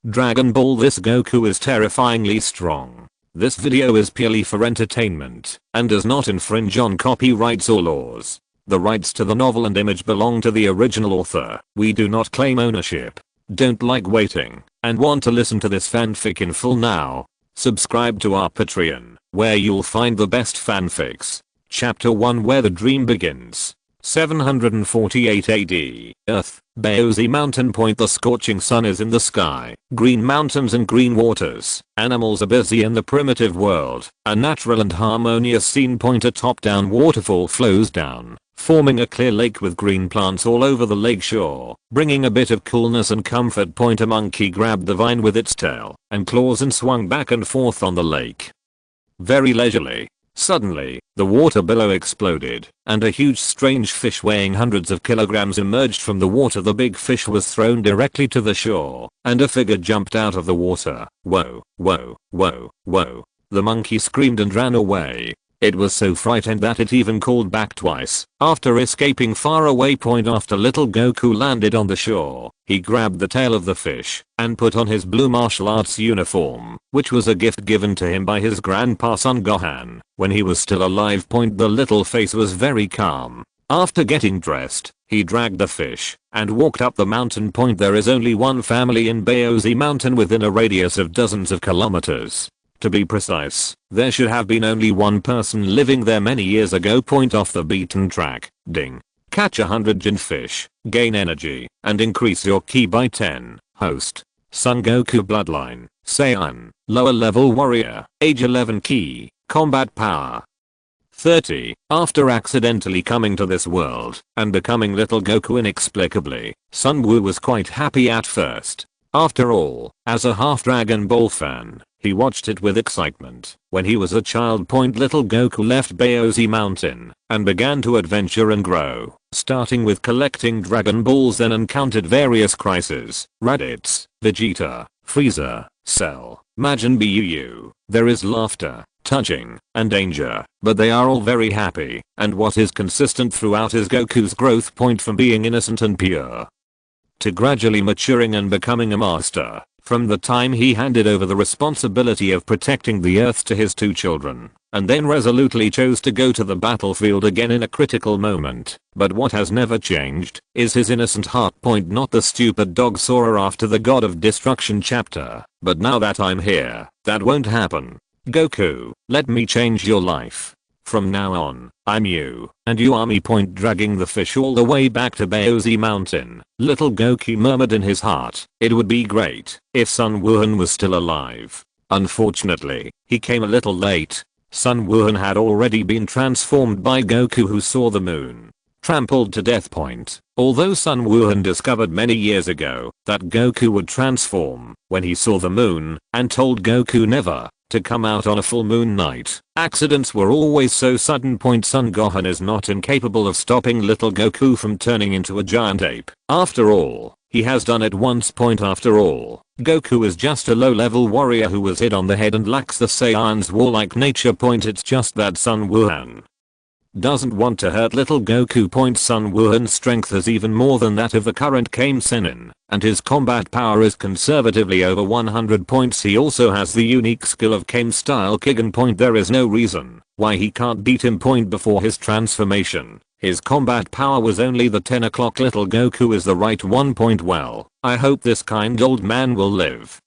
Dragon Ball. This Goku is terrifyingly strong. This video is purely for entertainment and does not infringe on copyrights or laws. The rights to the novel and image belong to the original author. We do not claim ownership. Don't like waiting and want to listen to this fanfic in full now? Subscribe to our Patreon, where you'll find the best fanfics. Chapter 1, Where the Dream Begins. 748 AD. Earth, Baozi Mountain Point. The scorching sun is in the sky. Green mountains and green waters. Animals are busy in the primitive world. A natural and harmonious scene. Point. A top-down waterfall flows down, forming a clear lake with green plants all over the lake shore, bringing a bit of coolness and comfort. Point. A monkey grabbed the vine with its tail and claws and swung back and forth on the lake, very leisurely. Suddenly, the water below exploded, and a huge strange fish weighing hundreds of kilograms emerged from the water. The big fish was thrown directly to the shore, and a figure jumped out of the water. Whoa, whoa, whoa, whoa. The monkey screamed and ran away. It was so frightened that it even called back twice. After escaping far away. Point. After little Goku landed on the shore, he grabbed the tail of the fish and put on his blue martial arts uniform, which was a gift given to him by his grandpa Son Gohan when he was still alive. Point. The little face was very calm. After getting dressed, he dragged the fish and walked up the mountain. Point. There is only one family in Baozi Mountain within a radius of dozens of kilometers. To be precise, there should have been only one person living there many years ago. Point. Off the beaten track. Ding. Catch 100 Jinfish, gain energy, and increase your ki by 10. Host: Son Goku. Bloodline: Saiyan, lower level warrior, age 11. Ki: combat power 30. After accidentally coming to this world and becoming little Goku inexplicably, Sun Wu was quite happy at first. After all, as a half Dragon Ball fan, he watched it with excitement when he was a child. Point. Little Goku left Baozi Mountain and began to adventure and grow, starting with collecting Dragon Balls, then encountered various crises: Raditz, Vegeta, Frieza, Cell, Majin Buu. There is laughter, touching, and danger, but they are all very happy, and what is consistent throughout is Goku's growth. Point. From being innocent and pure to gradually maturing and becoming a master, from the time he handed over the responsibility of protecting the earth to his two children, and then resolutely chose to go to the battlefield again in a critical moment. But what has never changed is his innocent heart. Point. Not the stupid dog Sora after the God of Destruction chapter, but now that I'm here, that won't happen. Goku, let me change your life. From now on, I'm you, and you are me. Point. Dragging the fish all the way back to Baozi Mountain, little Goku murmured in his heart, it would be great if Sun Wuhan was still alive. Unfortunately, he came a little late. Sun Wuhan had already been transformed by Goku, who saw the moon trampled to death. Point. Although Sun Wuhan discovered many years ago that Goku would transform when he saw the moon, and told Goku never to come out on a full moon night, accidents were always so sudden. Point. Son Gohan is not incapable of stopping little Goku from turning into a giant ape. After all, he has done it once. Point. After all, Goku is just a low-level warrior who was hit on the head and lacks the Saiyan's warlike nature. Point. It's just that Sun Wuhan doesn't want to hurt little Goku. Point. Sun Wuhan's strength is even more than that of the current Kame Sennin, and his combat power is conservatively over 100 points. He also has the unique skill of Kame style Kigen. Point. There is no reason why he can't beat him. Point. Before his transformation, his combat power was only the 10 o'clock. Little Goku is the right one. Point. Well, I hope this kind old man will live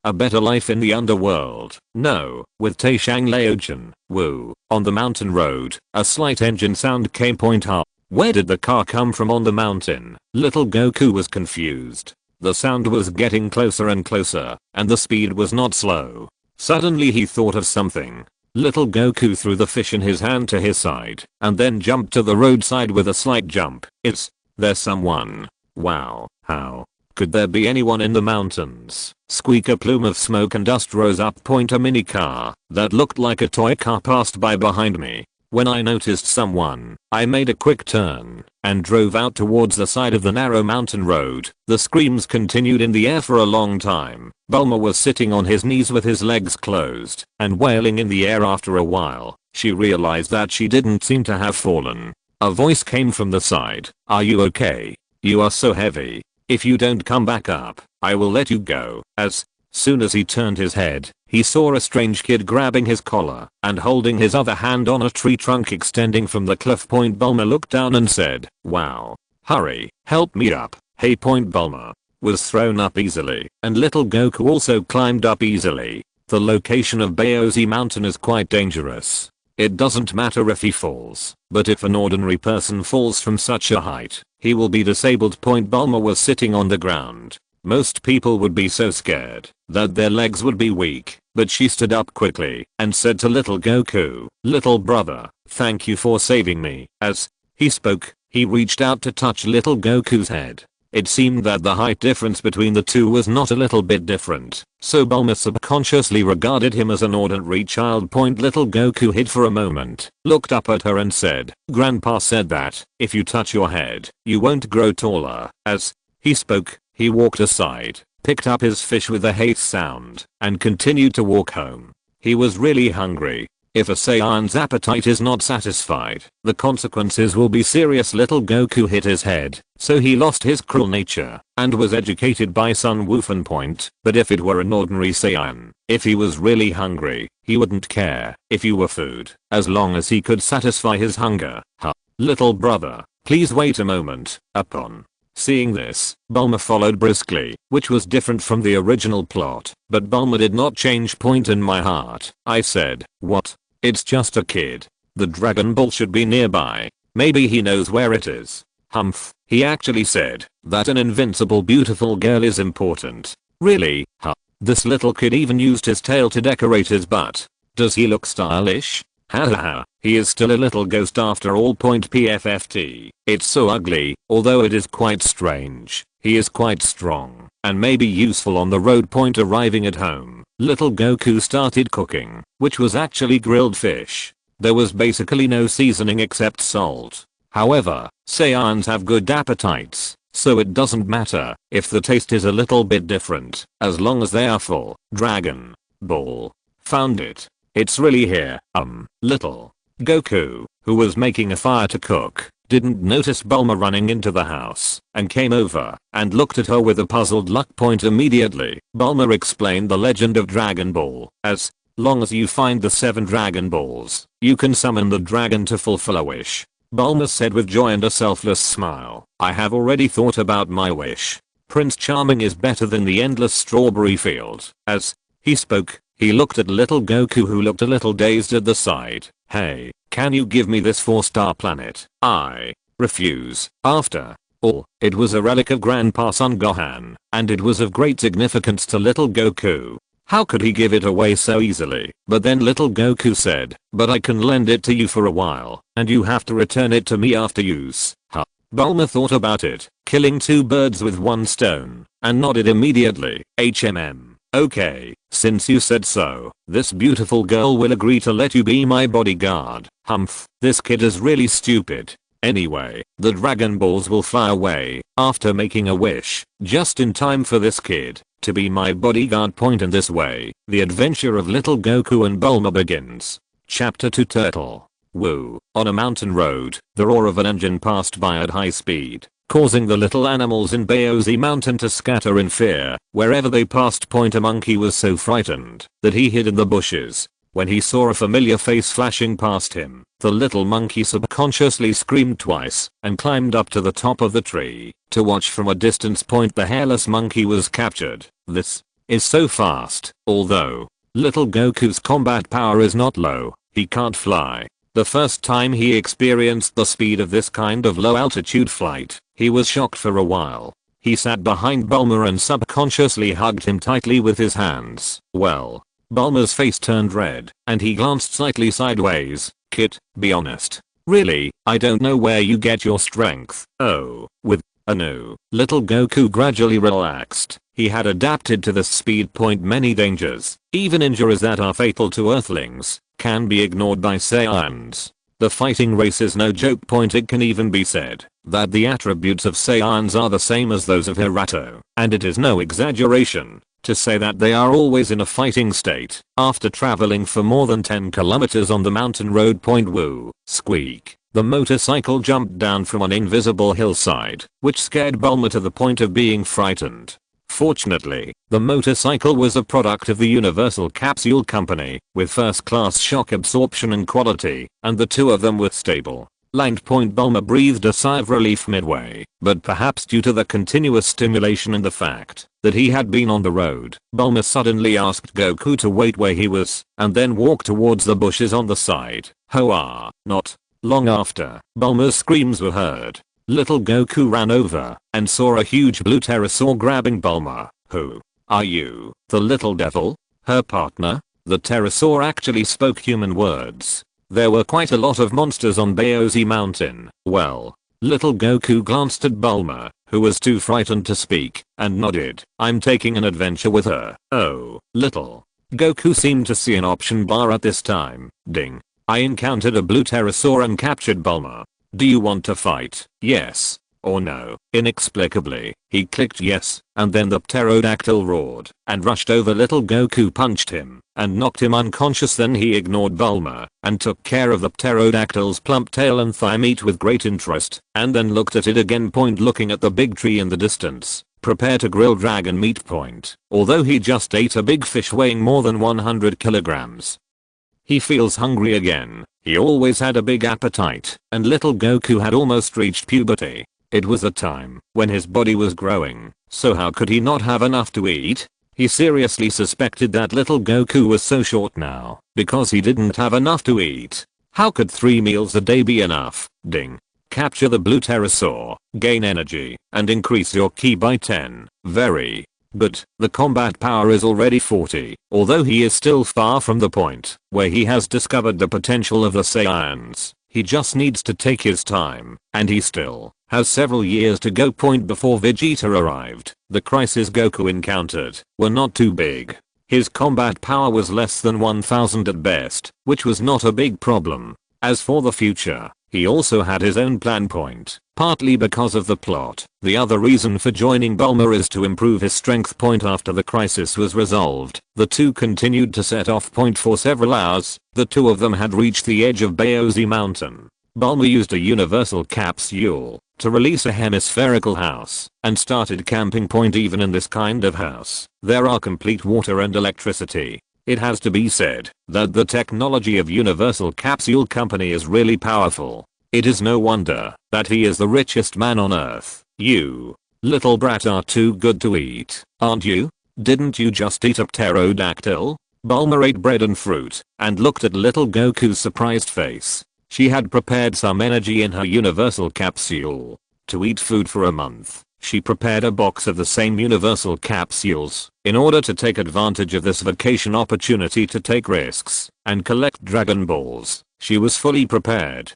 a better life in the underworld. No, with Taishang Laochen, Wu, on the mountain road, a slight engine sound came. Point. Where did the car come from on the mountain? Little Goku was confused. The sound was getting closer and closer, and the speed was not slow. Suddenly he thought of something. Little Goku threw the fish in his hand to his side, and then jumped to the roadside with a slight jump. Is there someone? Wow, how could there be anyone in the mountains? Squeak. A plume of smoke and dust rose up. Point. A mini car that looked like a toy car passed by behind me. When I noticed someone, I made a quick turn and drove out towards the side of the narrow mountain road. The screams continued in the air for a long time. Bulma was sitting on his knees with his legs closed and wailing in the air. After a while, she realized that she didn't seem to have fallen. A voice came from the side. Are you okay? You are so heavy. if you don't come back up, I will let you go. As soon as he turned his head, he saw a strange kid grabbing his collar and holding his other hand on a tree trunk extending from the cliff. Bulma looked down and said, "Wow. Hurry, help me up." Hey. Bulma was thrown up easily, and little Goku also climbed up easily. The location of Baozi Mountain is quite dangerous. It doesn't matter if he falls, but if an ordinary person falls from such a height, he will be disabled. Bulma was sitting on the ground. Most people would be so scared that their legs would be weak, but she stood up quickly and said to little Goku, "Little brother, thank you for saving me." As he spoke, he reached out to touch little Goku's head. It seemed that the height difference between the two was not a little bit different, so Bulma subconsciously regarded him as an ordinary child. Little Goku hid for a moment, looked up at her and said, "Grandpa said that if you touch your head, you won't grow taller." As he spoke, he walked aside, picked up his fish with a haste sound, and continued to walk home. He was really hungry. If a Saiyan's appetite is not satisfied, the consequences will be serious. Little Goku hit his head, so he lost his cruel nature, and was educated by Sun Wukong. But if it were an ordinary Saiyan, if he was really hungry, he wouldn't care if you were food, as long as he could satisfy his hunger. Little brother, please wait a moment. Upon seeing this, Bulma followed briskly, which was different from the original plot, but Bulma did not change. In my heart, I said, "What? It's just a kid. The Dragon Ball should be nearby. Maybe he knows where it is." Humph, he actually said that an invincible beautiful girl is important. Really? This little kid even used his tail to decorate his butt. Does he look stylish? Hahaha, he is still a little ghost after all. PFFT. It's so ugly, although it is quite strange. He is quite strong, and may be useful on the road. Arriving at home, little Goku started cooking, which was actually grilled fish. There was basically no seasoning except salt. However, Saiyans have good appetites, so it doesn't matter if the taste is a little bit different, as long as they are full. Dragon Ball. Found it. It's really here. Little Goku, who was making a fire to cook, didn't notice Bulma running into the house and came over and looked at her with a puzzled look. Immediately, Bulma explained the legend of Dragon Ball. As long as you find the 7 Dragon Balls, you can summon the dragon to fulfill a wish. Bulma said with joy and a selfless smile, "I have already thought about my wish. Prince Charming is better than the endless strawberry field." As he spoke, he looked at little Goku, who looked a little dazed at the side. "Hey, can you give me this 4-star planet?" "I refuse." After all, it was a relic of Grandpa Son Gohan, and it was of great significance to little Goku. How could he give it away so easily? But then little Goku said, "But I can lend it to you for a while, and you have to return it to me after use." Bulma thought about it, killing 2 birds with 1 stone, and nodded immediately. Okay, since you said so, this beautiful girl will agree to let you be my bodyguard." Humph, this kid is really stupid. Anyway, the Dragon Balls will fly away after making a wish, just in time for this kid to be my bodyguard. In this way, the adventure of little Goku and Bulma begins. Chapter 2 Turtle. Woo. On a mountain road, the roar of an engine passed by at high speed, causing the little animals in Baozi Mountain to scatter in fear wherever they passed. A monkey was so frightened that he hid in the bushes. When he saw a familiar face flashing past him, the little monkey subconsciously screamed twice and climbed up to the top of the tree to watch from a distance. The hairless monkey was captured. This is so fast. Although little Goku's combat power is not low, he can't fly. The first time he experienced the speed of this kind of low altitude flight, he was shocked for a while. He sat behind Bulma and subconsciously hugged him tightly with his hands. Well, Bulma's face turned red, and he glanced slightly sideways. "Kid, be honest. Really, I don't know where you get your strength." "Oh, with no." Little Goku gradually relaxed. He had adapted to the speed. Many dangers, even injuries that are fatal to Earthlings, can be ignored by Saiyans. The fighting race is no joke. It can even be said that the attributes of Saiyans are the same as those of Hirato, and it is no exaggeration to say that they are always in a fighting state after traveling for more than 10 kilometers on the mountain road. Woo, squeak. The motorcycle jumped down from an invisible hillside, which scared Bulma to the point of being frightened. Fortunately, the motorcycle was a product of the Universal Capsule Company, with first-class shock absorption and quality, and the two of them were stable. Point Bulma breathed a sigh of relief midway, but perhaps due to the continuous stimulation and the fact that he had been on the road, Bulma suddenly asked Goku to wait where he was, and then walk towards the bushes on the side. Hoa! Not long after, Bulma's screams were heard. Little Goku ran over and saw a huge blue pterosaur grabbing Bulma. Who are you? The little devil? Her partner? The pterosaur actually spoke human words. There were quite a lot of monsters on Baozi Mountain. Well, little Goku glanced at Bulma, who was too frightened to speak, and nodded. I'm taking an adventure with her. Oh, little Goku seemed to see an option bar at this time. Ding. I encountered a blue pterosaur and captured Bulma. Do you want to fight? Yes or no? Inexplicably, he clicked yes, and then the pterodactyl roared and rushed over. Little Goku punched him and knocked him unconscious. Then he ignored Bulma and took care of the pterodactyl's plump tail and thigh meat with great interest, and then looked at it again. Looking at the big tree in the distance. Prepare to grill dragon meat. Although he just ate a big fish weighing more than 100 kilograms. He feels hungry again. He always had a big appetite, and little Goku had almost reached puberty. It was a time when his body was growing, so how could he not have enough to eat? He seriously suspected that little Goku was so short now because he didn't have enough to eat. How could 3 meals a day be enough? Ding. Capture the blue pterosaur, gain energy, and increase your ki by 10. Very good. The combat power is already 40, although he is still far from the point where he has discovered the potential of the Saiyans. He just needs to take his time, and he still has several years to go. Before Vegeta arrived, the crises Goku encountered were not too big. His combat power was less than 1000 at best, which was not a big problem. As for the future, he also had his own plan. Partly because of the plot, the other reason for joining Bulma is to improve his strength. After the crisis was resolved, the two continued to set off. For several hours, the two of them had reached the edge of Baozi Mountain. Bulma used a universal capsule to release a hemispherical house and started camping. Even in this kind of house, there are complete water and electricity. It has to be said that the technology of Universal Capsule Company is really powerful. It is no wonder that he is the richest man on earth. You little brat are too good to eat, aren't you? Didn't you just eat a pterodactyl? Bulma ate bread and fruit and looked at little Goku's surprised face. She had prepared some energy in her universal capsule to eat food for a month. She prepared a box of the same universal capsules in order to take advantage of this vacation opportunity to take risks and collect Dragon Balls. She was fully prepared.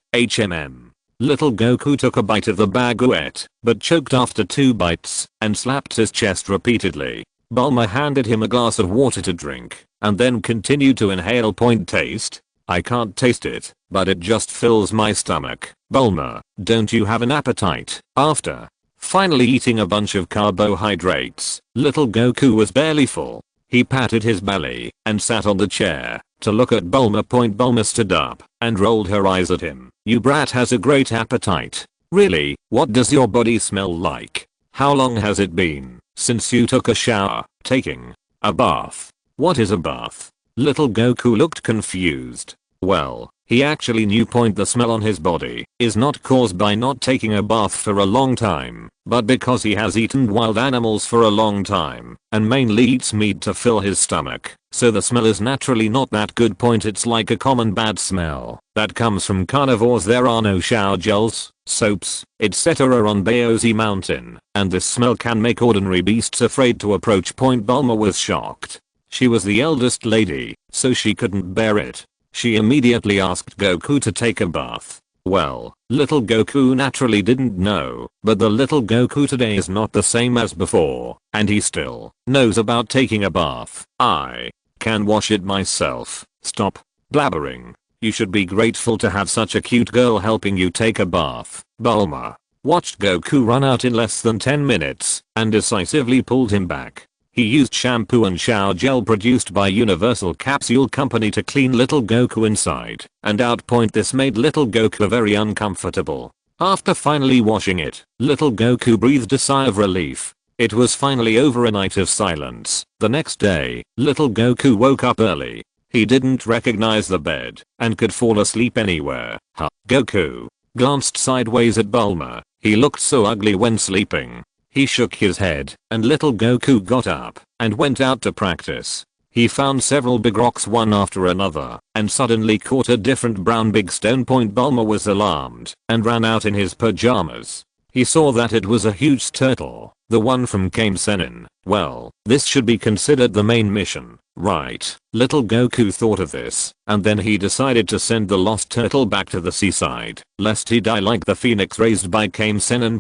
Little Goku took a bite of the baguette, but choked after 2 bites and slapped his chest repeatedly. Bulma handed him a glass of water to drink and then continued to inhale. Taste? I can't taste it, but it just fills my stomach. Bulma, don't you have an appetite? After finally eating a bunch of carbohydrates, little Goku was barely full. He patted his belly and sat on the chair to look at Bulma. Bulma stood up and rolled her eyes at him. You brat has a great appetite. Really? What does your body smell like? How long has it been since you took a shower? Taking a bath? What is a bath? Little Goku looked confused. Well, he actually knew. The smell on his body is not caused by not taking a bath for a long time, but because he has eaten wild animals for a long time and mainly eats meat to fill his stomach, so the smell is naturally not that good. It's like a common bad smell that comes from carnivores. There are no shower gels, soaps, etc. on Baozi Mountain, and this smell can make ordinary beasts afraid to approach. Bulma was shocked. She was the eldest lady, so she couldn't bear it. She immediately asked Goku to take a bath. Well, little Goku naturally didn't know, but the little Goku today is not the same as before, and he still knows about taking a bath. I can wash it myself. Stop blabbering. You should be grateful to have such a cute girl helping you take a bath. Bulma watched Goku run out in less than 10 minutes and decisively pulled him back. He used shampoo and shower gel produced by Universal Capsule Company to clean little Goku inside and out. This made little Goku very uncomfortable. After finally washing it, little Goku breathed a sigh of relief. It was finally over a night of silence. The next day, little Goku woke up early. He didn't recognize the bed and could fall asleep anywhere. Goku glanced sideways at Bulma. He looked so ugly when sleeping. He shook his head, and little Goku got up and went out to practice. He found several big rocks one after another and suddenly caught a different brown big stone. Bulma was alarmed and ran out in his pajamas. He saw that it was a huge turtle, the one from Kame Sennin. Well, this should be considered the main mission, right? Little Goku thought of this, and then he decided to send the lost turtle back to the seaside, lest he die like the phoenix raised by Kame Sennin.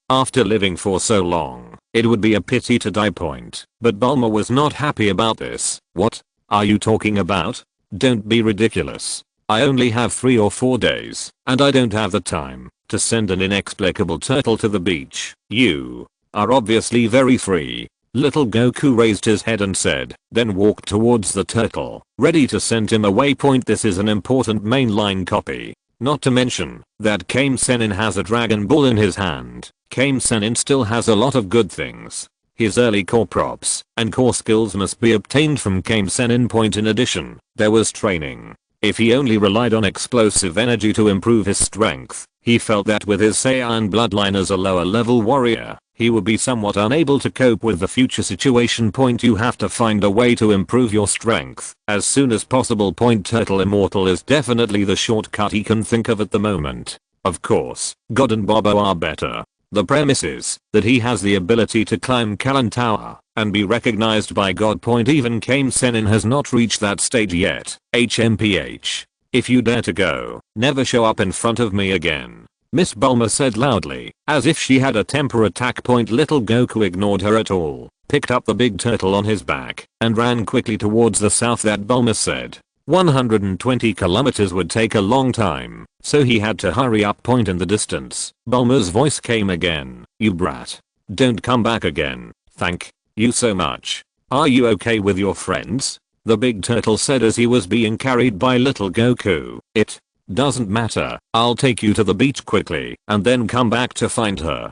After living for so long, it would be a pity to die. But Bulma was not happy about this. What are you talking about? Don't be ridiculous. I only have 3 or 4 days, and I don't have the time to send an inexplicable turtle to the beach. You are obviously very free. Little Goku raised his head and said, then walked towards the turtle, ready to send him away. This is an important mainline copy. Not to mention that Kame Sennin has a Dragon Ball in his hand. Kame Sennin still has a lot of good things. His early core props and core skills must be obtained from Kame Sennin. In addition, there was training. If he only relied on explosive energy to improve his strength, he felt that with his Saiyan bloodline as a lower level warrior, he would be somewhat unable to cope with the future situation. You have to find a way to improve your strength as soon as possible. Turtle Immortal is definitely the shortcut he can think of at the moment. Of course, God and Bobo are better. The premise is that he has the ability to climb Kalan Tower and be recognized by God. Even Kame Sennin has not reached that stage yet. HMPH. If you dare to go, never show up in front of me again. Miss Bulma said loudly, as if she had a temper attack. Little Goku ignored her at all, picked up the big turtle on his back, and ran quickly towards the south. That Bulma said 120 kilometers would take a long time, so he had to hurry up. In the distance, Bulma's voice came again. You brat. Don't come back again. Thank you so much. Are you okay with your friends? The big turtle said as he was being carried by little Goku. It doesn't matter. I'll take you to the beach quickly and then come back to find her.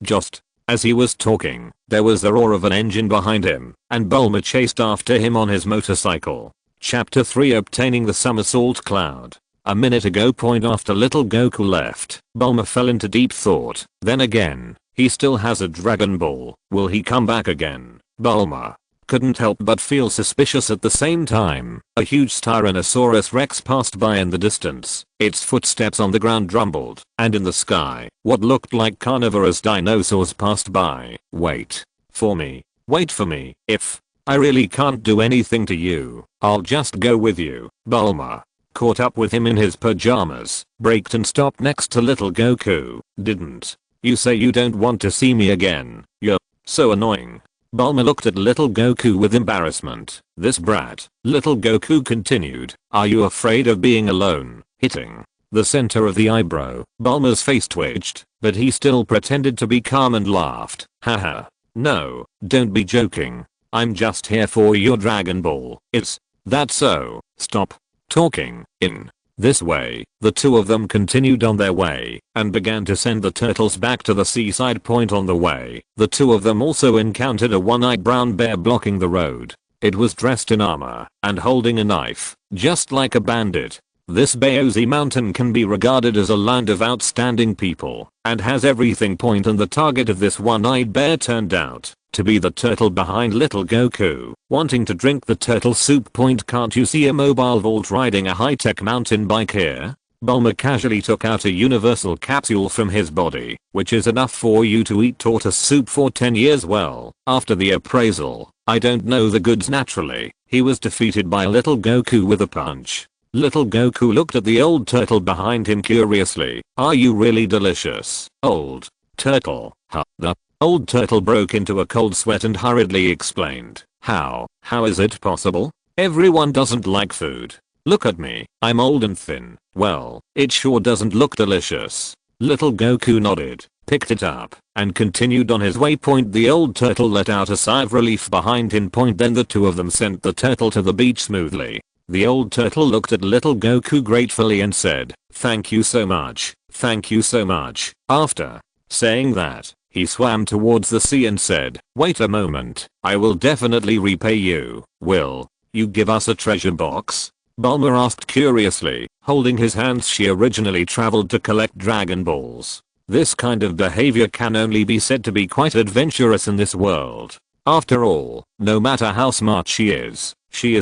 Just as he was talking, there was the roar of an engine behind him, and Bulma chased after him on his motorcycle. Chapter 3 Obtaining the Somersault Cloud. A minute ago. After little Goku left, Bulma fell into deep thought. Then again, he still has a Dragon Ball. Will he come back again? Bulma couldn't help but feel suspicious at the same time. A huge Tyrannosaurus Rex passed by in the distance. Its footsteps on the ground rumbled, and in the sky, what looked like carnivorous dinosaurs passed by. Wait for me. Wait for me. If I really can't do anything to you, I'll just go with you. Bulma caught up with him in his pajamas, braked and stopped next to little Goku. Didn't you say you don't want to see me again? You're so annoying. Bulma looked at little Goku with embarrassment. This brat. Little Goku continued. Are you afraid of being alone? Hitting the center of the eyebrow, Bulma's face twitched, but he still pretended to be calm and laughed. Haha. No, don't be joking. I'm just here for your Dragon Ball. Is that so? Stop talking. In this way, the two of them continued on their way and began to send the turtles back to the seaside. On the way, the two of them also encountered a one-eyed brown bear blocking the road. It was dressed in armor and holding a knife, just like a bandit. This Baozi mountain can be regarded as a land of outstanding people and has everything. And the target of this one-eyed bear turned out to be the turtle behind little Goku, wanting to drink the turtle soup. Can't you see a mobile vault riding a high-tech mountain bike here? Bulma casually took out a universal capsule from his body, which is enough for you to eat tortoise soup for 10 years. Well, after the appraisal, I don't know the goods. Naturally, he was defeated by little Goku with a punch. Little Goku looked at the old turtle behind him curiously. Are you really delicious, old turtle? The old turtle broke into a cold sweat and hurriedly explained. How is it possible? Everyone doesn't like food. Look at me, I'm old and thin. Well, it sure doesn't look delicious. Little Goku nodded. picked it up, and continued on his way. The old turtle let out a sigh of relief behind him. Then the two of them sent the turtle to the beach smoothly. The old turtle looked at little Goku gratefully and said, "Thank you so much, thank you so much." After saying that, he swam towards the sea and said, "Wait a moment, I will definitely repay you. Will you give us a treasure box?" Bulma asked curiously, holding his hands. She originally traveled to collect Dragon Balls. This kind of behavior can only be said to be quite adventurous in this world. After all, no matter how smart she is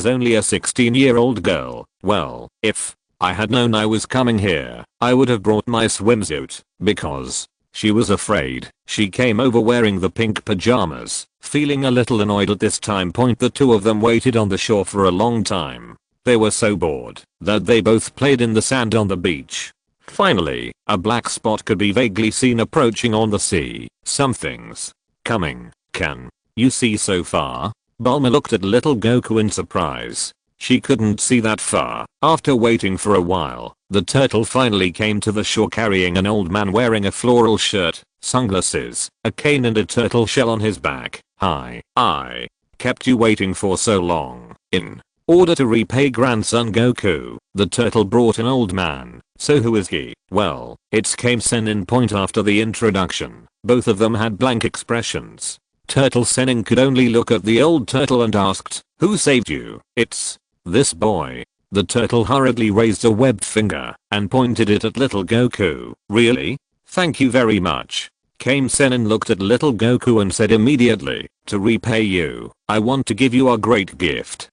only a 16-year-old girl. Well, if I had known I was coming here, I would have brought my swimsuit, because she was afraid. She came over wearing the pink pajamas, feeling a little annoyed at this time. The two of them waited on the shore for a long time. They were so bored that they both played in the sand on the beach. Finally, a black spot could be vaguely seen approaching on the sea. "Something's coming. Can you see so far?" Bulma looked at little Goku in surprise. She couldn't see that far. After waiting for a while, the turtle finally came to the shore carrying an old man wearing a floral shirt, sunglasses, a cane and a turtle shell on his back. "Hi, I kept you waiting for so long. In order to repay grandson Goku, the turtle brought an old man. So who is he?" "Well, it's Kame Sennin." After the introduction, both of them had blank expressions. Turtle Sennin could only look at the old turtle and asked, "Who saved you?" "It's this boy." The turtle hurriedly raised a webbed finger and pointed it at little Goku. "Really? Thank you very much." Kame Sennin looked at little Goku and said immediately, "To repay you, I want to give you a great gift."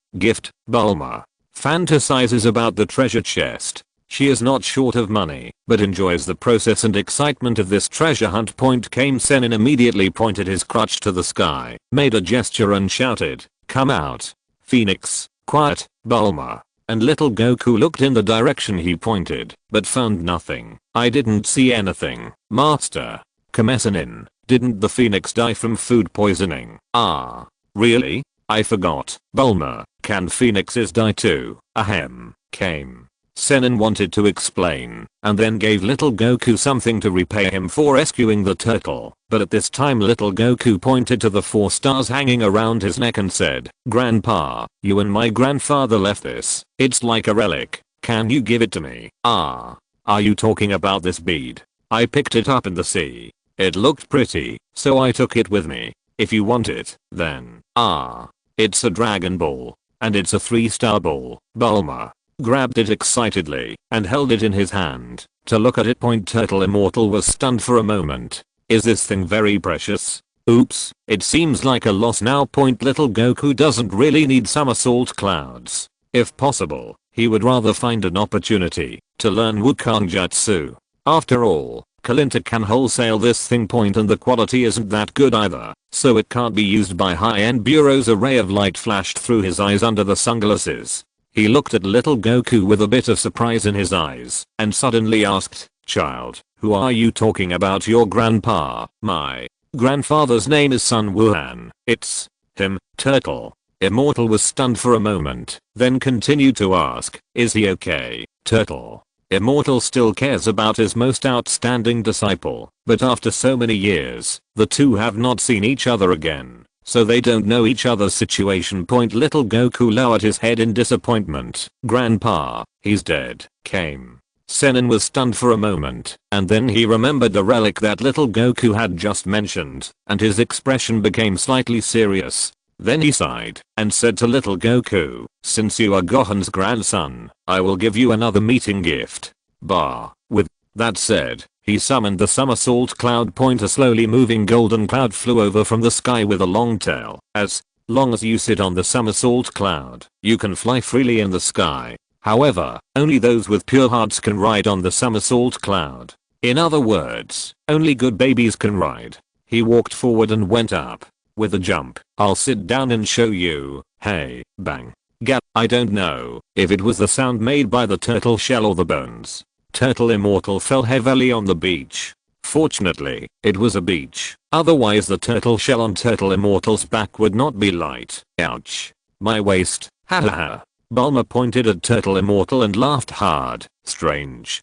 Bulma fantasizes about the treasure chest. She is not short of money, but enjoys the process and excitement of this treasure hunt. Kame Sennin immediately pointed his crutch to the sky, made a gesture and shouted, "Come out, Phoenix." "Quiet, Bulma." And little Goku looked in the direction he pointed, but found nothing. "I didn't see anything, Master." "Kame Sennin, didn't the Phoenix die from food poisoning?" "Ah, really? I forgot." "Bulma, can phoenixes die too?" "Ahem." Kame Sennin wanted to explain, and then gave little Goku something to repay him for rescuing the turtle. But at this time little Goku pointed to the 4 stars hanging around his neck and said, "Grandpa, you and my grandfather left this. It's like a relic. Can you give it to me?" "Ah, are you talking about this bead? I picked it up in the sea. It looked pretty, so I took it with me. If you want it, then." "Ah, it's a Dragon Ball. And it's a 3-star ball." Bulma grabbed it excitedly and held it in his hand to look at it. Turtle Immortal was stunned for a moment. "Is this thing very precious?" "Oops, it seems like a loss now." Little Goku doesn't really need somersault clouds. If possible, he would rather find an opportunity to learn Wukong Jutsu. After all, Kalinta can wholesale this thing. And the quality isn't that good either, so it can't be used by high-end bureaus. A ray of light flashed through his eyes under the sunglasses. He looked at little Goku with a bit of surprise in his eyes and suddenly asked, "Child, who are you talking about?" "Your grandpa." "My grandfather's name is Sun Wuhan." "It's him." Turtle Immortal was stunned for a moment, then continued to ask, "Is he okay?" Turtle Immortal still cares about his most outstanding disciple, but after so many years, the two have not seen each other again, so they don't know each other's situation. Little Goku lowered his head in disappointment. "Grandpa, he's dead." Kame Sennin was stunned for a moment, and then he remembered the relic that little Goku had just mentioned, and his expression became slightly serious. Then he sighed and said to little Goku, "Since you are Gohan's grandson, I will give you another meeting gift." With that said, he summoned the somersault cloud. A slowly moving golden cloud flew over from the sky with a long tail. As long as you sit on the somersault cloud, you can fly freely in the sky. However, only those with pure hearts can ride on the somersault cloud. In other words, only good babies can ride. He walked forward and went up. With a jump. "I'll sit down and show you." Hey, bang. Gap. I don't know if it was the sound made by the turtle shell or the bones. Turtle Immortal fell heavily on the beach. Fortunately, it was a beach. Otherwise the turtle shell on Turtle Immortal's back would not be light. "Ouch. My waist." Hahaha. Bulma pointed at Turtle Immortal and laughed hard. Strange.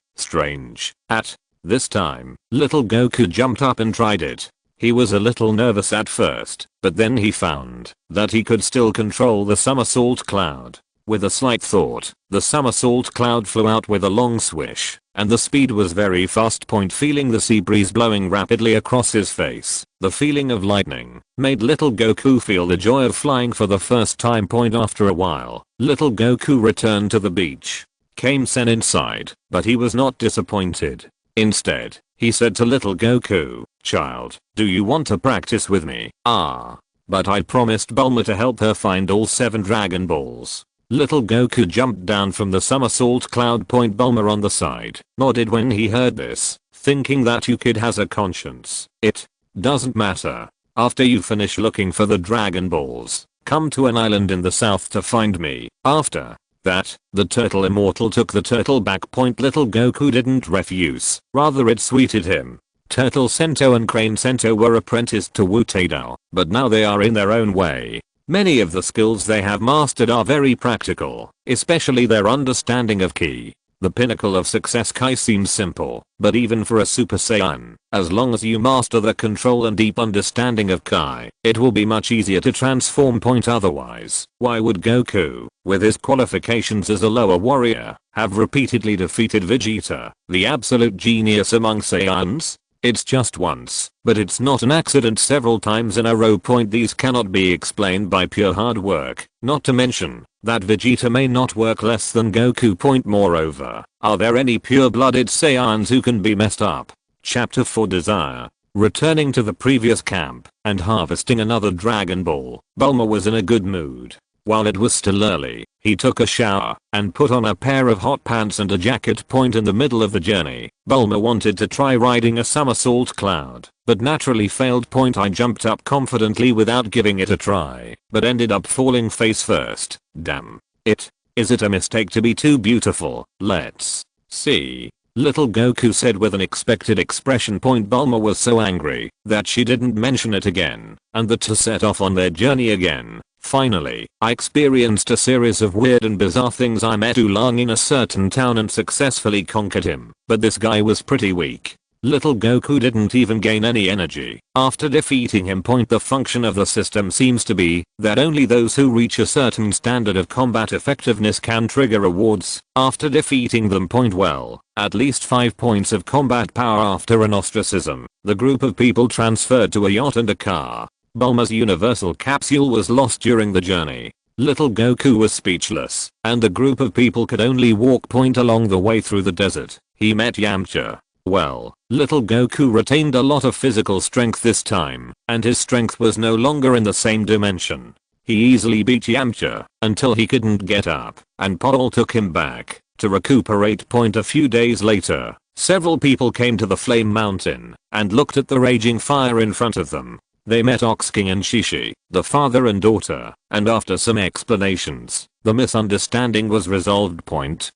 At This time, little Goku jumped up and tried it. He was a little nervous at first, but then he found that he could still control the somersault cloud. With a slight thought, the somersault cloud flew out with a long swish, and the speed was very fast. Feeling the sea breeze blowing rapidly across his face, the feeling of lightning made little Goku feel the joy of flying for the first time. After a while, little Goku returned to the beach. Came Sen inside, but he was not disappointed. Instead, he said to little Goku, "Child, do you want to practice with me?" But I promised Bulma to help her find all 7 Dragon Balls. Little Goku jumped down from the somersault cloud. Bulma on the side nodded when he heard this, thinking that you kid has a conscience. It doesn't matter. After you finish looking for the Dragon Balls, come to an island in the south to find me. After that, the turtle immortal took the turtle back. Little Goku didn't refuse, rather it sweeted him. Turtle Sento and Crane Sento were apprenticed to Wu Taidao, but now they are in their own way. Many of the skills they have mastered are very practical, especially their understanding of Ki. The pinnacle of success. Kai seems simple, but even for a Super Saiyan, as long as you master the control and deep understanding of Kai, it will be much easier to transform. Otherwise, why would Goku, with his qualifications as a lower warrior, have repeatedly defeated Vegeta, the absolute genius among Saiyans? It's just once, but it's not an accident several times in a row. These cannot be explained by pure hard work, not to mention that Vegeta may not work less than Goku. Moreover, are there any pure-blooded Saiyans who can be messed up? Chapter 4 Desire. Returning to the previous camp and harvesting another Dragon Ball, Bulma was in a good mood. While it was still early, he took a shower and put on a pair of hot pants and a jacket. In the middle of the journey, Bulma wanted to try riding a somersault cloud, but naturally failed. I jumped up confidently without giving it a try, but ended up falling face first. Damn it. Is it a mistake to be too beautiful? Let's see. Little Goku said with an expected expression. Bulma was so angry that she didn't mention it again, and the two set off on their journey again. Finally, I experienced a series of weird and bizarre things. I met Oolong in a certain town and successfully conquered him, but this guy was pretty weak. Little Goku didn't even gain any energy after defeating him. The function of the system seems to be that only those who reach a certain standard of combat effectiveness can trigger rewards after defeating them. Well, at least 5 points of combat power after an ostracism. The group of people transferred to a yacht and a car. Bulma's universal capsule was lost during the journey. Little Goku was speechless, and the group of people could only walk. Along the way through the desert, he met Yamcha. Well, little Goku retained a lot of physical strength this time, and his strength was no longer in the same dimension. He easily beat Yamcha until he couldn't get up, and Paul took him back to recuperate. A few days later, several people came to the Flame Mountain and looked at the raging fire in front of them. They met Ox King and Shishi, the father and daughter, and after some explanations, the misunderstanding was resolved.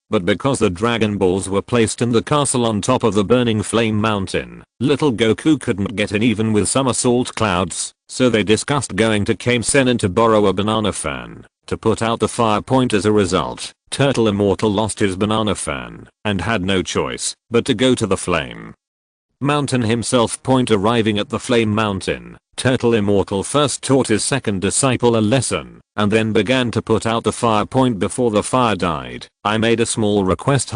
But because the Dragon Balls were placed in the castle on top of the burning Flame Mountain, little Goku couldn't get in even with somersault clouds, so they discussed going to Kame Sennin to borrow a banana fan to put out the fire. As a result, Turtle Immortal lost his banana fan and had no choice but to go to the Flame Mountain himself. Arriving at the Flame Mountain, Turtle Immortal first taught his second disciple a lesson, and then began to put out the fire. Before the fire died, I made a small request.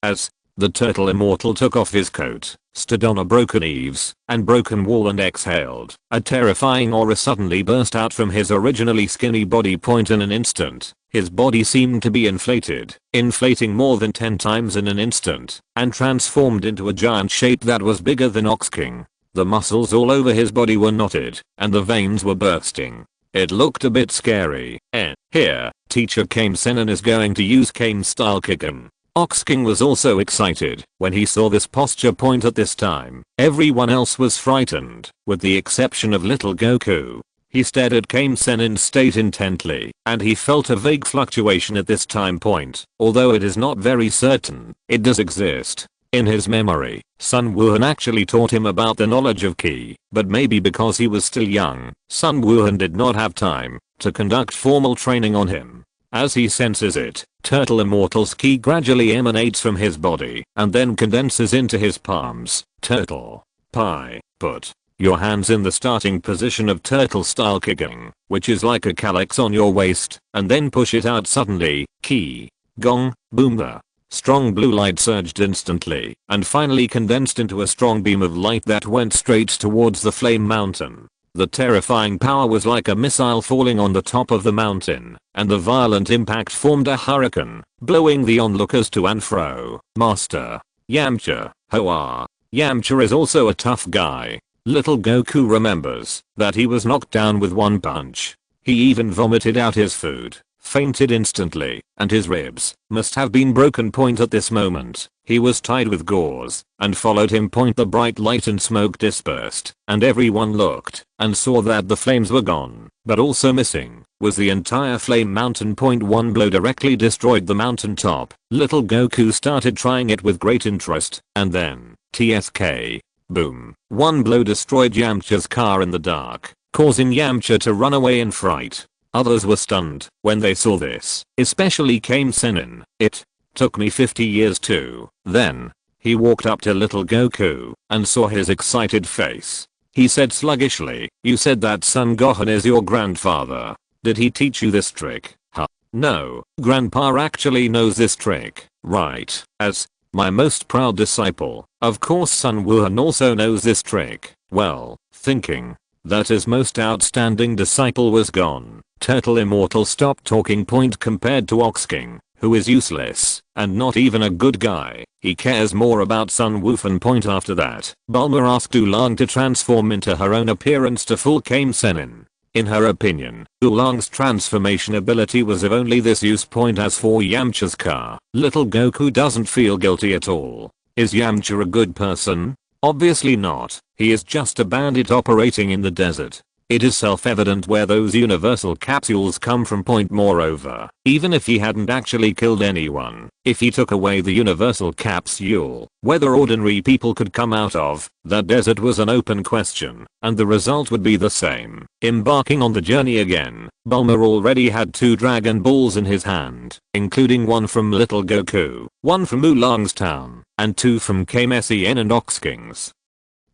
As the Turtle Immortal took off his coat, stood on a broken eaves and broken wall and exhaled, a terrifying aura suddenly burst out from his originally skinny body. In an instant, his body seemed to be inflating more than 10 times in an instant, and transformed into a giant shape that was bigger than Ox King. The muscles all over his body were knotted, and the veins were bursting. It looked a bit scary. Here, teacher Kame Sennin is going to use Kame style Kicken. Ox King was also excited when he saw this posture. At this time, everyone else was frightened, with the exception of little Goku. He stared at Kame Sennin's state intently, and he felt a vague fluctuation at this time. Although it is not very certain, it does exist. In his memory, Sun Wuhan actually taught him about the knowledge of Ki, but maybe because he was still young, Sun Wuhan did not have time to conduct formal training on him. As he senses it, Turtle Immortal's ki gradually emanates from his body and then condenses into his palms. Turtle. Pie. Put your hands in the starting position of turtle style kicking, which is like a calyx on your waist, and then push it out suddenly. Ki. Gong. Boom. The strong blue light surged instantly and finally condensed into a strong beam of light that went straight towards the flame mountain. The terrifying power was like a missile falling on the top of the mountain, and the violent impact formed a hurricane, blowing the onlookers to and fro. Master. Yamcha. Hoa. Yamcha is also a tough guy. Little Goku remembers that he was knocked down with one punch. He even vomited out his food, fainted instantly, and his ribs must have been broken. At this moment, he was tied with gauze, and followed him. The bright light and smoke dispersed, and everyone looked and saw that the flames were gone, but also missing was the entire flame mountain. One blow directly destroyed the mountain top. Little Goku started trying it with great interest, and then TSK. Boom. One blow destroyed Yamcha's car in the dark, causing Yamcha to run away in fright. Others were stunned when they saw this, especially Kame Sennin. It took me 50 years too. Then, he walked up to little Goku and saw his excited face. He said sluggishly, "You said that Son Gohan is your grandfather. Did he teach you this trick?" Huh? No, Grandpa actually knows this trick, right? As my most proud disciple, of course Sun Wuhan also knows this trick. Well, thinking that his most outstanding disciple was gone, Turtle Immortal stopped talking. Compared to Ox King, who is useless and not even a good guy, he cares more about Sun Wuhan. After that, Bulma asked Oolong to transform into her own appearance to full Kame Sennin. In her opinion, Oolong's transformation ability was of only this use. As for Yamcha's car, little Goku doesn't feel guilty at all. Is Yamcha a good person? Obviously not. He is just a bandit operating in the desert. It is self-evident where those universal capsules come from. Moreover, even if he hadn't actually killed anyone, if he took away the universal capsule, whether ordinary people could come out of that desert was an open question, and the result would be the same. Embarking on the journey again, Bulma already had 2 Dragon Balls in his hand, including one from little Goku, one from Oolong's town, and 2 from Kame Sen and Ox King's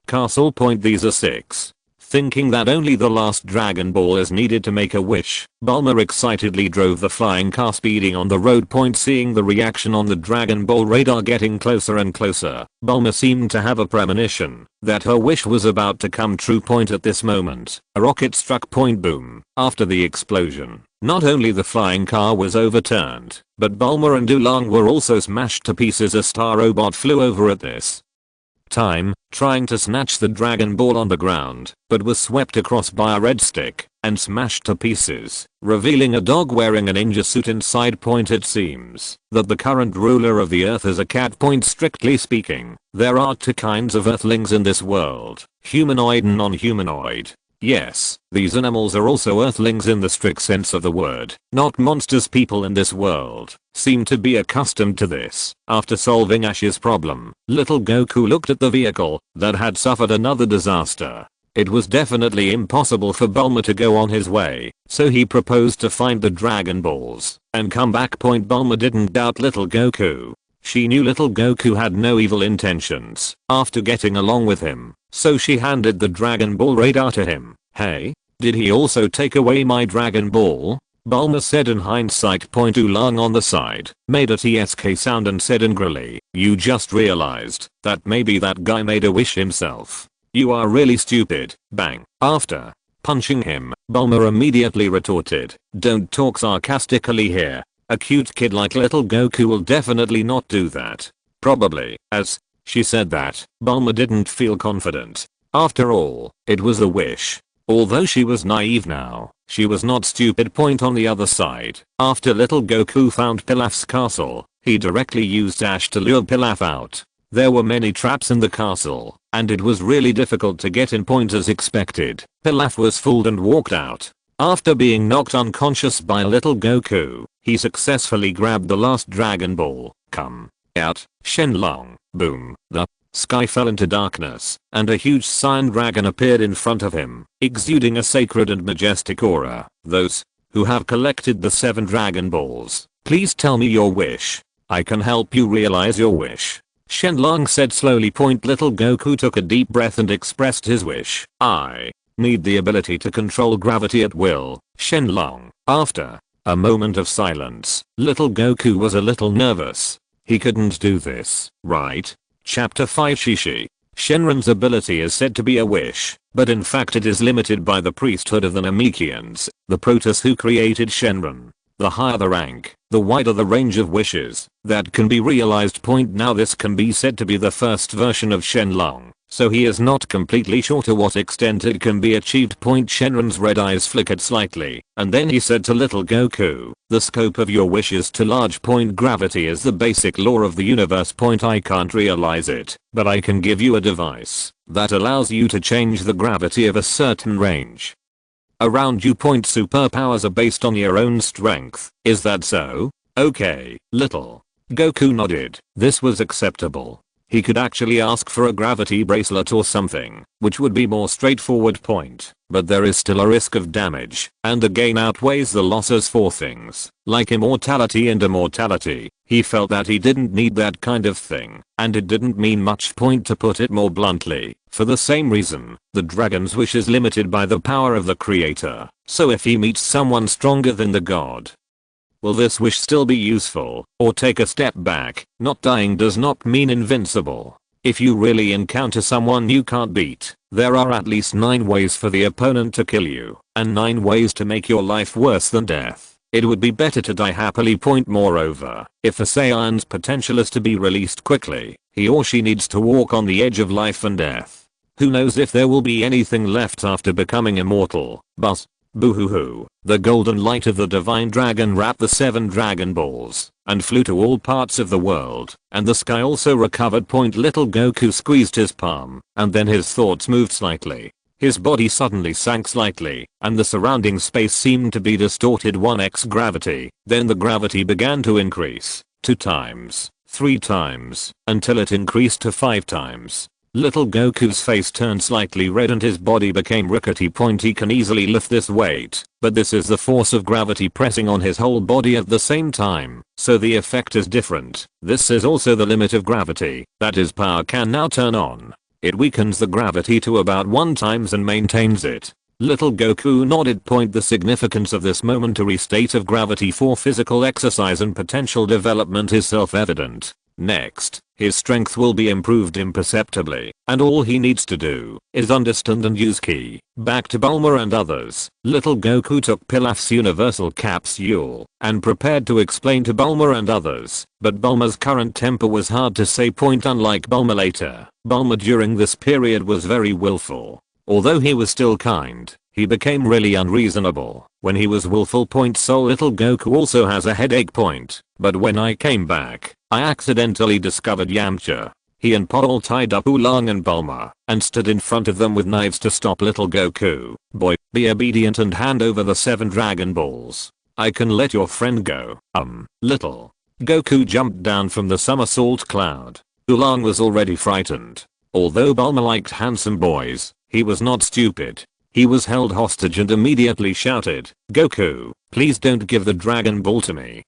castle. These are 6. Thinking that only the last Dragon Ball is needed to make a wish, Bulma excitedly drove the flying car speeding on the road. Seeing the reaction on the Dragon Ball radar getting closer and closer, Bulma seemed to have a premonition that her wish was about to come true. At this moment, a rocket struck. Boom. After the explosion, not only the flying car was overturned, but Bulma and Oolong were also smashed to pieces. A star robot flew over at this time, trying to snatch the Dragon Ball on the ground, but was swept across by a red stick and smashed to pieces, revealing a dog wearing a ninja suit inside. It seems that the current ruler of the earth is a cat. Strictly speaking, there are 2 kinds of earthlings in this world, humanoid and non-humanoid. Yes, these animals are also earthlings in the strict sense of the word, not monsters. People in this world seem to be accustomed to this. After solving Ash's problem, little Goku looked at the vehicle that had suffered another disaster. It was definitely impossible for Bulma to go on his way, so he proposed to find the Dragon Balls and come back. Bulma didn't doubt little Goku. She knew little Goku had no evil intentions after getting along with him, so she handed the Dragon Ball radar to him. "Hey, did he also take away my Dragon Ball?" Bulma said in hindsight. Oolong on the side made a TSK sound and said angrily, "You just realized that maybe that guy made a wish himself. You are really stupid." Bang. After punching him, Bulma immediately retorted, "Don't talk sarcastically here. A cute kid like little Goku will definitely not do that." Probably, as she said that, Bulma didn't feel confident. After all, it was a wish. Although she was naive now, she was not stupid. On the other side, after little Goku found Pilaf's castle, he directly used Ash to lure Pilaf out. There were many traps in the castle, and it was really difficult to get in. As expected, Pilaf was fooled and walked out. After being knocked unconscious by little Goku, he successfully grabbed the last Dragon Ball. Come out, Shenlong. Boom. The sky fell into darkness, and a huge Saiyan dragon appeared in front of him, exuding a sacred and majestic aura. Those who have collected the 7 Dragon Balls. Please tell me your wish. I can help you realize your wish. Shenlong said slowly. Little Goku took a deep breath and expressed his wish. I need the ability to control gravity at will, Shenlong. After a moment of silence, little Goku was a little nervous. He couldn't do this, right? Chapter 5 Shishi. Shenron's ability is said to be a wish, but in fact it is limited by the priesthood of the Namekians, the Protoss who created Shenron. The higher the rank, the wider the range of wishes that can be realized. Now this can be said to be the first version of Shenlong, so he is not completely sure to what extent it can be achieved. Shenron's red eyes flickered slightly, and then he said to little Goku, the scope of your wish is too large. Gravity is the basic law of the universe. I can't realize it, but I can give you a device that allows you to change the gravity of a certain range around you. Superpowers are based on your own strength, is that so? Okay, little Goku nodded. This was acceptable. He could actually ask for a gravity bracelet or something, which would be more straightforward. But there is still a risk of damage, and the gain outweighs the losses for things like immortality and immortality. He felt that he didn't need that kind of thing, and it didn't mean much. To put it more bluntly, for the same reason, the dragon's wish is limited by the power of the creator. So if he meets someone stronger than the god, will this wish still be useful, or take a step back? Not dying does not mean invincible. If you really encounter someone you can't beat, there are at least 9 ways for the opponent to kill you, and 9 ways to make your life worse than death. It would be better to die happily. Moreover, if a Saiyan's potential is to be released quickly, he or she needs to walk on the edge of life and death. Who knows if there will be anything left after becoming immortal, but boo-hoo-hoo. The golden light of the divine dragon wrapped the 7 Dragon Balls and flew to all parts of the world, and the sky also recovered. Little Goku squeezed his palm, and then his thoughts moved slightly. His body suddenly sank slightly, and the surrounding space seemed to be distorted 1x gravity. Then the gravity began to increase, 2 times, 3 times, until it increased to 5 times. Little Goku's face turned slightly red and his body became rickety. He can easily lift this weight, but this is the force of gravity pressing on his whole body at the same time, so the effect is different. This is also the limit of gravity that his power can now turn on. It weakens the gravity to about 1 times and maintains it. Little Goku nodded. The significance of this momentary state of gravity for physical exercise and potential development is self-evident. Next, his strength will be improved imperceptibly, and all he needs to do is understand and use ki. Back to Bulma and others, little Goku took Pilaf's universal capsule and prepared to explain to Bulma and others, but Bulma's current temper was hard to say. Unlike Bulma later, Bulma during this period was very willful. Although he was still kind, he became really unreasonable when he was willful. So little Goku also has a headache. But when I came back, I accidentally discovered Yamcha. He and Paul tied up Oolong and Bulma and stood in front of them with knives to stop little Goku. Boy, be obedient and hand over the 7 Dragon Balls. I can let your friend go. Little Goku jumped down from the somersault cloud. Oolong was already frightened. Although Bulma liked handsome boys, he was not stupid. He was held hostage and immediately shouted, "Goku, please don't give the Dragon Ball to me."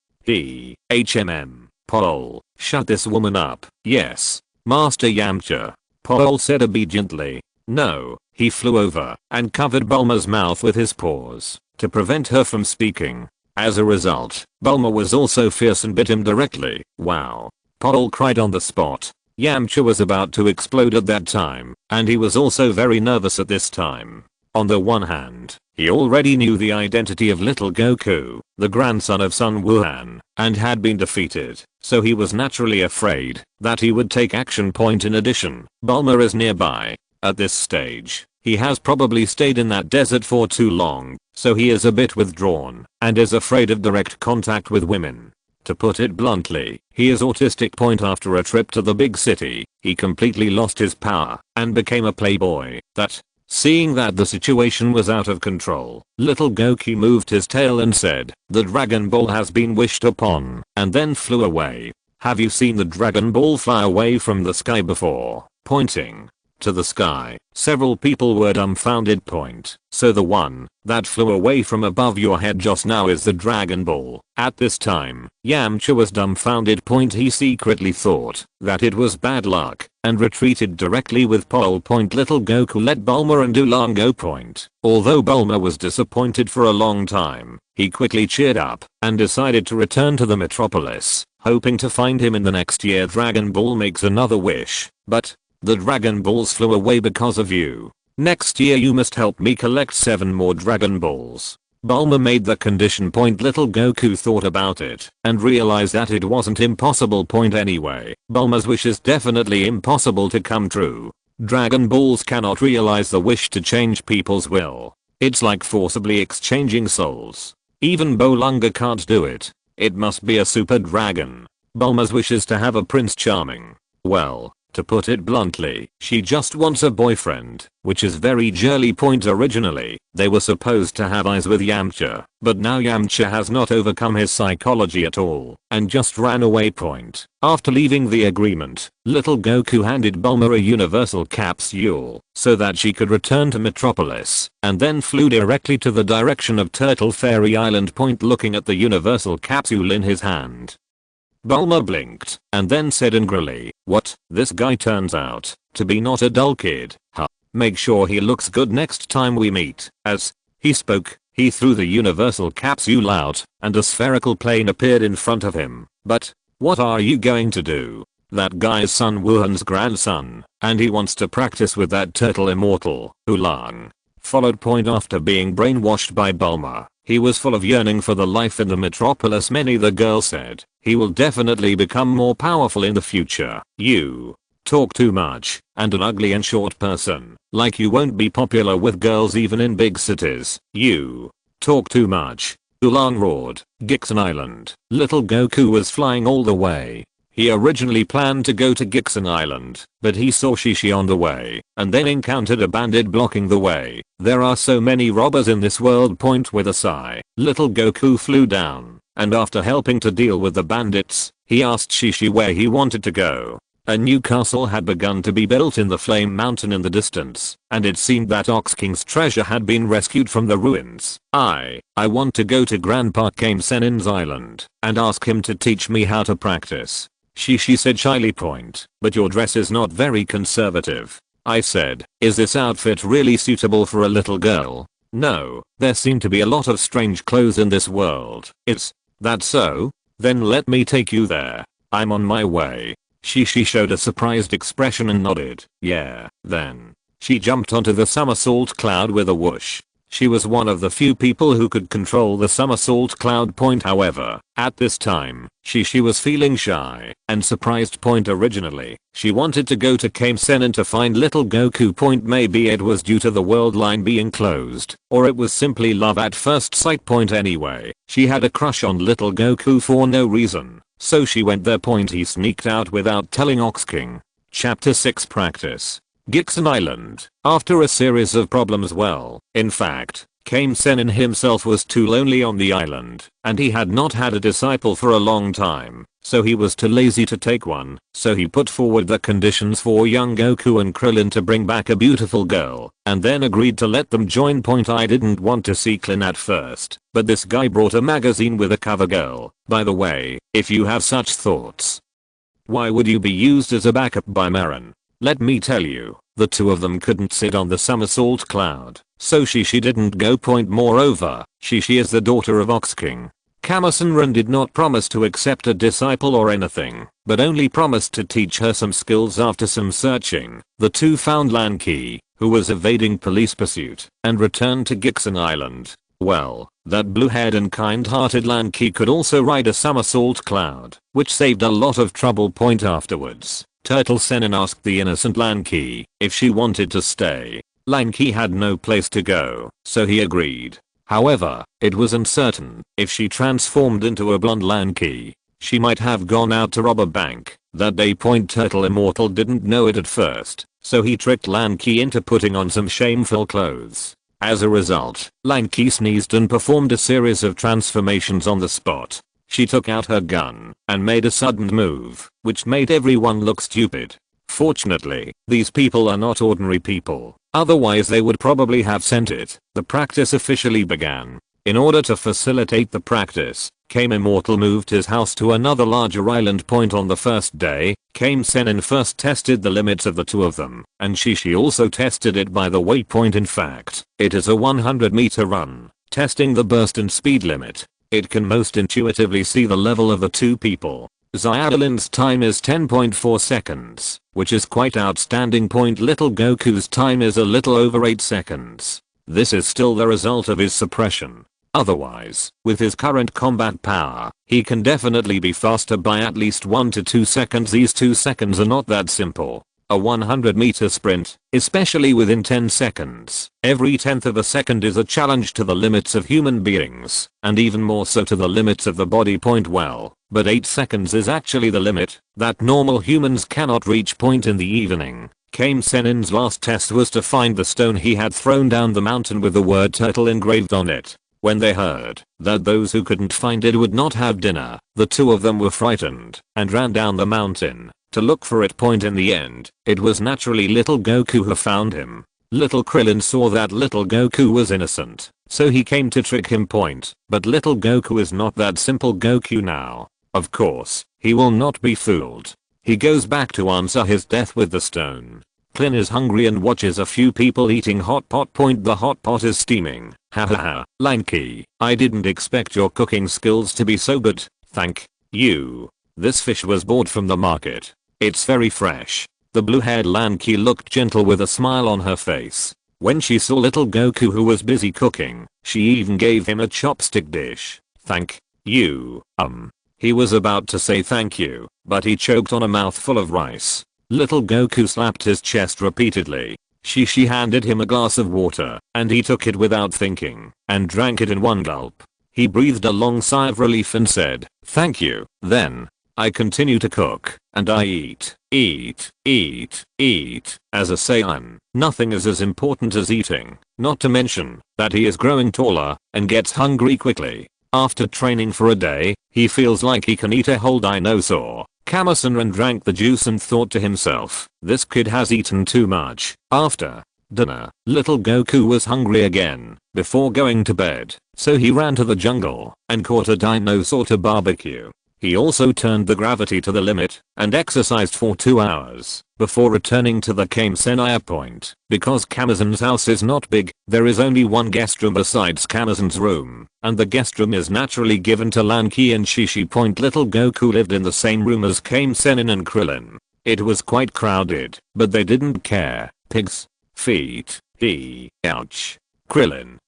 Paul, shut this woman up. Yes, Master Yamcha. Paul said obediently. No, he flew over and covered Bulma's mouth with his paws to prevent her from speaking. As a result, Bulma was also fierce and bit him directly. Wow. Paul cried on the spot. Yamcha was about to explode at that time, and he was also very nervous at this time. On the one hand, he already knew the identity of little Goku, the grandson of Sun Wuhan, and had been defeated, so he was naturally afraid that he would take action. In addition, Bulma is nearby. At this stage, he has probably stayed in that desert for too long, so he is a bit withdrawn and is afraid of direct contact with women. To put it bluntly, he is autistic. After a trip to the big city, he completely lost his power and became a playboy. Seeing that the situation was out of control, little Goku moved his tail and said, "The Dragon Ball has been wished upon," and then flew away. Have you seen the Dragon Ball fly away from the sky before? Pointing to the sky. Several people were dumbfounded. Point. So the one that flew away from above your head just now is the Dragon Ball. At this time, Yamcha was dumbfounded. Point. He secretly thought that it was bad luck and retreated directly with pole. Point. Little Goku let Bulma and Oolong go. Point. Although Bulma was disappointed for a long time, he quickly cheered up and decided to return to the metropolis, hoping to find him in the next year. Dragon Ball makes another wish, but the Dragon Balls flew away because of you. Next year you must help me collect 7 more Dragon Balls. Bulma made the condition. Point. Little Goku thought about it and realized that it wasn't impossible. Point. Anyway, Bulma's wish is definitely impossible to come true. Dragon Balls cannot realize the wish to change people's will. It's like forcibly exchanging souls. Even Bolunga can't do it. It must be a super dragon. Bulma's wish is to have a Prince Charming. Well, to put it bluntly, she just wants a boyfriend, which is very girly. Point. Originally, they were supposed to have eyes with Yamcha, but now Yamcha has not overcome his psychology at all and just ran away. Point. After leaving the agreement, little Goku handed Bulma a universal capsule so that she could return to Metropolis and then flew directly to the direction of Turtle Fairy Island. Point. Looking at the universal capsule in his hand, Bulma blinked and then said angrily, "What? This guy turns out to be not a dull kid, huh? Make sure he looks good next time we meet." As he spoke, he threw the universal capsule out and a spherical plane appeared in front of him. "But what are you going to do? That guy's Sun Wuhan's grandson, and he wants to practice with that turtle immortal, Oolong." Followed. Point. After being brainwashed by Bulma, he was full of yearning for the life in the metropolis. Many the girls said he will definitely become more powerful in the future. "You talk too much, and an ugly and short person, like you won't be popular with girls even in big cities. You talk too much," Oolong roared. Gixon Island. Little Goku was flying all the way. He originally planned to go to Gixon Island, but he saw Shishi on the way and then encountered a bandit blocking the way. "There are so many robbers in this world." Point. With a sigh, little Goku flew down, and after helping to deal with the bandits, he asked Shishi where he wanted to go. A new castle had begun to be built in the Flame Mountain in the distance, and it seemed that Ox King's treasure had been rescued from the ruins. I want to go to Grandpa Kame Senin's island and ask him to teach me how to practice," Shishi said shyly. Point. "But your dress is not very conservative," I said. "Is this outfit really suitable for a little girl?" "No, there seem to be a lot of strange clothes in this world." "Is that so? Then let me take you there. I'm on my way." Shishi showed a surprised expression and nodded. "Yeah." Then she jumped onto the somersault cloud with a whoosh. She was one of the few people who could control the somersault cloud. Point. However, at this time, Shishi was feeling shy and surprised. Point. Originally, she wanted to go to Kame Senin to find little Goku. Point. Maybe it was due to the world line being closed, or it was simply love at first sight. Point. Anyway, she had a crush on little Goku for no reason, so she went there. Point. He sneaked out without telling Ox King. Chapter 6 Practice. Gixon Island. After a series of problems, in fact, Kame Senin himself was too lonely on the island, and he had not had a disciple for a long time, so he was too lazy to take one. So he put forward the conditions for young Goku and Krillin to bring back a beautiful girl, and then agreed to let them join. Point. I didn't want to see Krillin at first, but this guy brought a magazine with a cover girl. By the way, if you have such thoughts, why would you be used as a backup by Marin? Let me tell you, the two of them couldn't sit on the somersault cloud, so Shishi didn't go. Point. Moreover, Shishi is the daughter of Ox King. Kame Senrin did not promise to accept a disciple or anything, but only promised to teach her some skills. After some searching, the two found Lanky, who was evading police pursuit, and returned to Gixon Island. Well, that blue-haired and kind-hearted Lanky could also ride a somersault cloud, which saved a lot of trouble. Point. Afterwards, Turtle Senin asked the innocent Lanky if she wanted to stay. Lanky had no place to go, so he agreed. However, it was uncertain if she transformed into a blonde Lanky, she might have gone out to rob a bank that day. Point. Turtle Immortal didn't know it at first, so he tricked Lanky into putting on some shameful clothes. As a result, Lanky sneezed and performed a series of transformations on the spot. She took out her gun and made a sudden move, which made everyone look stupid. Fortunately, these people are not ordinary people, otherwise they would probably have sent it. The practice officially began. In order to facilitate the practice, Kame Immortal moved his house to another larger island point on the first day. Kame Sennin first tested the limits of the two of them, and Shishi also tested it by the waypoint. In fact, it is a 100-meter run, testing the burst and speed limit. It can most intuitively see the level of the two people. Xiaolin's time is 10.4 seconds, which is quite outstanding. Little Goku's time is a little over 8 seconds. This is still the result of his suppression. Otherwise, with his current combat power, he can definitely be faster by at least 1 to 2 seconds. These 2 seconds are not that simple. A 100-meter sprint, especially within 10 seconds, every tenth of a second is a challenge to the limits of human beings, and even more so to the limits of the body. Well, but 8 seconds is actually the limit that normal humans cannot reach. In the evening, Kame Sennin's last test was to find the stone he had thrown down the mountain with the word turtle engraved on it. When they heard that those who couldn't find it would not have dinner, the two of them were frightened and ran down the mountain to look for it. In the end, it was naturally little Goku who found him. Little Krillin saw that little Goku was innocent, so he came to trick him. But little Goku is not that simple. Goku now, of course, he will not be fooled. He goes back to answer his death with the stone. Krillin is hungry and watches a few people eating hot pot. The hot pot is steaming. Hahaha, Lanky, I didn't expect your cooking skills to be so good, thank you. This fish was bought from the market. It's very fresh. The blue-haired Lanky looked gentle with a smile on her face. When she saw little Goku who was busy cooking, she even gave him a chopstick dish. Thank you. He was about to say thank you, but he choked on a mouthful of rice. Little Goku slapped his chest repeatedly. She handed him a glass of water, and he took it without thinking, and drank it in one gulp. He breathed a long sigh of relief and said, thank you. Then, I continue to cook, and I eat. As a Saiyan, nothing is as important as eating, not to mention that he is growing taller and gets hungry quickly. After training for a day, he feels like he can eat a whole dinosaur. Kame-sennin drank the juice and thought to himself, this kid has eaten too much. After dinner, little Goku was hungry again before going to bed, so he ran to the jungle and caught a dinosaur to barbecue. He also turned the gravity to the limit and exercised for 2 hours before returning to the Kame Sennin point. Because Kame-sennin's house is not big, there is only one guest room besides Kame-sennin's room, and the guest room is naturally given to Lanky and Shishi. Little Goku lived in the same room as Kame Sennin and Krillin. It was quite crowded, but they didn't care. Pigs, feet, ouch. Krillin,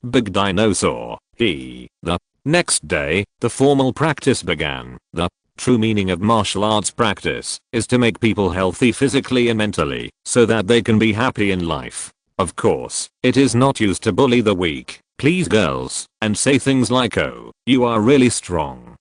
big dinosaur, the next day, the formal practice began. The true meaning of martial arts practice is to make people healthy physically and mentally so that they can be happy in life. Of course, it is not used to bully the weak, please girls, and say things like, oh, you are really strong.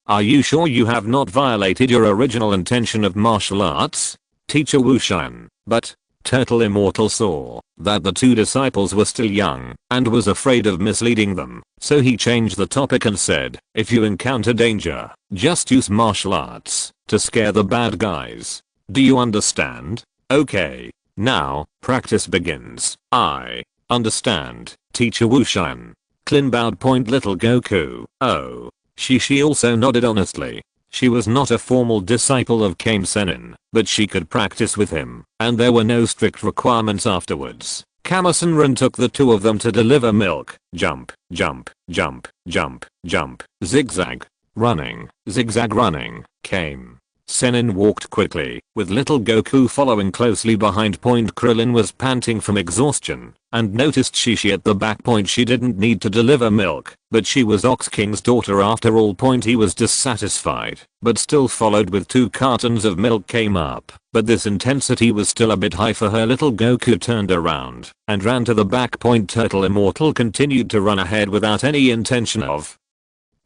Are you sure you have not violated your original intention of martial arts? Teacher Wushan. But Turtle Immortal saw that the two disciples were still young and was afraid of misleading them, so he changed the topic and said, if you encounter danger, just use martial arts to scare the bad guys. Do you understand? Okay. Now, practice begins. I understand, Teacher Wushan. Klin bowed. Little Goku. Oh. She also nodded honestly. She was not a formal disciple of Kame Sennin, but she could practice with him, and there were no strict requirements afterwards. Kame-sennin took the two of them to deliver milk. Jump, jump, jump, jump, jump, zigzag, running, zigzag running. Kame Sennin walked quickly, with little Goku following closely behind. Krillin was panting from exhaustion, and noticed Shishi at the back. She didn't need to deliver milk, but she was Ox King's daughter after all. He was dissatisfied, but still followed with 2 cartons of milk. Came up, but this intensity was still a bit high for her. Little Goku turned around and ran to the back. Turtle Immortal continued to run ahead without any intention of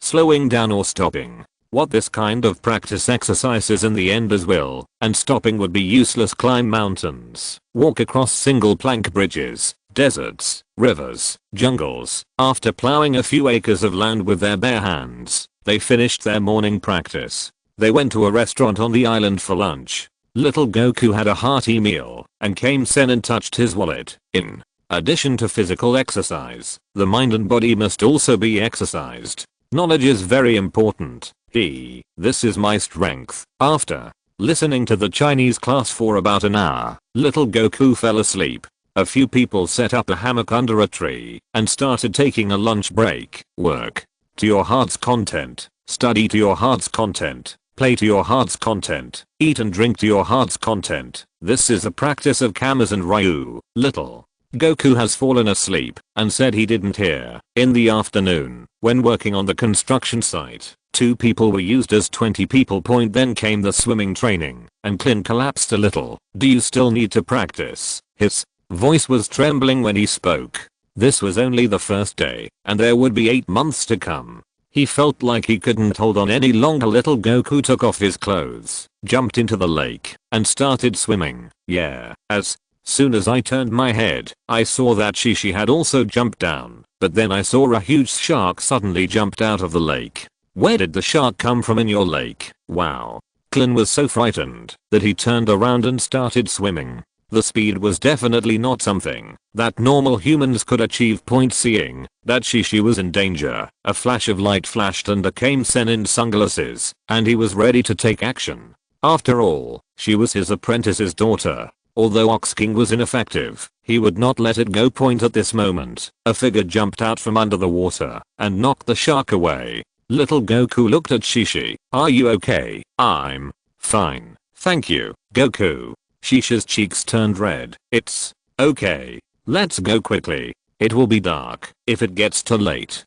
slowing down or stopping. What this kind of practice exercises in the end as well, and stopping would be useless. Climb mountains, walk across single plank bridges, deserts, rivers, jungles. After plowing a few acres of land with their bare hands, they finished their morning practice. They went to a restaurant on the island for lunch. Little Goku had a hearty meal and came Sen and touched his wallet. In addition to physical exercise, the mind and body must also be exercised. Knowledge is very important. This is my strength. After listening to the Chinese class for about an hour, little Goku fell asleep. A few people set up a hammock under a tree and started taking a lunch break. Work to your heart's content. Study to your heart's content. Play to your heart's content. Eat and drink to your heart's content. This is a practice of Kamas and Ryu. Little Goku has fallen asleep and said he didn't hear. In the afternoon, when working on the construction site, 2 people were used as 20 people. Then came the swimming training, and Clint collapsed a little. Do you still need to practice? His voice was trembling when he spoke. This was only the first day, and there would be 8 months to come. He felt like he couldn't hold on any longer. Little Goku took off his clothes, jumped into the lake, and started swimming. Yeah. As soon as I turned my head, I saw that Shishi had also jumped down, but then I saw a huge shark suddenly jumped out of the lake. Where did the shark come from in your lake? Wow. Klin was so frightened that he turned around and started swimming. The speed was definitely not something that normal humans could achieve. Seeing that Shishi was in danger, a flash of light flashed under Kame Senin's sunglasses, and he was ready to take action. After all, she was his apprentice's daughter. Although Ox King was ineffective, he would not let it go. At this moment, a figure jumped out from under the water and knocked the shark away. Little Goku looked at Shishi. Are you okay? I'm fine, thank you, Goku. Shishi's cheeks turned red. It's okay. Let's go quickly. It will be dark if it gets too late.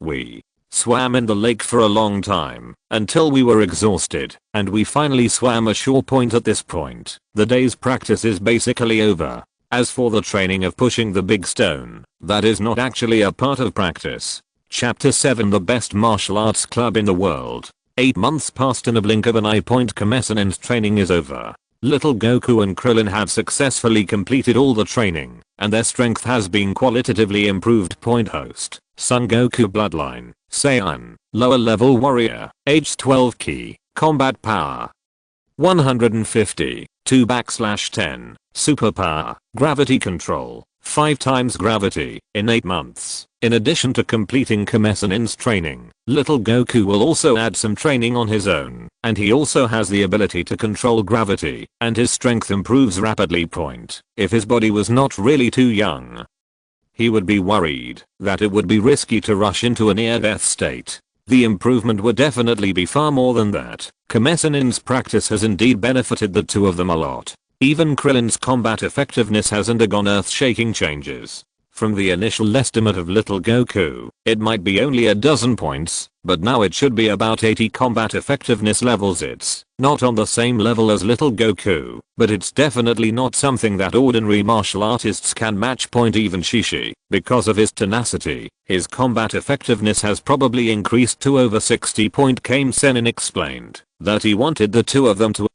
We swam in the lake for a long time until we were exhausted, and we finally swam ashore. At this point, the day's practice is basically over. As for the training of pushing the big stone, that is not actually a part of practice. Chapter 7 The best martial arts club in the world. 8 months passed in a blink of an eye. Kame Senin's training is over. Little Goku and Krillin had successfully completed all the training, and their strength has been qualitatively improved. Host: Son Goku Bloodline, Saiyan, lower level warrior, age 12 key, combat power 150, 2/10, superpower, gravity control, 5 times gravity, in 8 months. In addition to completing Kame Senin's training, little Goku will also add some training on his own, and he also has the ability to control gravity, and his strength improves rapidly. If his body was not really too young, he would be worried that it would be risky to rush into a near-death state. The improvement would definitely be far more than that. Kame Senin's practice has indeed benefited the two of them a lot. Even Krillin's combat effectiveness has undergone earth-shaking changes. From the initial estimate of little Goku, it might be only a dozen points, but now it should be about 80 combat effectiveness levels. It's not on the same level as little Goku, but it's definitely not something that ordinary martial artists can match. Even Shishi, because of his tenacity, his combat effectiveness has probably increased to over 60. Kame Senin explained that he wanted the two of them to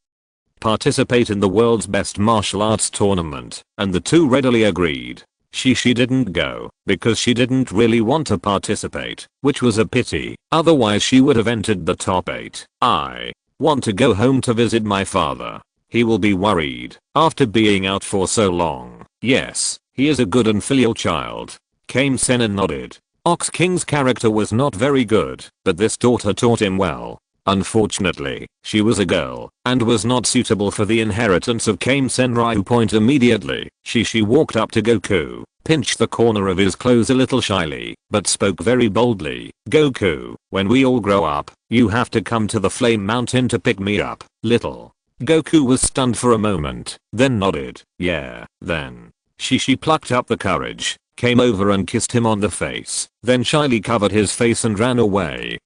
participate in the world's best martial arts tournament, and the two readily agreed. Shishi didn't go because she didn't really want to participate, which was a pity, otherwise she would have entered the top 8. I want to go home to visit my father. He will be worried after being out for so long. Yes, he is a good and filial child. Kame Senin nodded. Ox King's character was not very good, but this daughter taught him well. Unfortunately, she was a girl and was not suitable for the inheritance of Kame Senryu. Immediately, Shishi walked up to Goku, pinched the corner of his clothes a little shyly, but spoke very boldly. Goku, when we all grow up, you have to come to the Flame Mountain to pick me up. Little Goku was stunned for a moment, then nodded. Yeah, then. Shishi plucked up the courage, came over and kissed him on the face, then shyly covered his face and ran away.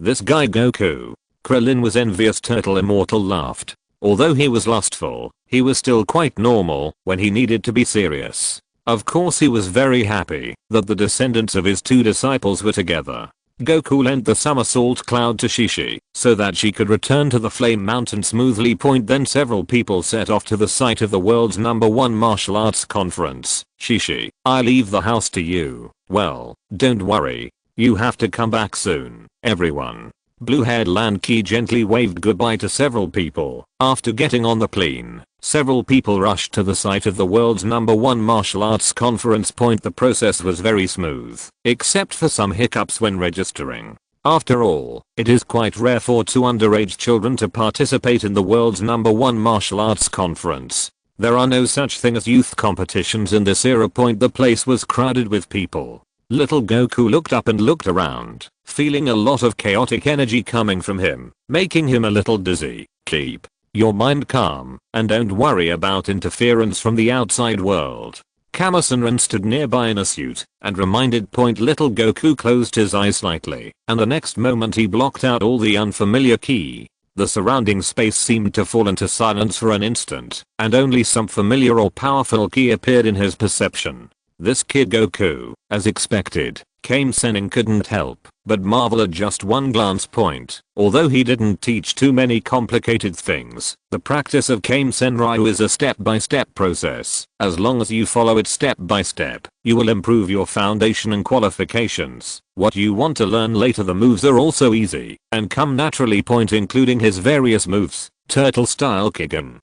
This guy Goku. Krillin was envious. Turtle Immortal laughed. Although he was lustful, he was still quite normal when he needed to be serious. Of course he was very happy that the descendants of his 2 disciples were together. Goku lent the somersault cloud to Shishi so that she could return to the Flame Mountain smoothly. Then several people set off to the site of the world's #1 martial arts conference. Shishi, I leave the house to you. Well, don't worry. You have to come back soon, everyone. Blue-haired Lanky gently waved goodbye to several people. After getting on the plane, several people rushed to the site of the world's #1 martial arts conference. The process was very smooth, except for some hiccups when registering. After all, it is quite rare for 2 underage children to participate in the world's #1 martial arts conference. There are no such thing as youth competitions in this era. The place was crowded with people. Little Goku looked up and looked around, feeling a lot of chaotic energy coming from him, making him a little dizzy. Keep your mind calm and don't worry about interference from the outside world. Kamasenran stood nearby in a suit and reminded. Little Goku closed his eyes slightly, and the next moment he blocked out all the unfamiliar ki. The surrounding space seemed to fall into silence for an instant, and only some familiar or powerful ki appeared in his perception. This kid Goku, as expected, Kame-Sennin couldn't help but marvel at just one glance. Although he didn't teach too many complicated things, the practice of Kame-Senryu is a step-by-step process. As long as you follow it step by step, you will improve your foundation and qualifications. What you want to learn later. The moves are also easy and come naturally. Including his various moves: turtle style Kigen,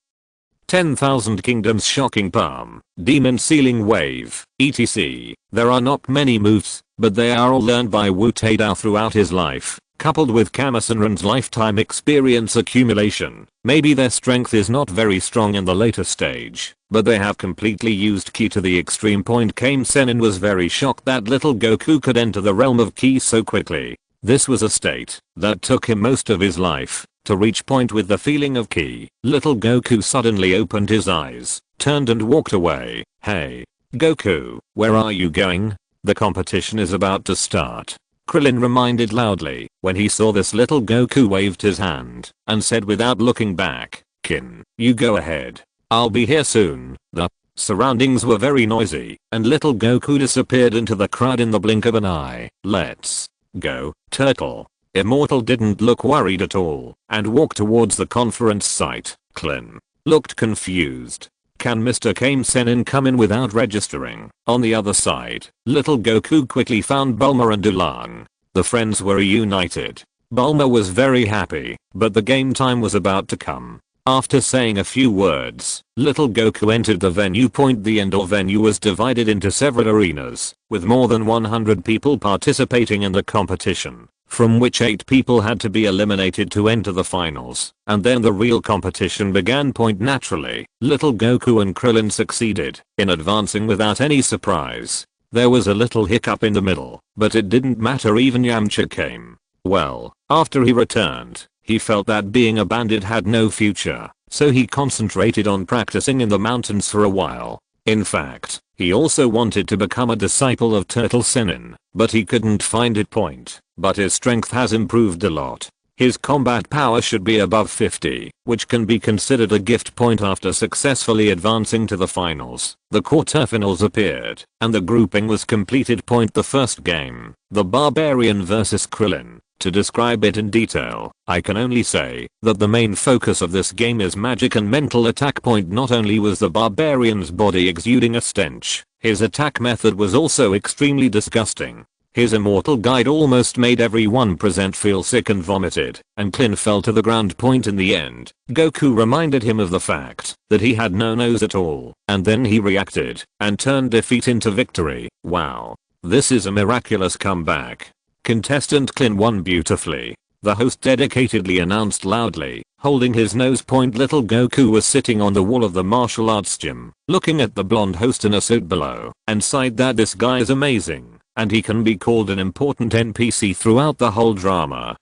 10,000 Kingdoms shocking palm, demon ceiling wave, etc. There are not many moves, but they are all learned by Wu Taidao throughout his life, coupled with Kamasenran's lifetime experience accumulation. Maybe their strength is not very strong in the later stage, but they have completely used ki to the extreme. Kame-Sennin was very shocked that little Goku could enter the realm of ki so quickly. This was a state that took him most of his life to reach. With the feeling of ki, little Goku suddenly opened his eyes, turned and walked away. Hey, Goku, where are you going? The competition is about to start. Krillin reminded loudly. When he saw this, little Goku waved his hand and said without looking back, "Kin, you go ahead. I'll be here soon." The surroundings were very noisy, and little Goku disappeared into the crowd in the blink of an eye. Let's go, turtle. Immortal didn't look worried at all and walked towards the conference site. Klin looked confused. Can Mr. Kame-Sennin come in without registering? On the other side, little Goku quickly found Bulma and Oolong. The friends were reunited. Bulma was very happy, but the game time was about to come. After saying a few words, little Goku entered the venue. The indoor venue was divided into several arenas, with more than 100 people participating in the competition, from which 8 people had to be eliminated to enter the finals, and then the real competition began. Naturally, little Goku and Krillin succeeded in advancing without any surprise. There was a little hiccup in the middle, but it didn't matter. Even Yamcha came. Well, after he returned, he felt that being a bandit had no future, so he concentrated on practicing in the mountains for a while. In fact, he also wanted to become a disciple of Turtle Sennin, but he couldn't find it. But his strength has improved a lot. His combat power should be above 50, which can be considered a gift. After successfully advancing to the finals, the quarterfinals appeared, and the grouping was completed. The first game, the Barbarian vs Krillin. To describe it in detail, I can only say that the main focus of this game is magic and mental attack. Not only was the Barbarian's body exuding a stench, his attack method was also extremely disgusting. His immortal guide almost made everyone present feel sick and vomited, and Klin fell to the ground. In the end, Goku reminded him of the fact that he had no nose at all, and then he reacted and turned defeat into victory. Wow. This is a miraculous comeback. Contestant Klin won beautifully. The host dedicatedly announced loudly, holding his nose. Little Goku was sitting on the wall of the martial arts gym, looking at the blonde host in a suit below, and sighed that this guy is amazing, and he can be called an important NPC throughout the whole drama.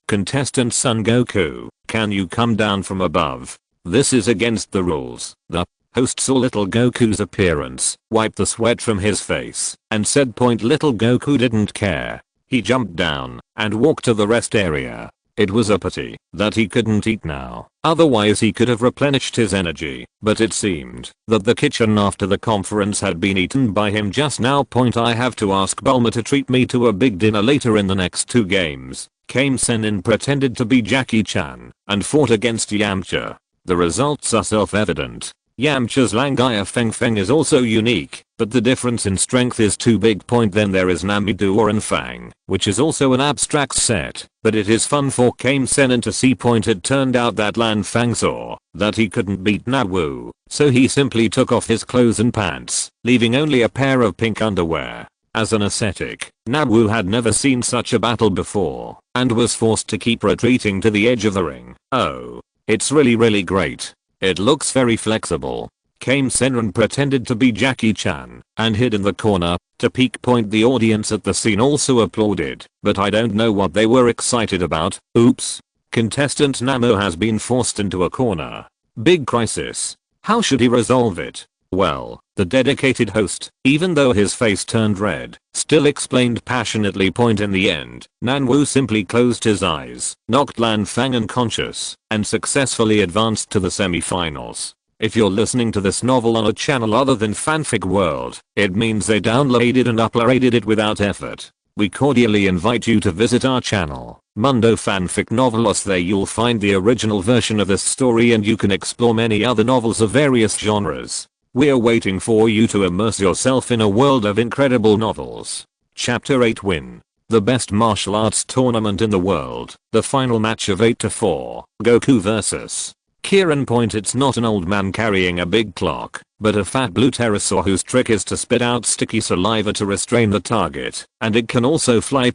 Contestant Son Goku, can you come down from above? This is against the rules. The host saw little Goku's appearance, wiped the sweat from his face, and said. Little Goku didn't care. He jumped down and walked to the rest area. It was a pity that he couldn't eat now, otherwise he could have replenished his energy, but it seemed that the kitchen after the conference had been eaten by him just now. I have to ask Bulma to treat me to a big dinner later in the next 2 games. Kame-Sennin pretended to be Jackie Chan and fought against Yamcha. The results are self-evident. Yamcha's Langaya Feng Feng is also unique, but the difference in strength is too big. Then there is Namido and Fang, which is also an abstract set, but it is fun for Kame Sennin to see. It turned out that Lan Fang saw that he couldn't beat Nawu, so he simply took off his clothes and pants, leaving only a pair of pink underwear. As an ascetic, Nawu had never seen such a battle before, and was forced to keep retreating to the edge of the ring. Oh, it's really great. It looks very flexible. Kame Sennin pretended to be Jackie Chan and hid in the corner to peek. The audience at the scene also applauded, but I don't know what they were excited about. Oops. Contestant Namo has been forced into a corner. Big crisis. How should he resolve it? Well, the dedicated host, even though his face turned red, still explained passionately. In the end, Nanwu simply closed his eyes, knocked Lan Fang unconscious, and successfully advanced to the semi-finals. If you're listening to this novel on a channel other than Fanfic World, it means they downloaded and uploaded it without effort. We cordially invite you to visit our channel, Mundo Fanfic Novelos. There you'll find the original version of this story and you can explore many other novels of various genres. We're waiting for you to immerse yourself in a world of incredible novels. Chapter 8 Win. The best martial arts tournament in the world. The final match of 8-4. Goku vs. Kieran. It's not an old man carrying a big clock, but a fat blue pterosaur whose trick is to spit out sticky saliva to restrain the target, and it can also fly.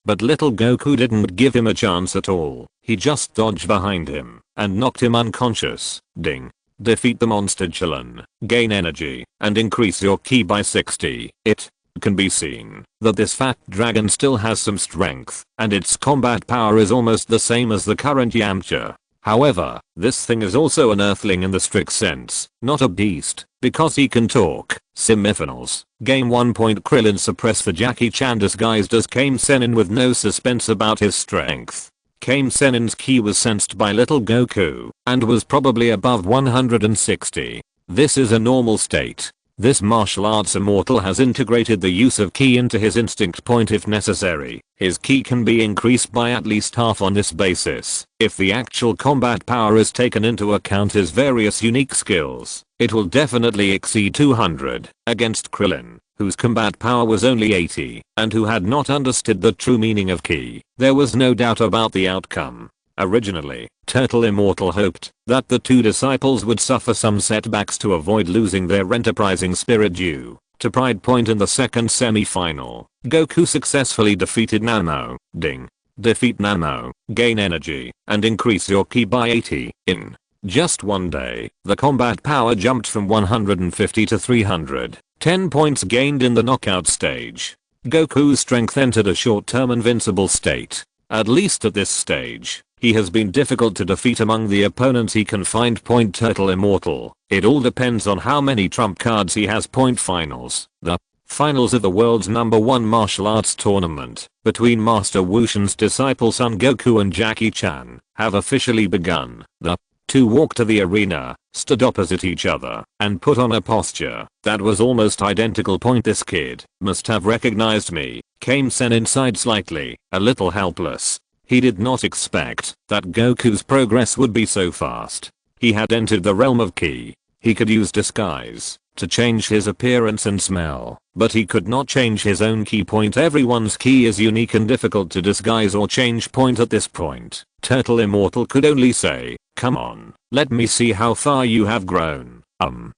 But little Goku didn't give him a chance at all. He just dodged behind him and knocked him unconscious. Ding. Defeat the monster Chilan, gain energy, and increase your ki by 60. It can be seen that this fat dragon still has some strength, and its combat power is almost the same as the current Yamcha. However, this thing is also an earthling in the strict sense, not a beast, because he can talk. Semifinals. Game 1. Krillin suppressed the Jackie Chan disguised as Kame Sennin with no suspense about his strength. Kame Sennin's ki was sensed by little Goku, and was probably above 160. This is a normal state. This martial arts immortal has integrated the use of ki into his instinct. If necessary, his ki can be increased by at least half on this basis. If the actual combat power is taken into account his various unique skills, it will definitely exceed 200 against Krillin, whose combat power was only 80, and who had not understood the true meaning of ki. There was no doubt about the outcome. Originally, Turtle Immortal hoped that the two disciples would suffer some setbacks to avoid losing their enterprising spirit due to pride. In the second semi-final, Goku successfully defeated Namo. Ding. Defeat Namo, gain energy, and increase your ki by 80. In just one day, the combat power jumped from 150 to 300. 10 points gained in the knockout stage. Goku's strength entered a short-term invincible state. At least at this stage, he has been difficult to defeat among the opponents he can find. Turtle Immortal. It all depends on how many trump cards he has. Finals. The finals of the world's #1 martial arts tournament between Master Wushan's disciple Son Goku and Jackie Chan have officially begun. The two walked to the arena, stood opposite each other, and put on a posture that was almost identical. This kid must have recognized me. Kame Sennin sighed slightly, a little helpless. He did not expect that Goku's progress would be so fast. He had entered the realm of ki. He could use disguise to change his appearance and smell, but he could not change his own ki. Everyone's ki is unique and difficult to disguise or change. At this point, Turtle Immortal could only say, "Come on, let me see how far you have grown."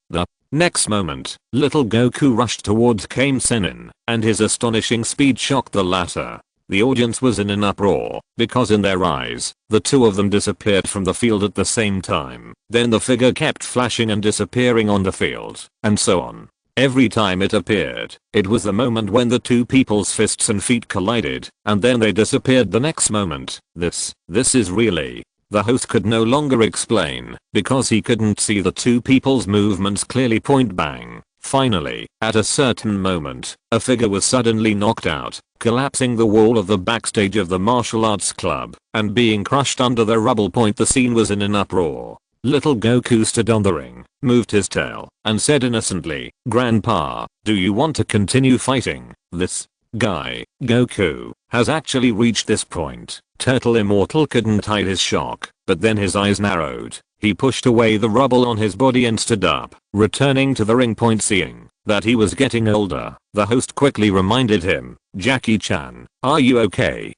The next moment, little Goku rushed towards Kame Sennin, and his astonishing speed shocked the latter. The audience was in an uproar, because in their eyes, the two of them disappeared from the field at the same time. Then the figure kept flashing and disappearing on the field, and so on. Every time it appeared, it was the moment when the two people's fists and feet collided, and then they disappeared the next moment. This is really... The host could no longer explain, because he couldn't see the two people's movements clearly. Bang. Finally, at a certain moment, a figure was suddenly knocked out, collapsing the wall of the backstage of the martial arts club, and being crushed under the rubble. The scene was in an uproar. Little Goku stood on the ring, moved his tail, and said innocently, "Grandpa, do you want to continue fighting? This guy, Goku, has actually reached this point." Turtle Immortal couldn't hide his shock, but then his eyes narrowed. He pushed away the rubble on his body and stood up, returning to the ring point. Seeing that he was getting older, the host quickly reminded him, "Jackie-chan, are you okay?"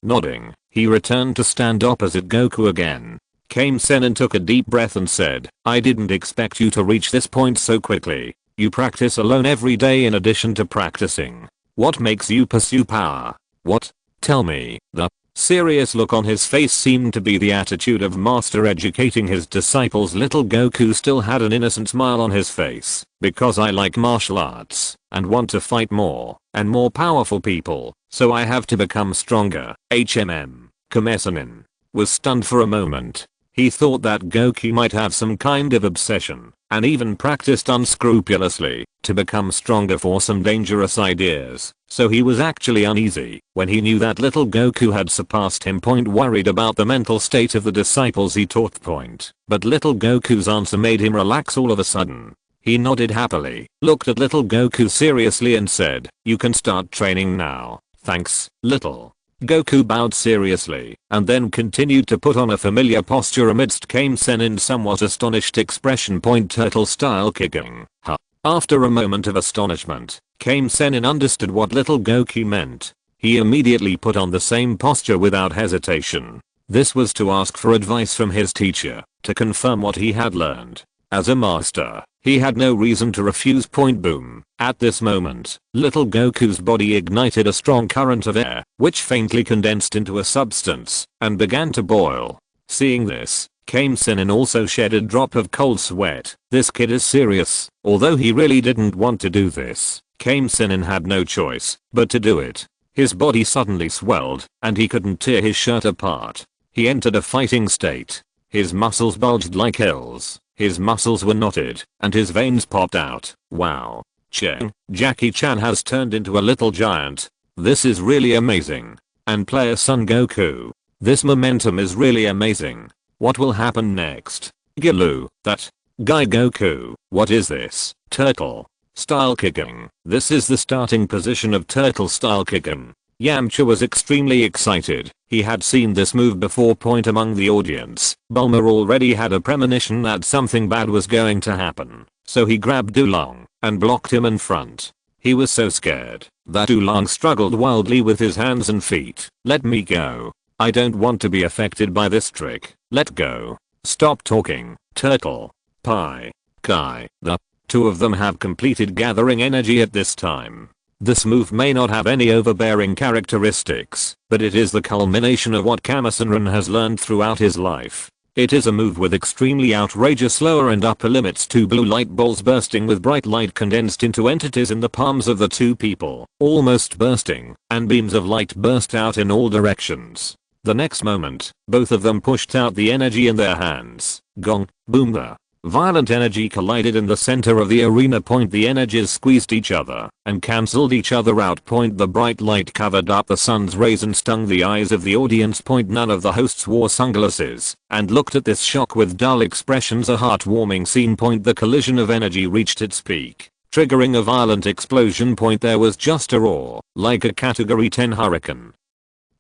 Nodding, he returned to stand opposite Goku again. Came Senin took a deep breath and said, "I didn't expect you to reach this point so quickly. You practice alone every day in addition to practicing. What makes you pursue power? What? Tell me." The serious look on his face seemed to be the attitude of master educating his disciples. Little Goku still had an innocent smile on his face. "Because I like martial arts and want to fight more and more powerful people, so I have to become stronger." Kame-Senin was stunned for a moment. He thought that Goku might have some kind of obsession and even practiced unscrupulously to become stronger for some dangerous ideas, so he was actually uneasy when he knew that little Goku had surpassed him. Worried about the mental state of the disciples he taught. But little Goku's answer made him relax all of a sudden. He nodded happily, looked at little Goku seriously and said, "You can start training now, thanks, little." Goku bowed seriously and then continued to put on a familiar posture amidst Kame-Senin's somewhat astonished expression. Turtle style kicking. After a moment of astonishment, Kame-Senin understood what little Goku meant. He immediately put on the same posture without hesitation. This was to ask for advice from his teacher to confirm what he had learned. As a master, he had no reason to refuse. Boom. At this moment, little Goku's body ignited a strong current of air, which faintly condensed into a substance and began to boil. Seeing this, Kame-Senin also shed a drop of cold sweat. This kid is serious. Although he really didn't want to do this, Kame-Senin had no choice but to do it. His body suddenly swelled and he couldn't tear his shirt apart. He entered a fighting state. His muscles bulged like hills. His muscles were knotted and his veins popped out. Wow. Jackie-chan has turned into a little giant. This is really amazing. And player Son Goku. This momentum is really amazing. What will happen next? Gilu, that guy Goku, what is this? Turtle style kicking. This is the starting position of turtle style kicking. Yamcha was extremely excited. He had seen this move before. Among the audience, Bulma already had a premonition that something bad was going to happen, so he grabbed Oolong and blocked him in front. He was so scared that Oolong struggled wildly with his hands and feet. "Let me go. I don't want to be affected by this trick. Let go. Stop talking, Turtle. Pi. Kai." The two of them have completed gathering energy at this time. This move may not have any overbearing characteristics, but it is the culmination of what Kame-Senin has learned throughout his life. It is a move with extremely outrageous lower and upper limits. Two blue light balls bursting with bright light condensed into entities in the palms of the two people, almost bursting, and beams of light burst out in all directions. The next moment, both of them pushed out the energy in their hands. Gong, boom. The violent energy collided in the center of the arena. The energies squeezed each other and cancelled each other out. The bright light covered up the sun's rays and stung the eyes of the audience. None of the hosts wore sunglasses and looked at this shock with dull expressions. A heartwarming scene. The collision of energy reached its peak, triggering a violent explosion. There was just a roar, like a category 10 hurricane,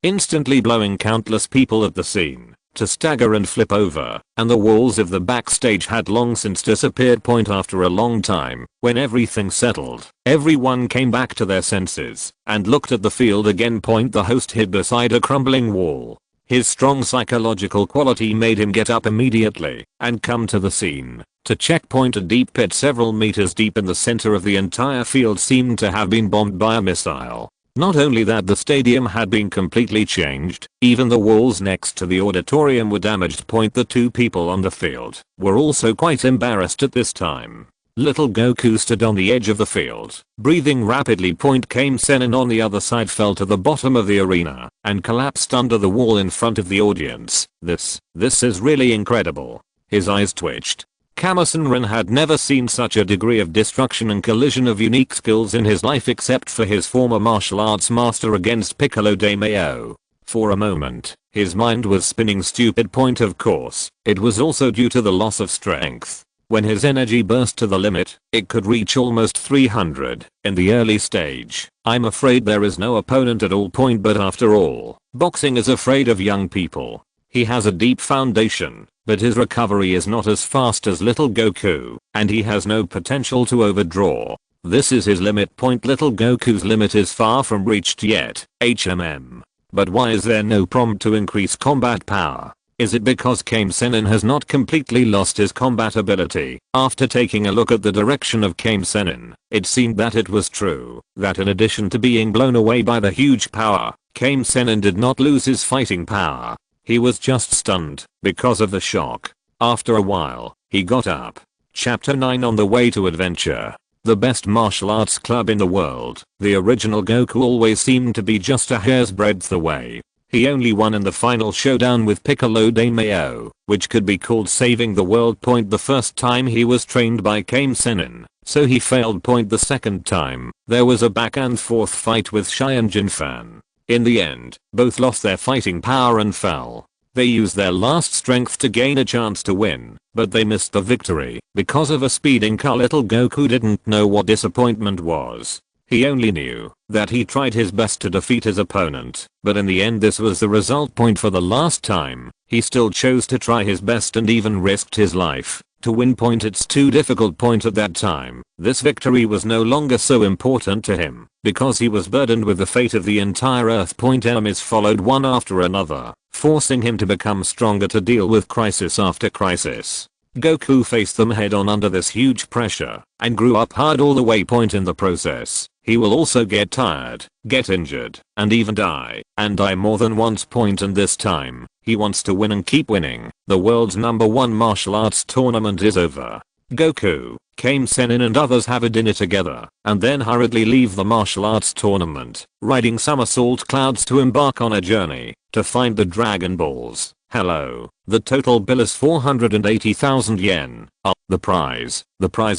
instantly blowing countless people at the scene to stagger and flip over, and the walls of the backstage had long since disappeared. After a long time, when everything settled, everyone came back to their senses and looked at the field again. The host hid beside a crumbling wall. His strong psychological quality made him get up immediately and come to the scene to check. A deep pit several meters deep in the center of the entire field seemed to have been bombed by a missile. Not only that, the stadium had been completely changed, even the walls next to the auditorium were damaged. The two people on the field were also quite embarrassed at this time. Little Goku stood on the edge of the field, breathing rapidly. Kame-Senin on the other side fell to the bottom of the arena and collapsed under the wall in front of the audience. This is really incredible. His eyes twitched. Kame-Senin had never seen such a degree of destruction and collision of unique skills in his life except for his former martial arts master against Piccolo de Mayo. For a moment, his mind was spinning stupid. Of course, it was also due to the loss of strength. When his energy burst to the limit, it could reach almost 300 in the early stage. I'm afraid there is no opponent at all. But after all, boxing is afraid of young people. He has a deep foundation, but his recovery is not as fast as little Goku, and he has no potential to overdraw. This is his limit point. Little Goku's limit is far from reached yet, HMM. But why is there no prompt to increase combat power? Is it because Kame Sennin has not completely lost his combat ability? After taking a look at the direction of Kame Sennin, it seemed that it was true, that in addition to being blown away by the huge power, Kame Sennin did not lose his fighting power. He was just stunned, because of the shock. After a while, he got up. Chapter 9 On the Way to Adventure. The best martial arts club in the world, the original Goku always seemed to be just a hair's breadth away. He only won in the final showdown with Piccolo de Mayo, which could be called saving the world point the first time he was trained by Kame Sennin, so he failed point the second time. There was a back and forth fight with Saiyan Jinfan. In the end, both lost their fighting power and fell. They used their last strength to gain a chance to win, but they missed the victory because of a speeding car. Little Goku didn't know what disappointment was. He only knew that he tried his best to defeat his opponent, but in the end this was the result point for the last time. He still chose to try his best and even risked his life to win point. It's too difficult point at that time. This victory was no longer so important to him because he was burdened with the fate of the entire Earth point. Enemies followed one after another, forcing him to become stronger to deal with crisis after crisis. Goku faced them head on under this huge pressure and grew up hard all the way point. In the process, he will also get tired, get injured, and even die, and die more than once point. And this time, he wants to win and keep winning. The world's #1 martial arts tournament is over. Goku, Kame Sennin and others have a dinner together, and then hurriedly leave the martial arts tournament, riding somersault clouds to embark on a journey to find the Dragon Balls. Hello, the total bill is 480,000 yen. The prize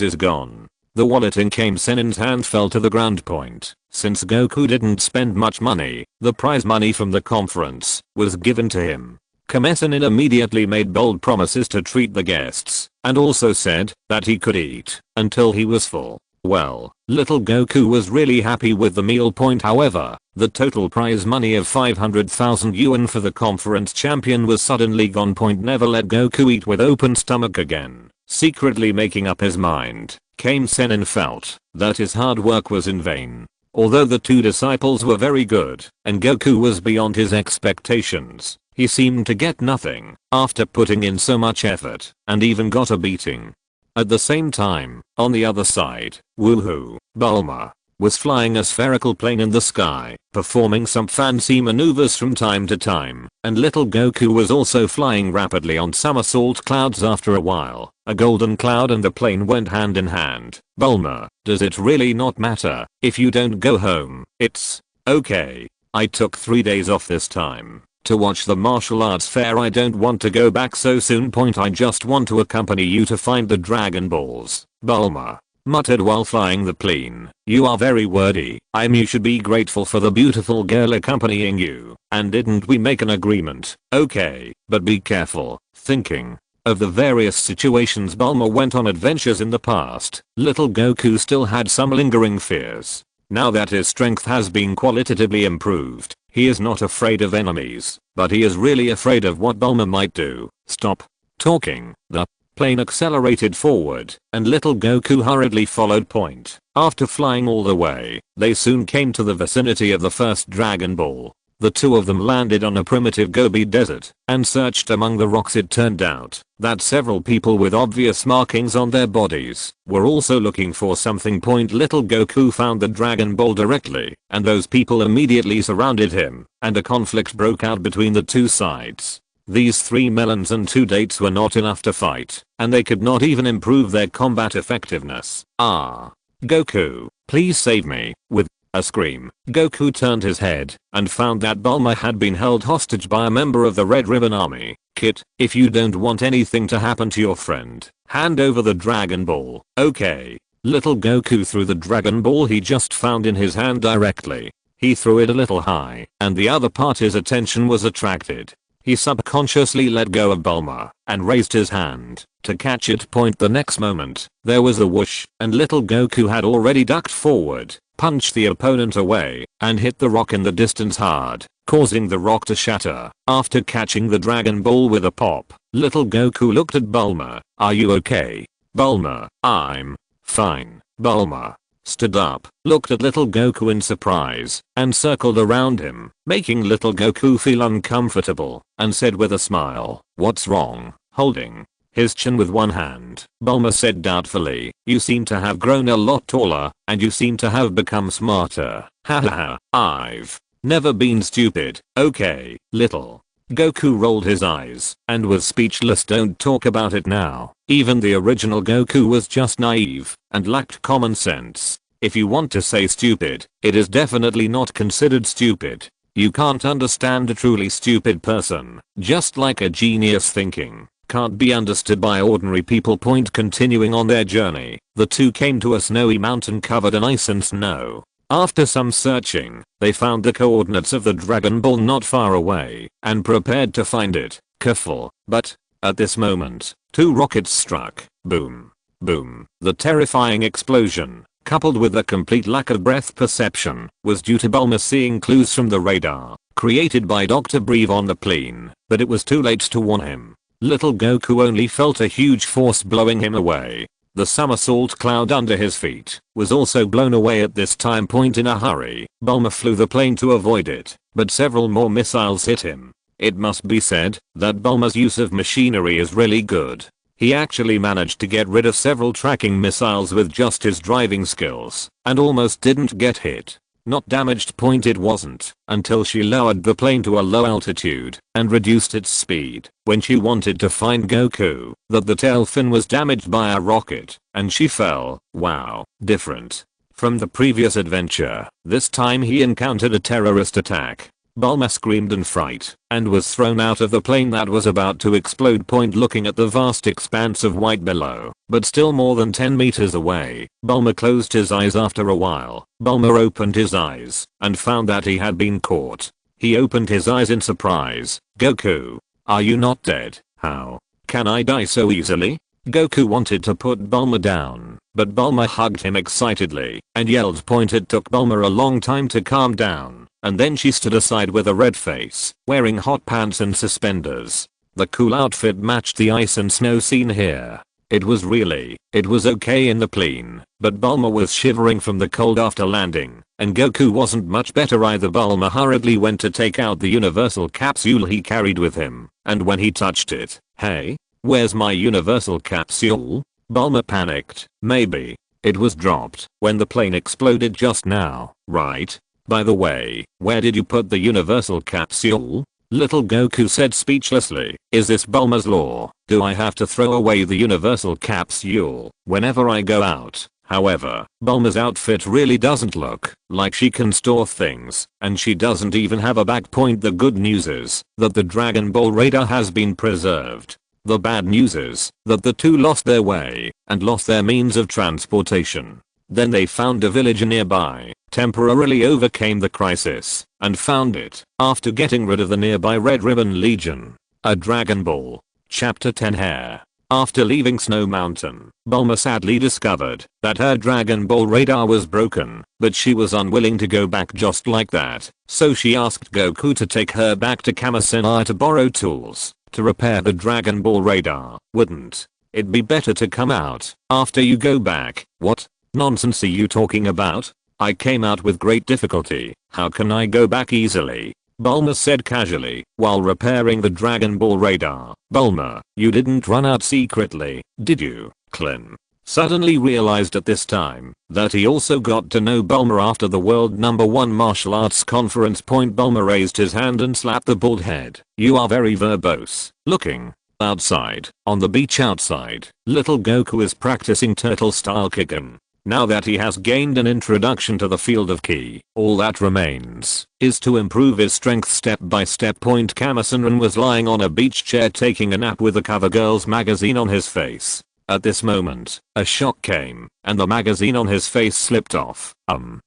is gone. The wallet in Kame Sennin's hand fell to the ground point. Since Goku didn't spend much money, the prize money from the conference was given to him. Kame Sennin immediately made bold promises to treat the guests, and also said that he could eat until he was full. Well, little Goku was really happy with the meal point. However, the total prize money of 500,000 yuan for the conference champion was suddenly gone point. Never let Goku eat with open stomach again. Secretly making up his mind, Kame Sennin felt that his hard work was in vain. Although the two disciples were very good, and Goku was beyond his expectations, he seemed to get nothing after putting in so much effort, and even got a beating. At the same time, on the other side, woohoo, Bulma was flying a spherical plane in the sky, performing some fancy maneuvers from time to time, and little Goku was also flying rapidly on somersault clouds. After a while, a golden cloud and the plane went hand in hand. Bulma, does it really not matter if you don't go home? It's okay. I took 3 days off this time to watch the martial arts fair. I don't want to go back so soon point. I just want to accompany you to find the Dragon Balls. Bulma muttered while flying the plane. You are very wordy. You should be grateful for the beautiful girl accompanying you. And didn't we make an agreement? Okay, but be careful. Thinking of the various situations Bulma went on adventures in the past, little Goku still had some lingering fears. Now that his strength has been qualitatively improved, he is not afraid of enemies, but he is really afraid of what Bulma might do. Stop talking. The plane accelerated forward, and little Goku hurriedly followed point. After flying all the way, they soon came to the vicinity of the first Dragon Ball. The two of them landed on a primitive Gobi desert and searched among the rocks. It turned out that several people with obvious markings on their bodies were also looking for something point. Little Goku found the Dragon Ball directly, and those people immediately surrounded him, and a conflict broke out between the two sides. These 3 melons and 2 dates were not enough to fight, and they could not even improve their combat effectiveness. Goku, please save me. With a scream, Goku turned his head and found that Bulma had been held hostage by a member of the Red Ribbon Army. Kit, if you don't want anything to happen to your friend, hand over the Dragon Ball. Okay. Little Goku threw the Dragon Ball he just found in his hand directly. He threw it a little high, and the other part his attention was attracted. He subconsciously let go of Bulma and raised his hand to catch it. The next moment, there was a whoosh, and little Goku had already ducked forward, punched the opponent away, and hit the rock in the distance hard, causing the rock to shatter. After catching the Dragon Ball with a pop, little Goku looked at Bulma. "Are you okay?" Bulma, "I'm fine." Bulma stood up, looked at little Goku in surprise, and circled around him, making little Goku feel uncomfortable, and said with a smile, "What's wrong?" Holding his chin with one hand, Bulma said doubtfully, "You seem to have grown a lot taller, and you seem to have become smarter." Hahaha, "I've never been stupid, okay, little." Goku rolled his eyes and was speechless. "Don't talk about it now." Even the original Goku was just naive and lacked common sense. If you want to say stupid, it is definitely not considered stupid. You can't understand a truly stupid person, just like a genius thinking can't be understood by ordinary people. Continuing on their journey, the two came to a snowy mountain covered in ice and snow. After some searching, they found the coordinates of the Dragon Ball not far away and prepared to find it. Careful, but at this moment, two rockets struck. Boom. Boom. The terrifying explosion, coupled with a complete lack of breath perception, was due to Bulma seeing clues from the radar created by Dr. Breve on the plane, but it was too late to warn him. Little Goku only felt a huge force blowing him away. The somersault cloud under his feet was also blown away at this time. In a hurry, Bulma flew the plane to avoid it, but several more missiles hit him. It must be said that Bulma's use of machinery is really good. He actually managed to get rid of several tracking missiles with just his driving skills, and almost didn't get hit. Not damaged. It wasn't until she lowered the plane to a low altitude and reduced its speed when she wanted to find Goku that the tail fin was damaged by a rocket and she fell. Wow, different from the previous adventure. This time he encountered a terrorist attack. Bulma screamed in fright and was thrown out of the plane that was about to explode. Looking at the vast expanse of white below, but still more than 10 meters away, Bulma closed his eyes. After a while, Bulma opened his eyes and found that he had been caught. He opened his eyes in surprise. "Goku, are you not dead? How can I die so easily?" Goku wanted to put Bulma down, but Bulma hugged him excitedly and yelled. It took Bulma a long time to calm down, and then she stood aside with a red face, wearing hot pants and suspenders. The cool outfit matched the ice and snow seen here. It was okay in the plane, but Bulma was shivering from the cold after landing, and Goku wasn't much better either. Bulma hurriedly went to take out the universal capsule he carried with him, and when he touched it, "Hey, where's my universal capsule?" Bulma panicked. Maybe it was dropped when the plane exploded just now, right? "By the way, where did you put the universal capsule?" Little Goku said speechlessly. "Is this Bulma's law? Do I have to throw away the universal capsule whenever I go out?" However, Bulma's outfit really doesn't look like she can store things, and she doesn't even have a bag. The good news is that the Dragon Ball radar has been preserved. The bad news is that the two lost their way and lost their means of transportation. Then they found a village nearby, temporarily overcame the crisis, and found it after getting rid of the nearby Red Ribbon Legion. A Dragon Ball. Chapter 10 Hair. After leaving Snow Mountain, Bulma sadly discovered that her Dragon Ball radar was broken, but she was unwilling to go back just like that, so she asked Goku to take her back to Kamisena to borrow tools to repair the Dragon Ball radar. "Wouldn't it be better to come out after you go back?" "What nonsense are you talking about? I came out with great difficulty. How can I go back easily?" Bulma said casually while repairing the Dragon Ball radar. "Bulma, you didn't run out secretly, did you?" Klin suddenly realized at this time that he also got to know Bulma after the World #1 Martial Arts Conference. Bulma raised his hand and slapped the bald head. "You are very verbose." Looking outside, on the beach outside, little Goku is practicing turtle style kicking. Now that he has gained an introduction to the field of ki, all that remains is to improve his strength step by step. Kamisena was lying on a beach chair taking a nap with a CoverGirls magazine on his face. At this moment, a shock came, and the magazine on his face slipped off.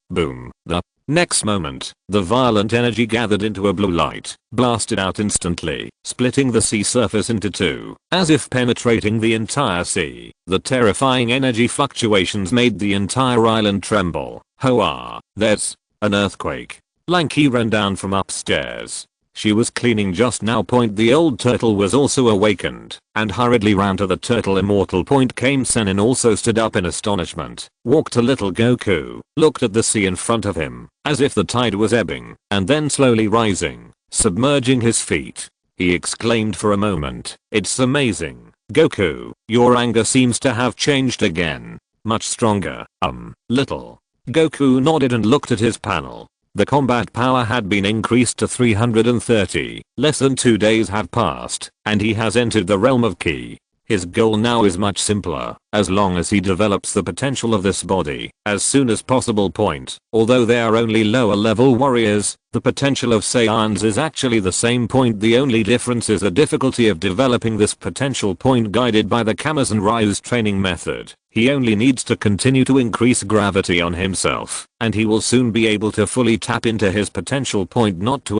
Boom. The Next moment, the violent energy gathered into a blue light, blasted out instantly, splitting the sea surface into two, as if penetrating the entire sea. The terrifying energy fluctuations made the entire island tremble. Hoa, there's an earthquake. Lanky ran down from upstairs. She was cleaning just now. The old turtle was also awakened, and hurriedly ran to the turtle immortal. Came Senin, also stood up in astonishment, walked to little Goku, looked at the sea in front of him, as if the tide was ebbing, and then slowly rising, submerging his feet. He exclaimed for a moment, "It's amazing, Goku, your anger seems to have changed again. Much stronger, little." Goku nodded and looked at his panel. The combat power had been increased to 330. Less than 2 days have passed, and he has entered the realm of Ki. His goal now is much simpler, as long as he develops the potential of this body as soon as possible. Although they are only lower level warriors, the potential of Saiyans is actually the same. The only difference is the difficulty of developing this potential. Guided by the Kamasan Ryu's training method, he only needs to continue to increase gravity on himself, and he will soon be able to fully tap into his potential. Not to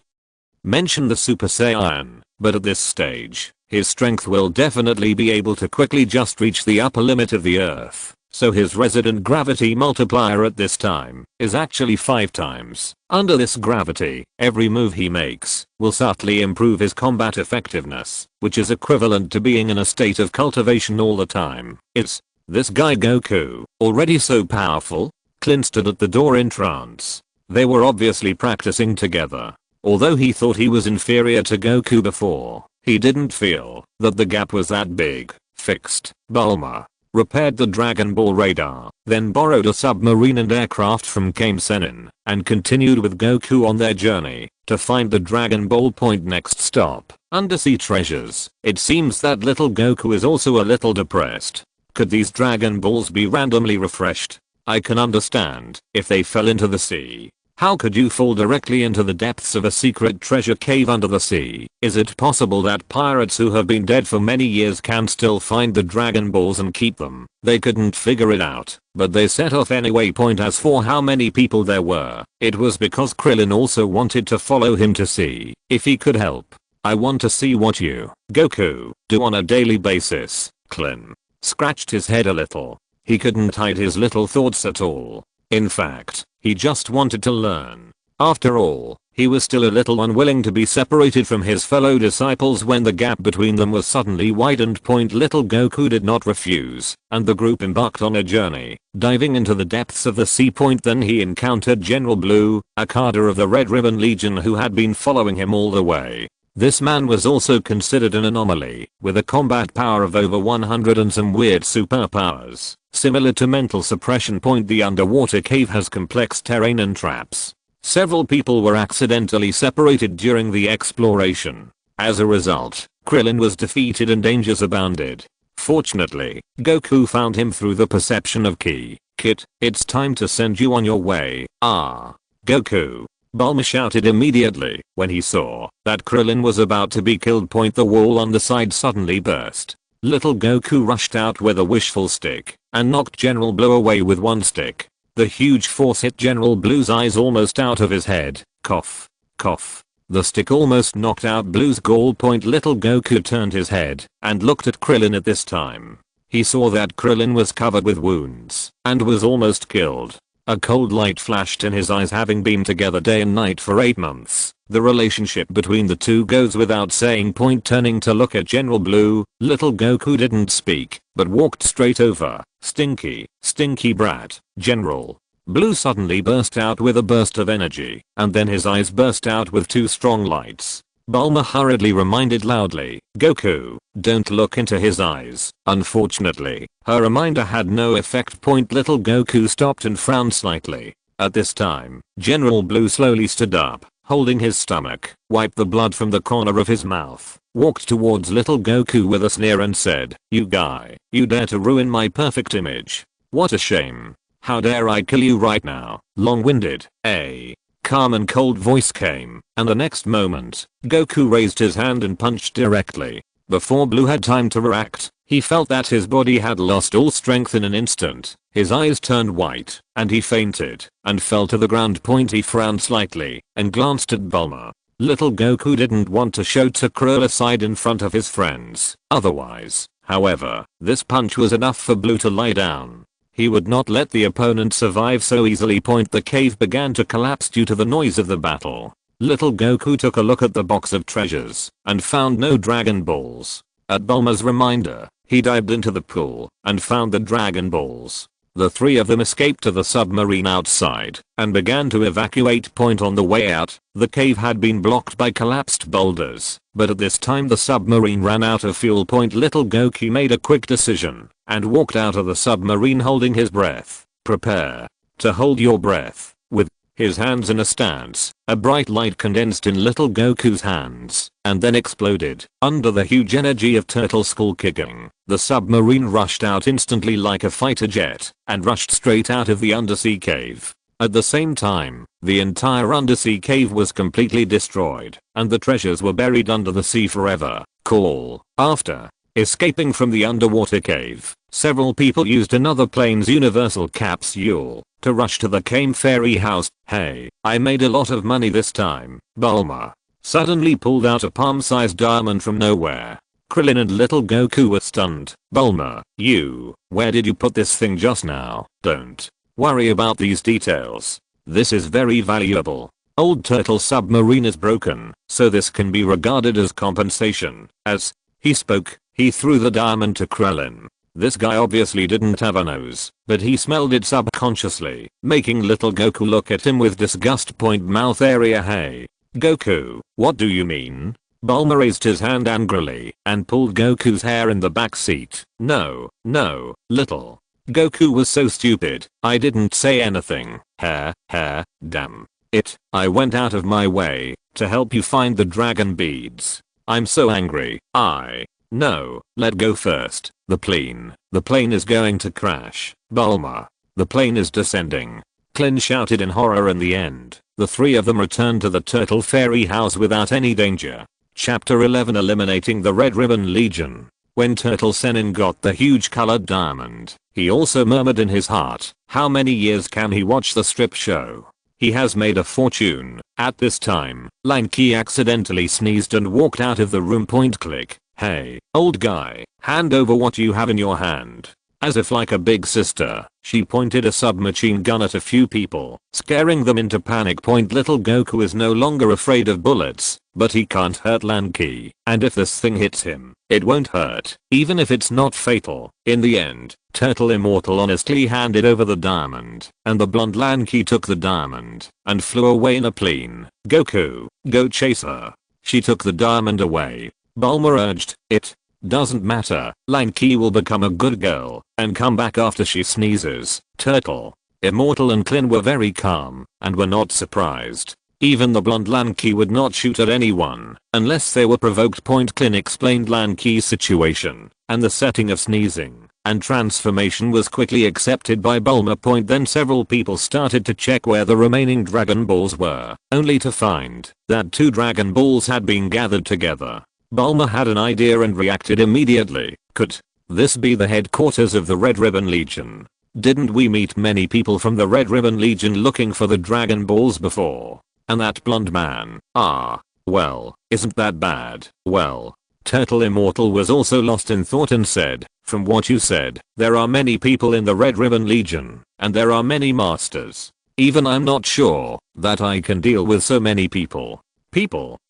mention the Super Saiyan, but at this stage, his strength will definitely be able to quickly just reach the upper limit of the earth, so his resident gravity multiplier at this time is actually 5 times. Under this gravity, every move he makes will subtly improve his combat effectiveness, which is equivalent to being in a state of cultivation all the time. It's this guy Goku, already so powerful? Clint stood at the door in trance. They were obviously practicing together. Although he thought he was inferior to Goku before, he didn't feel that the gap was that big. Fixed. Bulma repaired the Dragon Ball radar, then borrowed a submarine and aircraft from Kame Sennin, and continued with Goku on their journey to find the Dragon Ball. Next stop, undersea treasures. It seems that little Goku is also a little depressed. Could these Dragon Balls be randomly refreshed? I can understand if they fell into the sea. How could you fall directly into the depths of a secret treasure cave under the sea? Is it possible that pirates who have been dead for many years can still find the Dragon Balls and keep them? They couldn't figure it out, but they set off anyway. As for how many people there were, it was because Krillin also wanted to follow him to see if he could help. I want to see what you, Goku, do on a daily basis. Krillin scratched his head a little. He couldn't hide his little thoughts at all. In fact, he just wanted to learn. After all, he was still a little unwilling to be separated from his fellow disciples when the gap between them was suddenly widened. Little Goku did not refuse, and the group embarked on a journey, diving into the depths of the sea. Then he encountered General Blue, a cadre of the Red Ribbon Legion who had been following him all the way. This man was also considered an anomaly, with a combat power of over 100 and some weird superpowers. Similar to mental suppression. The underwater cave has complex terrain and traps. Several people were accidentally separated during the exploration. As a result, Krillin was defeated and dangers abounded. Fortunately, Goku found him through the perception of Ki. "Kit, it's time to send you on your way." "Ah, Goku." Bulma shouted immediately when he saw that Krillin was about to be killed. The wall on the side suddenly burst. Little Goku rushed out with a wishful stick and knocked General Blue away with one stick. The huge force hit General Blue's eyes almost out of his head. Cough. Cough. The stick almost knocked out Blue's gall. Little Goku turned his head and looked at Krillin at this time. He saw that Krillin was covered with wounds and was almost killed. A cold light flashed in his eyes. Having been together day and night for 8 months, the relationship between the two goes without saying. Turning to look at General Blue, little Goku didn't speak, but walked straight over. "Stinky, stinky brat." General Blue suddenly burst out with a burst of energy, and then his eyes burst out with 2 strong lights. Bulma hurriedly reminded loudly, "Goku, don't look into his eyes." Unfortunately, her reminder had no effect. Little Goku stopped and frowned slightly. At this time, General Blue slowly stood up, holding his stomach, wiped the blood from the corner of his mouth, walked towards little Goku with a sneer and said, "You guy, you dare to ruin my perfect image. What a shame. How dare I kill you right now?" Long-winded, a calm and cold voice came, and the next moment, Goku raised his hand and punched directly. Before Blue had time to react, he felt that his body had lost all strength in an instant. His eyes turned white, and he fainted, and fell to the ground. He frowned slightly, and glanced at Bulma. Little Goku didn't want to show Krill's side in front of his friends. Otherwise, however, this punch was enough for Blue to lie down. He would not let the opponent survive so easily. The cave began to collapse due to the noise of the battle. Little Goku took a look at the box of treasures, and found no Dragon Balls. At Bulma's reminder, he dived into the pool, and found the Dragon Balls. The three of them escaped to the submarine outside, and began to evacuate. On the way out, the cave had been blocked by collapsed boulders, but at this time the submarine ran out of fuel. Little Goku made a quick decision, and walked out of the submarine holding his breath. Prepare to hold your breath. With his hands in a stance, a bright light condensed in Little Goku's hands, and then exploded. Under the huge energy of turtle skull kicking, the submarine rushed out instantly like a fighter jet, and rushed straight out of the undersea cave. At the same time, the entire undersea cave was completely destroyed, and the treasures were buried under the sea forever. After escaping from the underwater cave, several people used another plane's universal capsule to rush to the Kame Fairy house. Hey, I made a lot of money this time. Bulma suddenly pulled out a palm-sized diamond from nowhere. Krillin and Little Goku were stunned. Bulma, where did you put this thing just now? Don't worry about these details. This is very valuable. Old Turtle submarine is broken, so this can be regarded as compensation. As he spoke, he threw the diamond to Krillin. This guy obviously didn't have a nose, but he smelled it subconsciously, making Little Goku look at him with disgust. Mouth area. Hey, Goku, what do you mean? Bulma raised his hand angrily and pulled Goku's hair in the back seat. No, Little Goku was so stupid. I didn't say anything. Hair, damn it. I went out of my way to help you find the dragon beads. I'm so angry. No, let go first. The plane is going to crash. Bulma, the plane is descending. Klin shouted in horror. In the end, the three of them returned to the Turtle Fairy house without any danger. Chapter 11 Eliminating the Red Ribbon Legion. When Turtle Sennin got the huge colored diamond, he also murmured in his heart, how many years can he watch the strip show? He has made a fortune. At this time, Lanky accidentally sneezed and walked out of the room. Click. Hey, old guy, hand over what you have in your hand. As if like a big sister, she pointed a submachine gun at a few people, scaring them into panic. Little Goku is no longer afraid of bullets, but he can't hurt Lanky, and if this thing hits him, it won't hurt, even if it's not fatal. In the end, Turtle Immortal honestly handed over the diamond, and the blonde Lanky took the diamond, and flew away in a plane. Goku, go chase her. She took the diamond away. Bulma urged, it doesn't matter, Lanky will become a good girl, and come back after she sneezes. Turtle, Immortal and Klin were very calm, and were not surprised. Even the blonde Lanky would not shoot at anyone, unless they were provoked. Klin explained Lanky's situation, and the setting of sneezing and transformation was quickly accepted by Bulma. Then several people started to check where the remaining Dragon Balls were, only to find that 2 Dragon Balls had been gathered together. Bulma had an idea and reacted immediately. Could this be the headquarters of the Red Ribbon Legion? Didn't we meet many people from the Red Ribbon Legion looking for the Dragon Balls before? And that blonde man, well, isn't that bad? Well, Turtle Immortal was also lost in thought and said, from what you said, there are many people in the Red Ribbon Legion, and there are many masters. Even I'm not sure that I can deal with so many people.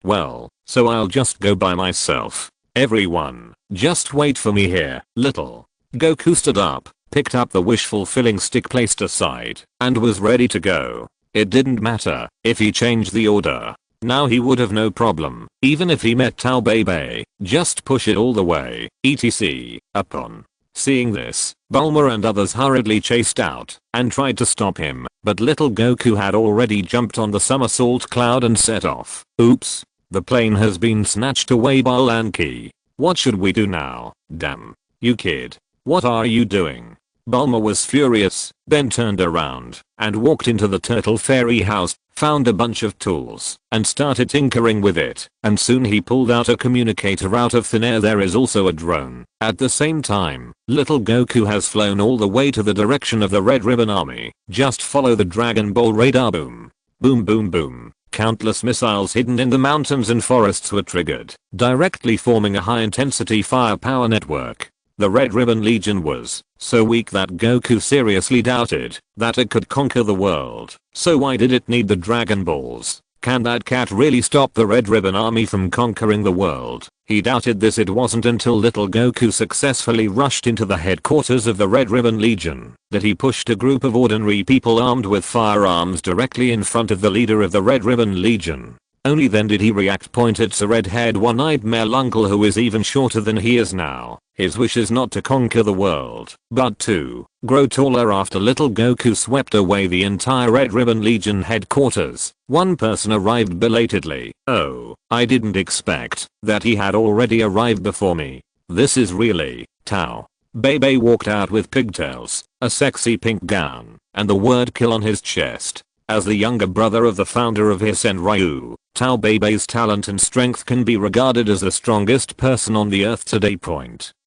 Well, so I'll just go by myself. Everyone, just wait for me here. Little Goku stood up, picked up the wish-fulfilling stick placed aside, and was ready to go. It didn't matter if he changed the order. Now he would have no problem, even if he met Tao Bei. Just push it all the way, etc. Upon seeing this, Bulma and others hurriedly chased out and tried to stop him, but Little Goku had already jumped on the somersault cloud and set off. Oops, the plane has been snatched away by Lanky. What should we do now? Damn, you kid, what are you doing? Bulma was furious, then turned around and walked into the turtle fairy house, found a bunch of tools, and started tinkering with it, and soon he pulled out a communicator out of thin air. There is also a drone. At the same time, little Goku has flown all the way to the direction of the Red Ribbon Army. Just follow the Dragon Ball radar. Boom. Boom boom boom. Countless missiles hidden in the mountains and forests were triggered, directly forming a high-intensity firepower network. The Red Ribbon Legion was so weak that Goku seriously doubted that it could conquer the world. So why did it need the Dragon Balls? Can that cat really stop the Red Ribbon Army from conquering the world? He doubted this. It wasn't until little Goku successfully rushed into the headquarters of the Red Ribbon Legion that he pushed a group of ordinary people armed with firearms directly in front of the leader of the Red Ribbon Legion. Only then did he react. It's a red-haired one-eyed male uncle who is even shorter than he is now. His wish is not to conquer the world, but to grow taller. After little Goku swept away the entire Red Ribbon Legion headquarters, one person arrived belatedly. Oh, I didn't expect that he had already arrived before me. This is really Tao. Bebe walked out with pigtails, a sexy pink gown, and the word kill on his chest. As the younger brother of the founder of Hisen Ryu, Tao Bebe's talent and strength can be regarded as the strongest person on the earth today.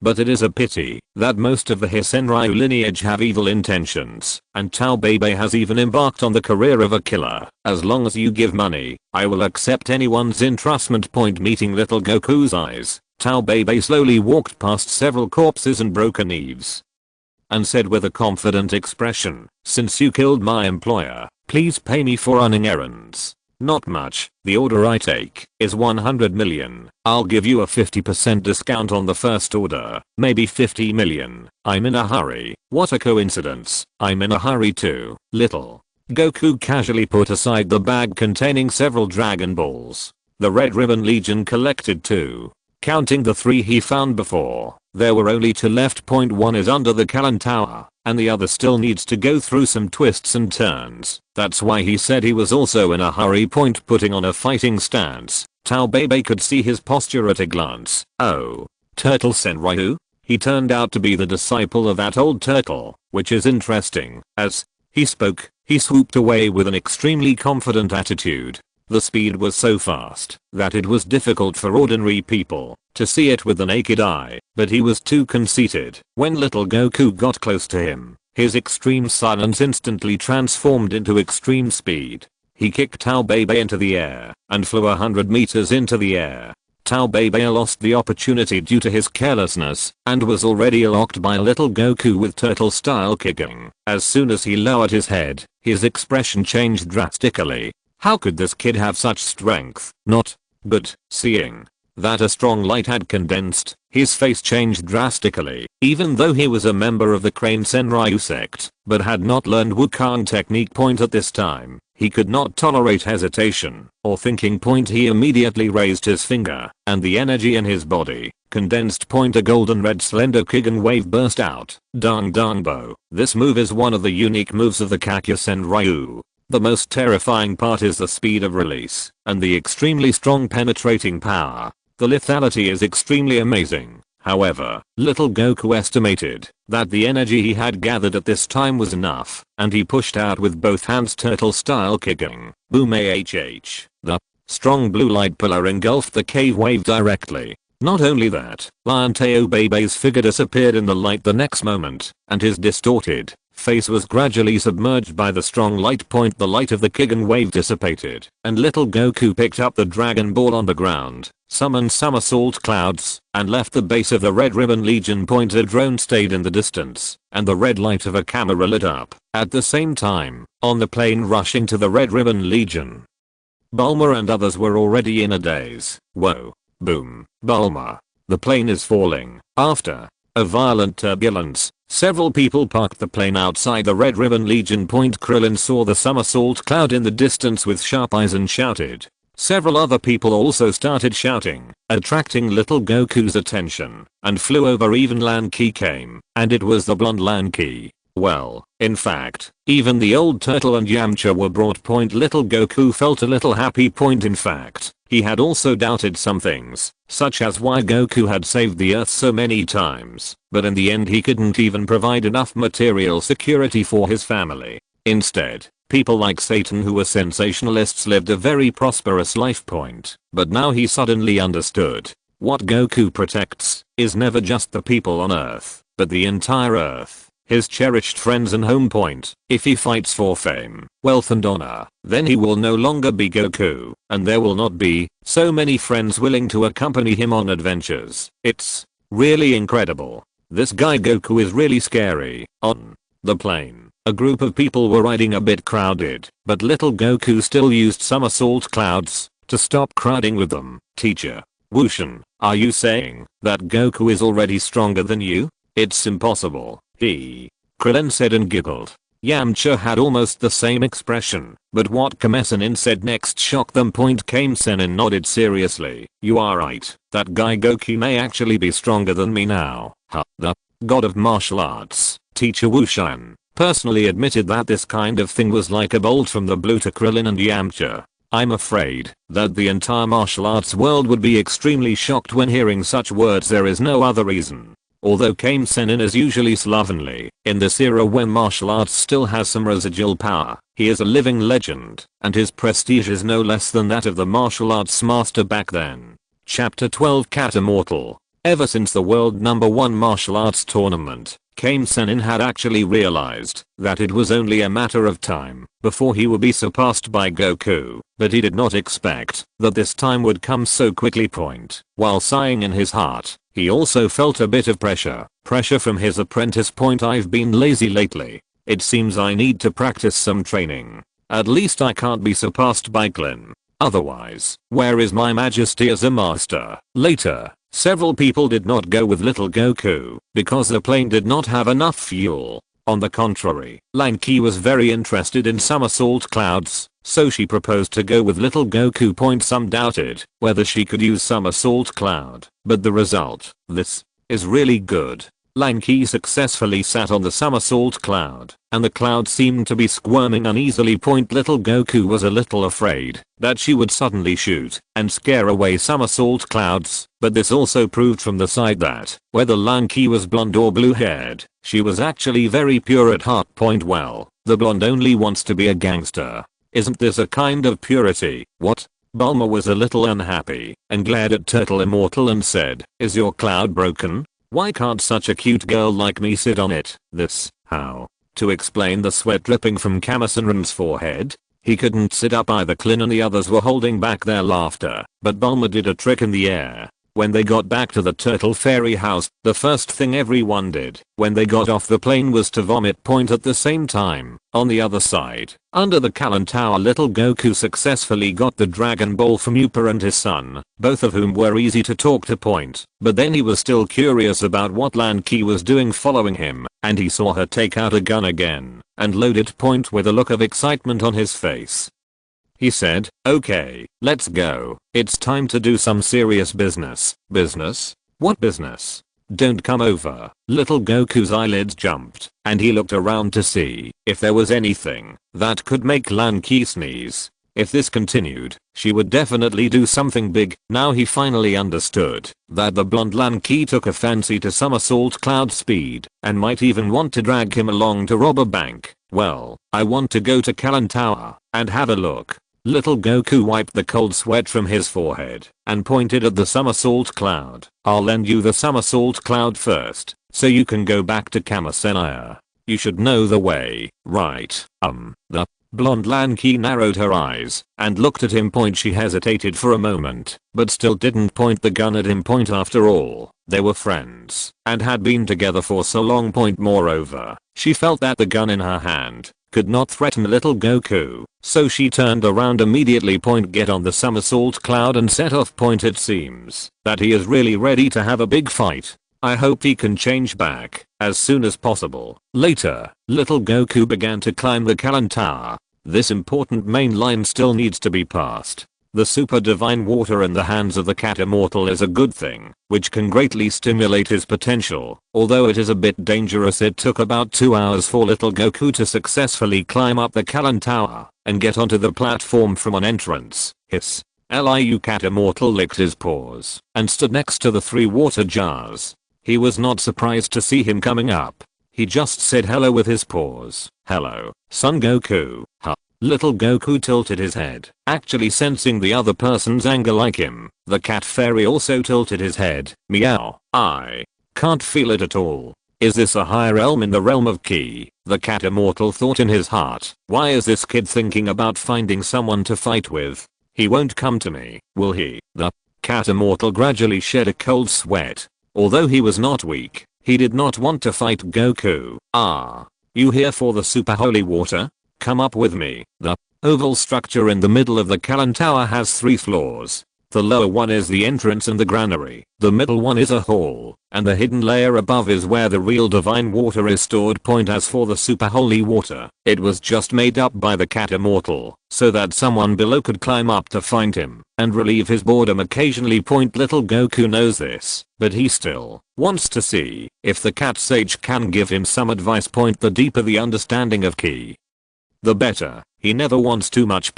But it is a pity that most of the Hisen Ryu lineage have evil intentions, and Tao Bebe has even embarked on the career of a killer. As long as you give money, I will accept anyone's entrustment. Meeting little Goku's eyes, Tao Bebe slowly walked past several corpses and broken eaves and said with a confident expression, "Since you killed my employer, please pay me for running errands." "Not much. The order I take is 100 million. I'll give you a 50% discount on the first order, maybe 50 million. I'm in a hurry." "What a coincidence. I'm in a hurry too." Little Goku casually put aside the bag containing several Dragon Balls. The Red Ribbon Legion collected 2. Counting the 3 he found before, there were only 2 left. One is under the Kalan Tower, and the other still needs to go through some twists and turns. That's why he said he was also in a hurry. Putting on a fighting stance, Tao Bebe could see his posture at a glance. Oh, Turtle Senryu? He turned out to be the disciple of that old turtle, which is interesting. As he spoke, he swooped away with an extremely confident attitude. The speed was so fast that it was difficult for ordinary people to see it with the naked eye, but he was too conceited. When little Goku got close to him, his extreme silence instantly transformed into extreme speed. He kicked Tao Bebe into the air and flew 100 meters into the air. Tao Bebe lost the opportunity due to his carelessness and was already locked by little Goku with turtle-style kicking. As soon as he lowered his head, his expression changed drastically. How could this kid have such strength? Not good. Seeing that a strong light had condensed, his face changed drastically. Even though he was a member of the Crane Senryu sect, but had not learned Wukong technique. At this time, he could not tolerate hesitation or thinking. He immediately raised his finger, and the energy in his body condensed. A golden red slender Kigen wave burst out. Dang Dang Bo. This move is one of the unique moves of the Kakya Senryu. The most terrifying part is the speed of release and the extremely strong penetrating power. The lethality is extremely amazing. However, little Goku estimated that the energy he had gathered at this time was enough, and he pushed out with both hands turtle-style kicking. Boom ahh. The strong blue light pillar engulfed the cave wave directly. Not only that, Lion Tao Bebe's figure disappeared in the light the next moment, and his distorted face was gradually submerged by the strong light. The light of the Kigen wave dissipated, and little Goku picked up the Dragon Ball on the ground, summoned somersault clouds, and left the base of the Red Ribbon Legion. A drone stayed in the distance, and the red light of a camera lit up. At the same time, on the plane rushing to the Red Ribbon Legion, Bulma and others were already in a daze. Whoa. Boom. Bulma. The plane is falling. After a violent turbulence, several people parked the plane outside the Red Ribbon Legion. Krillin saw the somersault cloud in the distance with sharp eyes and shouted. Several other people also started shouting, attracting little Goku's attention, and flew over. Even Lanky came, and it was the blonde Lanky. Well, in fact, even the old turtle and Yamcha were brought. Little Goku felt a little happy. In fact, He had also doubted some things, such as why Goku had saved the earth so many times, but in the end he couldn't even provide enough material security for his family. Instead, people like Satan who were sensationalists lived a very prosperous life point, but now he suddenly understood. What Goku protects is never just the people on Earth, but the entire Earth, his cherished friends and home point. If he fights for fame, wealth and honor, then he will no longer be Goku, and there will not be so many friends willing to accompany him on adventures. It's really incredible. This guy Goku is really scary. On the plane, a group of people were riding a bit crowded, but little Goku still used somersault clouds to stop crowding with them. Teacher Wushan, are you saying that Goku is already stronger than you? It's impossible. Krillin said and giggled. Yamcha had almost the same expression, but what Kame-Sennin said next shocked them. Kame-Sennin nodded seriously. You are right, that guy Goku may actually be stronger than me now. The god of martial arts, Teacher Wushan, personally admitted that this kind of thing was like a bolt from the blue to Krillin and Yamcha. I'm afraid that the entire martial arts world would be extremely shocked when hearing such words. There is no other reason. Although Kame-Sennin is usually slovenly, in this era when martial arts still has some residual power, he is a living legend, and his prestige is no less than that of the martial arts master back then. Chapter 12 Cat Immortal. Ever since the world #1 martial arts tournament, Kame-Sennin had actually realized that it was only a matter of time before he would be surpassed by Goku, but he did not expect that this time would come so quickly. While sighing in his heart, he also felt a bit of pressure from his apprentice. I've been lazy lately. It seems I need to practice some training. At least I can't be surpassed by Klin. Otherwise, where is my majesty as a master? Later, several people did not go with little Goku because the plane did not have enough fuel. On the contrary, Lanky was very interested in somersault clouds, so she proposed to go with little Goku. Some doubted whether she could use somersault cloud, but the result, this, is really good. Lanky successfully sat on the somersault cloud, and the cloud seemed to be squirming uneasily. Little Goku was a little afraid that she would suddenly shoot and scare away somersault clouds, but this also proved from the side that, whether Lanky was blonde or blue-haired, she was actually very pure at heart. Well, the blonde only wants to be a gangster. Isn't this a kind of purity? What? Bulma was a little unhappy and glared at Turtle Immortal and said, is your cloud broken? Why can't such a cute girl like me sit on it? This, how? To explain the sweat dripping from Kame-Sennin's forehead, he couldn't sit up either. Klin and the others were holding back their laughter, but Bulma did a trick in the air. When they got back to the Turtle Fairy house, the first thing everyone did when they got off the plane was to vomit. At the same time, on the other side, under the Kalan Tower, little Goku successfully got the Dragon Ball from Upa and his son, both of whom were easy to talk to. But then he was still curious about what Lanky was doing following him, and he saw her take out a gun again and load it. With a look of excitement on his face, he said, okay, let's go. It's time to do some serious business. Business? What business? Don't come over. Little Goku's eyelids jumped, and he looked around to see if there was anything that could make Lanky sneeze. If this continued, she would definitely do something big. Now he finally understood that the blonde Lanky took a fancy to somersault cloud speed and might even want to drag him along to rob a bank. Well, I want to go to Kalan Tower and have a look. Little Goku wiped the cold sweat from his forehead and pointed at the somersault cloud. I'll lend you the somersault cloud first, so you can go back to Kame-Sennin. You should know the way, right? The blonde Lanky narrowed her eyes and looked at him. She hesitated for a moment, but still didn't point the gun at him. After all, they were friends and had been together for so long. Moreover, she felt that the gun in her hand could not threaten little Goku, so she turned around immediately. Get on the somersault cloud and set off. It seems that he is really ready to have a big fight. I hope he can change back as soon as possible. Later, little Goku began to climb the Kalan Tower. This important main line still needs to be passed. The super divine water in the hands of the Cat Immortal is a good thing, which can greatly stimulate his potential, although it is a bit dangerous. It took about 2 hours for little Goku to successfully climb up the Kalan Tower and get onto the platform from an entrance. Hiss. Liu cat immortal licked his paws and stood next to the 3 water jars. He was not surprised to see him coming up. He just said hello with his paws. Hello, Son Goku. Huh. Little Goku tilted his head, actually sensing the other person's anger like him. The cat fairy also tilted his head. Meow. I can't feel it at all. Is this a higher realm in the realm of ki? The cat immortal thought in his heart. Why is this kid thinking about finding someone to fight with? He won't come to me, will he? The cat immortal gradually shed a cold sweat. Although he was not weak, he did not want to fight Goku. Ah, you here for the super holy water? Come up with me. The oval structure in the middle of the Kalan Tower has 3 floors. The lower one is the entrance and the granary. The middle one is a hall, and the hidden layer above is where the real divine water is stored. As for the super holy water, it was just made up by the cat immortal, so that someone below could climb up to find him and relieve his boredom occasionally. Little Goku knows this, but he still wants to see if the cat sage can give him some advice. The deeper the understanding of ki, the better. He never wants too much.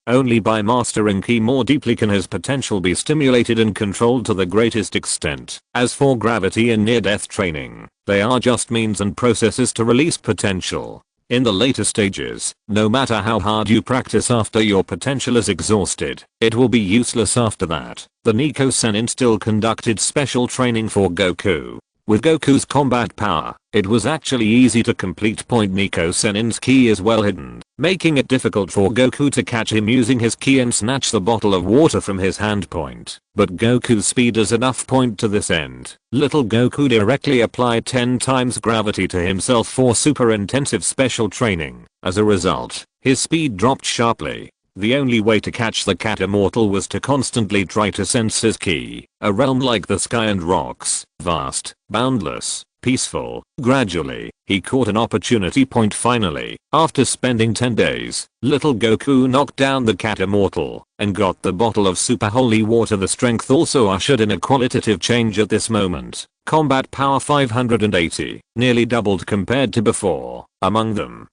Only by mastering ki more deeply can his potential be stimulated and controlled to the greatest extent. As for gravity and near-death training, they are just means and processes to release potential. In the later stages, no matter how hard you practice after your potential is exhausted, it will be useless after that. The Nico Sennin still conducted special training for Goku. With Goku's combat power, it was actually easy to complete. Nico Sennin's ki is well hidden, making it difficult for Goku to catch him using his ki and snatch the bottle of water from his hand. But Goku's speed is enough. To this end, little Goku directly applied 10 times gravity to himself for super intensive special training. As a result, his speed dropped sharply. The only way to catch the cat immortal was to constantly try to sense his ki. A realm like the sky and rocks, vast, boundless, peaceful. Gradually, he caught an opportunity. Finally, after spending 10 days, little Goku knocked down the cat immortal and got the bottle of super holy water. The strength also ushered in a qualitative change at this moment. Combat power 580, nearly doubled compared to before. Among them,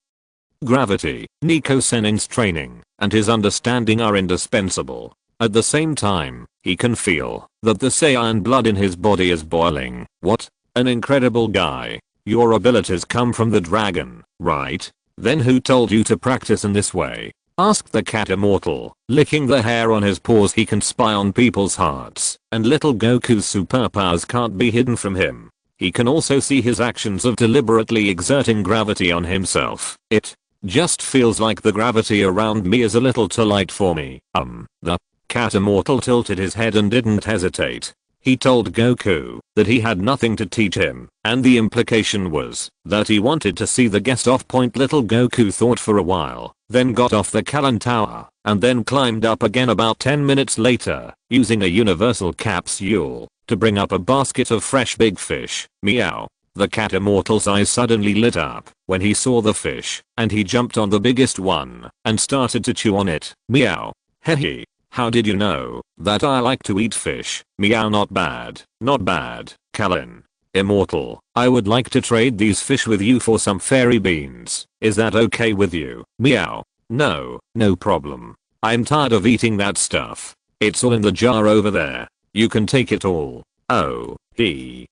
gravity, Nico Sennin's training, and his understanding are indispensable. At the same time, he can feel that the Saiyan blood in his body is boiling. What? An incredible guy. Your abilities come from the dragon, right? Then who told you to practice in this way? Asked the cat immortal, licking the hair on his paws. He can spy on people's hearts, and little Goku's superpowers can't be hidden from him. He can also see his actions of deliberately exerting gravity on himself. It just feels like the gravity around me is a little too light for me. The cat immortal tilted his head and didn't hesitate. He told Goku that he had nothing to teach him, and the implication was that he wanted to see the guest off. Little Goku thought for a while, then got off the Kalan Tower, and then climbed up again about 10 minutes later, using a universal capsule to bring up a basket of fresh big fish. Meow. The cat immortal's eyes suddenly lit up when he saw the fish, and he jumped on the biggest one and started to chew on it. Meow. Hehe. How did you know that I like to eat fish? Meow. Not bad. Not bad, Kalan immortal. I would like to trade these fish with you for some fairy beans. Is that okay with you? Meow. No, no problem. I'm tired of eating that stuff. It's all in the jar over there. You can take it all. Oh,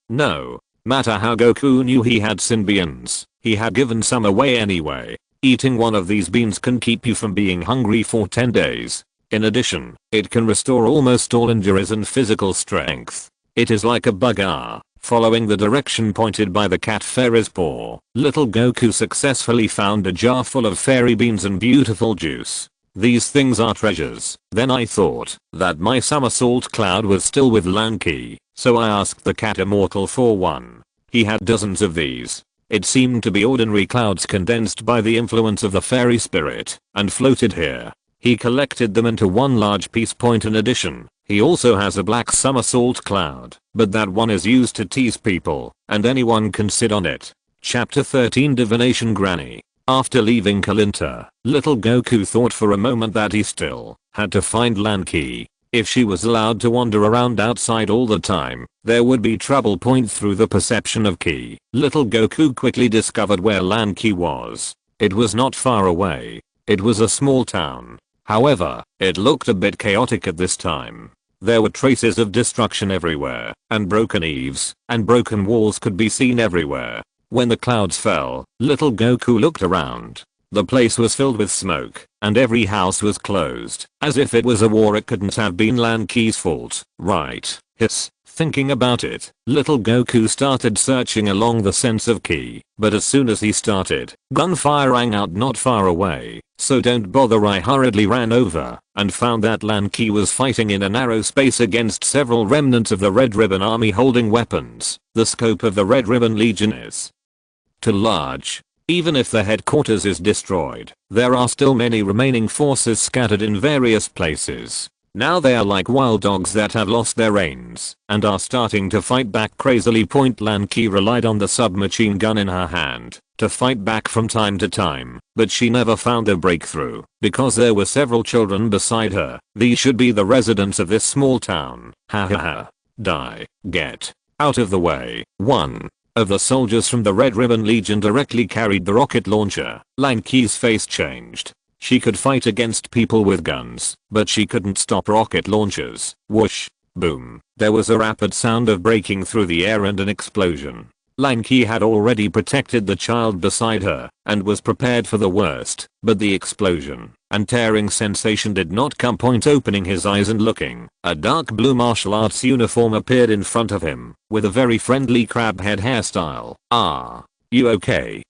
no. Matter how Goku knew he had sin beans, he had given some away anyway. Eating one of these beans can keep you from being hungry for 10 days. In addition, it can restore almost all injuries and physical strength. It is like a bugger. Following the direction pointed by the cat fairy's paw, little Goku successfully found a jar full of fairy beans and beautiful juice. These things are treasures. Then I thought that my somersault cloud was still with Lanky, so I asked the cat immortal for one. He had dozens of these. It seemed to be ordinary clouds condensed by the influence of the fairy spirit and floated here. He collected them into one large piece. In addition, he also has a black somersault cloud, but that one is used to tease people, and anyone can sit on it. Chapter 13 Divination Granny. After leaving Kalinta, little Goku thought for a moment that he still had to find Lanky. If she was allowed to wander around outside all the time, there would be trouble. Through the perception of ki, little Goku quickly discovered where Lanky was. It was not far away. It was a small town. However, it looked a bit chaotic at this time. There were traces of destruction everywhere, and broken eaves and broken walls could be seen everywhere. When the clouds fell, little Goku looked around. The place was filled with smoke, and every house was closed. As if it was a war. It couldn't have been Lanki's fault, right? Hiss. Thinking about it, little Goku started searching along the sense of ki, but as soon as he started, gunfire rang out not far away, so don't bother. I hurriedly ran over and found that Lanki was fighting in a narrow space against several remnants of the Red Ribbon Army holding weapons. The scope of the Red Ribbon Legion is too large. Even if the headquarters is destroyed, there are still many remaining forces scattered in various places. Now they are like wild dogs that have lost their reins and are starting to fight back crazily. Lanki relied on the submachine gun in her hand to fight back from time to time, but she never found a breakthrough because there were several children beside her. These should be the residents of this small town. Ha ha ha. Die. Get out of the way. One of the soldiers from the Red Ribbon Legion directly carried the rocket launcher. Lanki's face changed. She could fight against people with guns, but she couldn't stop rocket launchers. Whoosh. Boom. There was a rapid sound of breaking through the air and an explosion. Lanki had already protected the child beside her and was prepared for the worst, but the explosion and tearing sensation did not come. Opening his eyes and looking, a dark blue martial arts uniform appeared in front of him with a very friendly crab head hairstyle. Ah. You okay?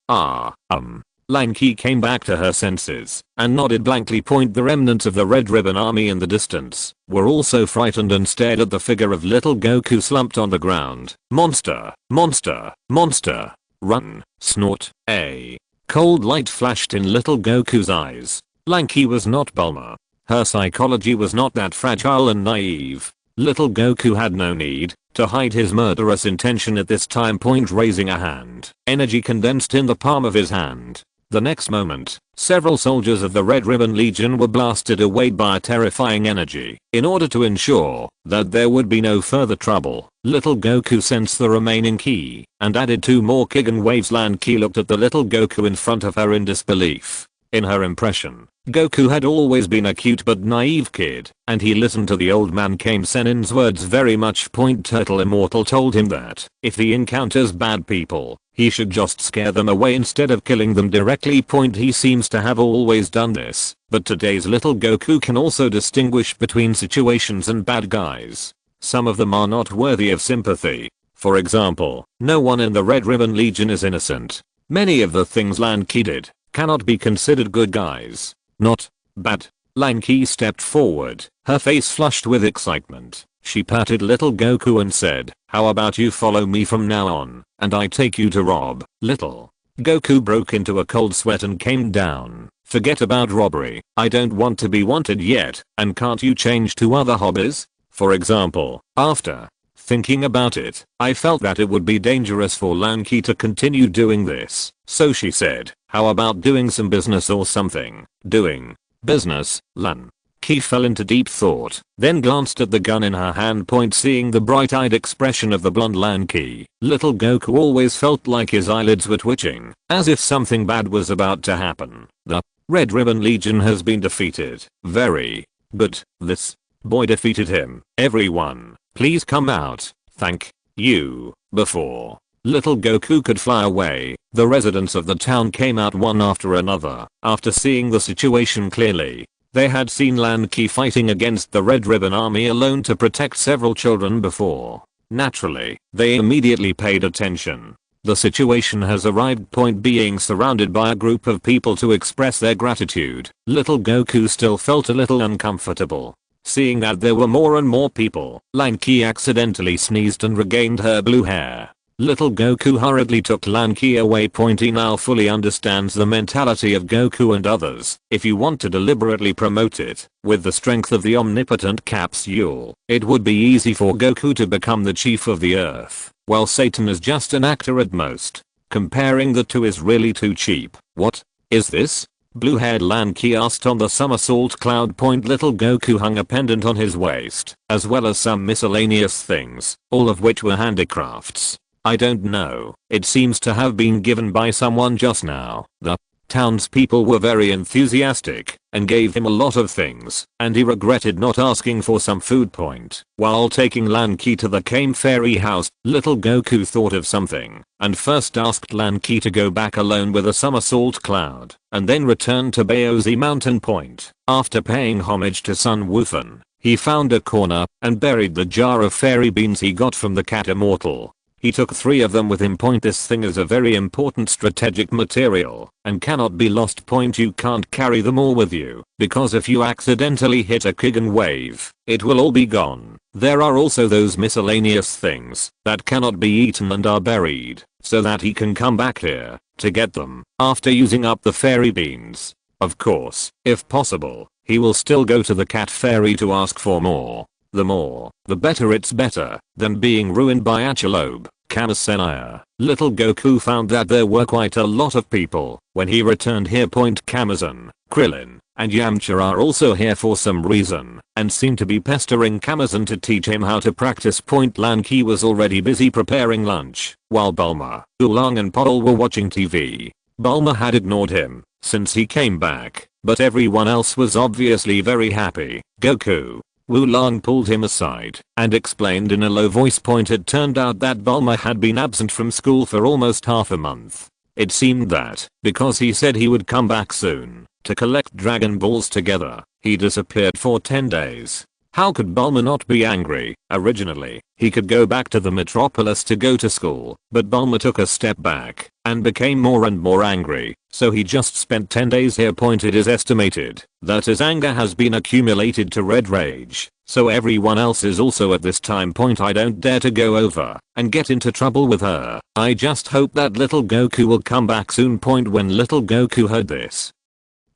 Lanki came back to her senses and nodded blankly. The remnants of the Red Ribbon Army in the distance were also frightened and stared at the figure of little Goku slumped on the ground. Monster! Monster! Monster! Run! Snort! A cold light flashed in little Goku's eyes. Lanki was not Bulma. Her psychology was not that fragile and naive. Little Goku had no need to hide his murderous intention at this time. Raising a hand, energy condensed in the palm of his hand. The next moment, several soldiers of the Red Ribbon Legion were blasted away by terrifying energy. In order to ensure that there would be no further trouble, little Goku sensed the remaining ki and added 2 more Kigen waves. Lanki looked at the little Goku in front of her in disbelief. In her impression, Goku had always been a cute but naive kid, and he listened to the old man Kame Sennin's words very much. Turtle Immortal told him that if he encounters bad people, he should just scare them away instead of killing them directly. He seems to have always done this, but today's little Goku can also distinguish between situations and bad guys. Some of them are not worthy of sympathy. For example, no one in the Red Ribbon Legion is innocent. Many of the things Lanki did cannot be considered good guys. Not bad. Lanki stepped forward, her face flushed with excitement. She patted little Goku and said, "How about you follow me from now on, and I take you to rob." Little Goku broke into a cold sweat and came down. "Forget about robbery. I don't want to be wanted yet, and can't you change to other hobbies? For example." After thinking about it, I felt that it would be dangerous for Lanki to continue doing this, so she said, "How about doing some business or something?" Doing business? Lanki fell into deep thought, then glanced at the gun in her hand. Seeing the bright-eyed expression of the blonde Lanki, little Goku always felt like his eyelids were twitching, as if something bad was about to happen. The Red Ribbon Legion has been defeated. Very good. This boy defeated him. Everyone, please come out. Thank you. Before little Goku could fly away, the residents of the town came out one after another. After seeing the situation clearly, they had seen Lanki fighting against the Red Ribbon Army alone to protect several children before. Naturally, they immediately paid attention. The situation has arrived. Being surrounded by a group of people to express their gratitude, little Goku still felt a little uncomfortable. Seeing that there were more and more people, Lanki accidentally sneezed and regained her blue hair. Little Goku hurriedly took Lanki away. He now fully understands the mentality of Goku and others. If you want to deliberately promote it, with the strength of the omnipotent capsule, it would be easy for Goku to become the chief of the earth, while Satan is just an actor at most. Comparing the two is really too cheap. What is this? Blue-haired Lanki asked on the somersault cloud. Little Goku hung a pendant on his waist, as well as some miscellaneous things, all of which were handicrafts. I don't know, it seems to have been given by someone just now. The townspeople were very enthusiastic, and gave him a lot of things, and he regretted not asking for some food point. While taking Lanky to the Kame Fairy house, little Goku thought of something, and first asked Lanky to go back alone with a somersault cloud, and then return to Baozi Mountain Point. After paying homage to Sun Wukong, he found a corner and buried the jar of fairy beans he got from the cat immortal. He took 3 of them with him. This thing is a very important strategic material and cannot be lost. You can't carry them all with you, because if you accidentally hit a Kigen wave, it will all be gone. There are also those miscellaneous things that cannot be eaten and are buried, so that he can come back here to get them after using up the fairy beans. Of course, if possible, he will still go to the cat fairy to ask for more. The more, the better. It's better than being ruined by Achalobe. Kamasenaya. Little Goku found that there were quite a lot of people when he returned here. Kamazan, Krillin, and Yamcha are also here for some reason and seem to be pestering Kamazan to teach him how to practice. Lanky was already busy preparing lunch while Bulma, Oolong and Podol were watching TV. Bulma had ignored him since he came back, but everyone else was obviously very happy. Goku, Oolong pulled him aside and explained in a low voice. It turned out that Bulma had been absent from school for almost half a month. It seemed that, because he said he would come back soon to collect Dragon Balls together, he disappeared for 10 days. How could Bulma not be angry? Originally, he could go back to the metropolis to go to school, but Bulma took a step back and became more and more angry, so he just spent 10 days here. It is estimated that his anger has been accumulated to red rage, so everyone else is also at this time. I don't dare to go over and get into trouble with her. I just hope that little Goku will come back soon. When little Goku heard this,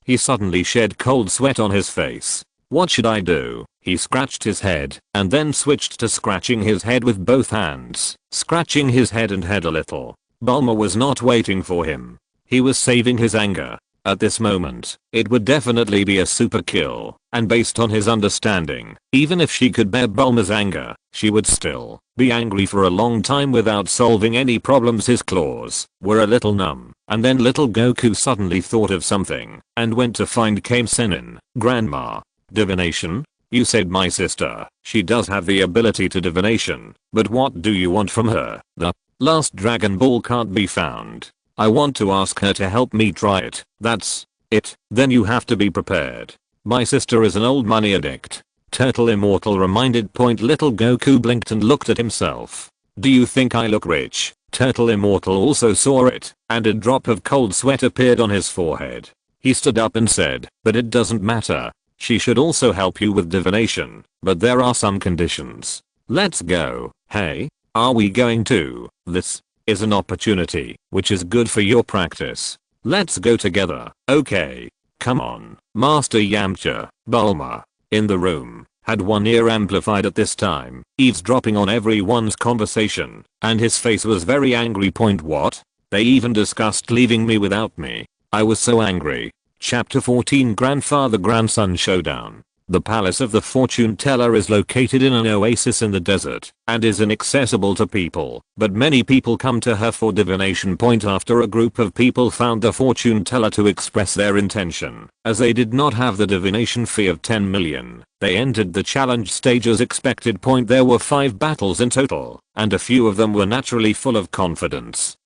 he suddenly shed cold sweat on his face. What should I do? He scratched his head and then switched to scratching his head with both hands, scratching his head and head a little. Bulma was not waiting for him. He was saving his anger. At this moment, it would definitely be a super kill, and based on his understanding, even if she could bear Bulma's anger, she would still be angry for a long time without solving any problems. His claws were a little numb, and then little Goku suddenly thought of something and went to find Kame Sennin. Grandma. Divination? You said my sister, she does have the ability to divination, but what do you want from her? The last Dragon Ball can't be found. I want to ask her to help me try it. That's it. Then you have to be prepared. My sister is an old money addict. Turtle Immortal reminded. Little Goku blinked and looked at himself. Do you think I look rich? Turtle Immortal also saw it, and a drop of cold sweat appeared on his forehead. He stood up and said, but it doesn't matter. She should also help you with divination, but there are some conditions. Let's go. Hey, are we going to? This is an opportunity, which is good for your practice. Let's go together. Okay. Come on. Master Yamcha. Bulma, in the room, had one ear amplified at this time, eavesdropping on everyone's conversation, and his face was very angry. What? They even discussed leaving me without me. I was so angry. Chapter 14 Grandfather-Grandson Showdown. The Palace of the Fortune Teller is located in an oasis in the desert and is inaccessible to people, but many people come to her for divination. After a group of people found the fortune teller to express their intention, as they did not have the divination fee of 10 million, they entered the challenge stage as expected. There were 5 battles in total, and a few of them were naturally full of confidence.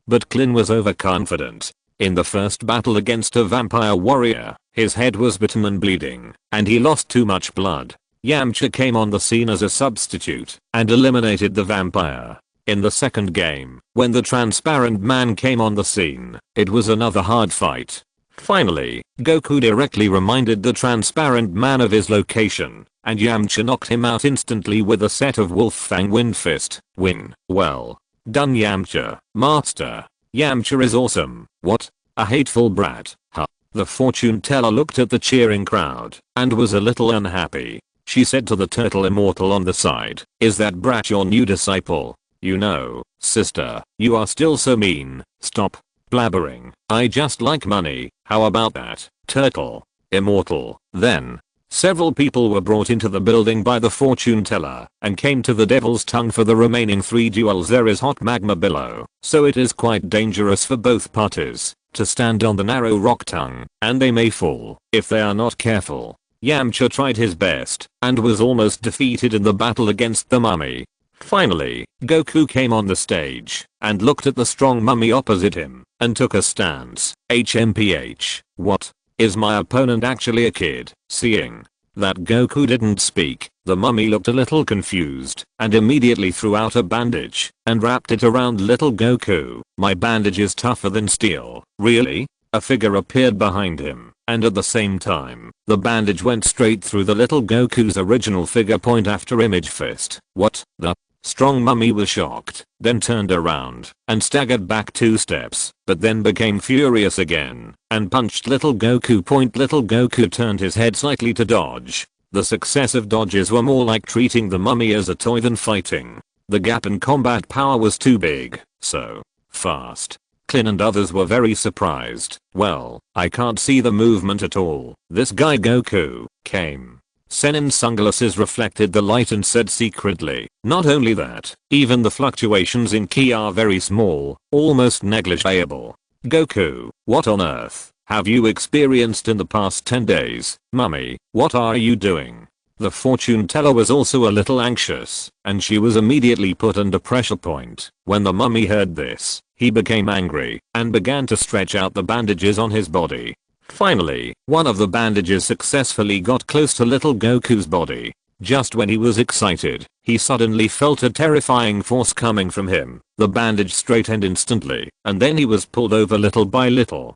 But Klin was overconfident. In the first battle against a vampire warrior, his head was bitten and bleeding, and he lost too much blood. Yamcha came on the scene as a substitute and eliminated the vampire. In the second game, when the transparent man came on the scene, it was another hard fight. Finally, Goku directly reminded the transparent man of his location, and Yamcha knocked him out instantly with a set of Wolf Fang Wind Fist. Win. Well done, Yamcha. Master. Yamcha is awesome. What? A hateful brat, huh? The fortune teller looked at the cheering crowd and was a little unhappy. She said to the Turtle Immortal on the side, is that brat your new disciple? You know, sister, you are still so mean. Stop blabbering. I just like money. How about that, Turtle Immortal? Then, several people were brought into the building by the fortune teller and came to the Devil's Tongue for the remaining 3 duels. There is hot magma below, so it is quite dangerous for both parties. to stand on the narrow rock tongue, and they may fall if they are not careful. Yamcha tried his best and was almost defeated in the battle against the mummy. Finally, Goku came on the stage and looked at the strong mummy opposite him and took a stance. HMPH, what? Is my opponent actually a kid? Seeing that Goku didn't speak, the mummy looked a little confused and immediately threw out a bandage and wrapped it around little Goku. My bandage is tougher than steel. Really? A figure appeared behind him, and at the same time, the bandage went straight through the little Goku's original figure point after image fist. What the? Strong mummy was shocked, then turned around and staggered back 2 steps, but then became furious again and punched little Goku point. Little Goku turned his head slightly to dodge. The successive dodges were more like treating the mummy as a toy than fighting. The gap in combat power was too big, so fast. Clint and others were very surprised. Well, I can't see the movement at all. This guy Goku came. Senin's sunglasses reflected the light and said secretly, not only that, even the fluctuations in ki are very small, almost negligible. Goku, what on earth have you experienced in the past 10 days? Mummy, what are you doing? The fortune teller was also a little anxious, and she was immediately put under pressure point. When the mummy heard this, he became angry and began to stretch out the bandages on his body. Finally, one of the bandages successfully got close to little Goku's body. Just when he was excited, he suddenly felt a terrifying force coming from him. The bandage straightened instantly, and then he was pulled over little by little.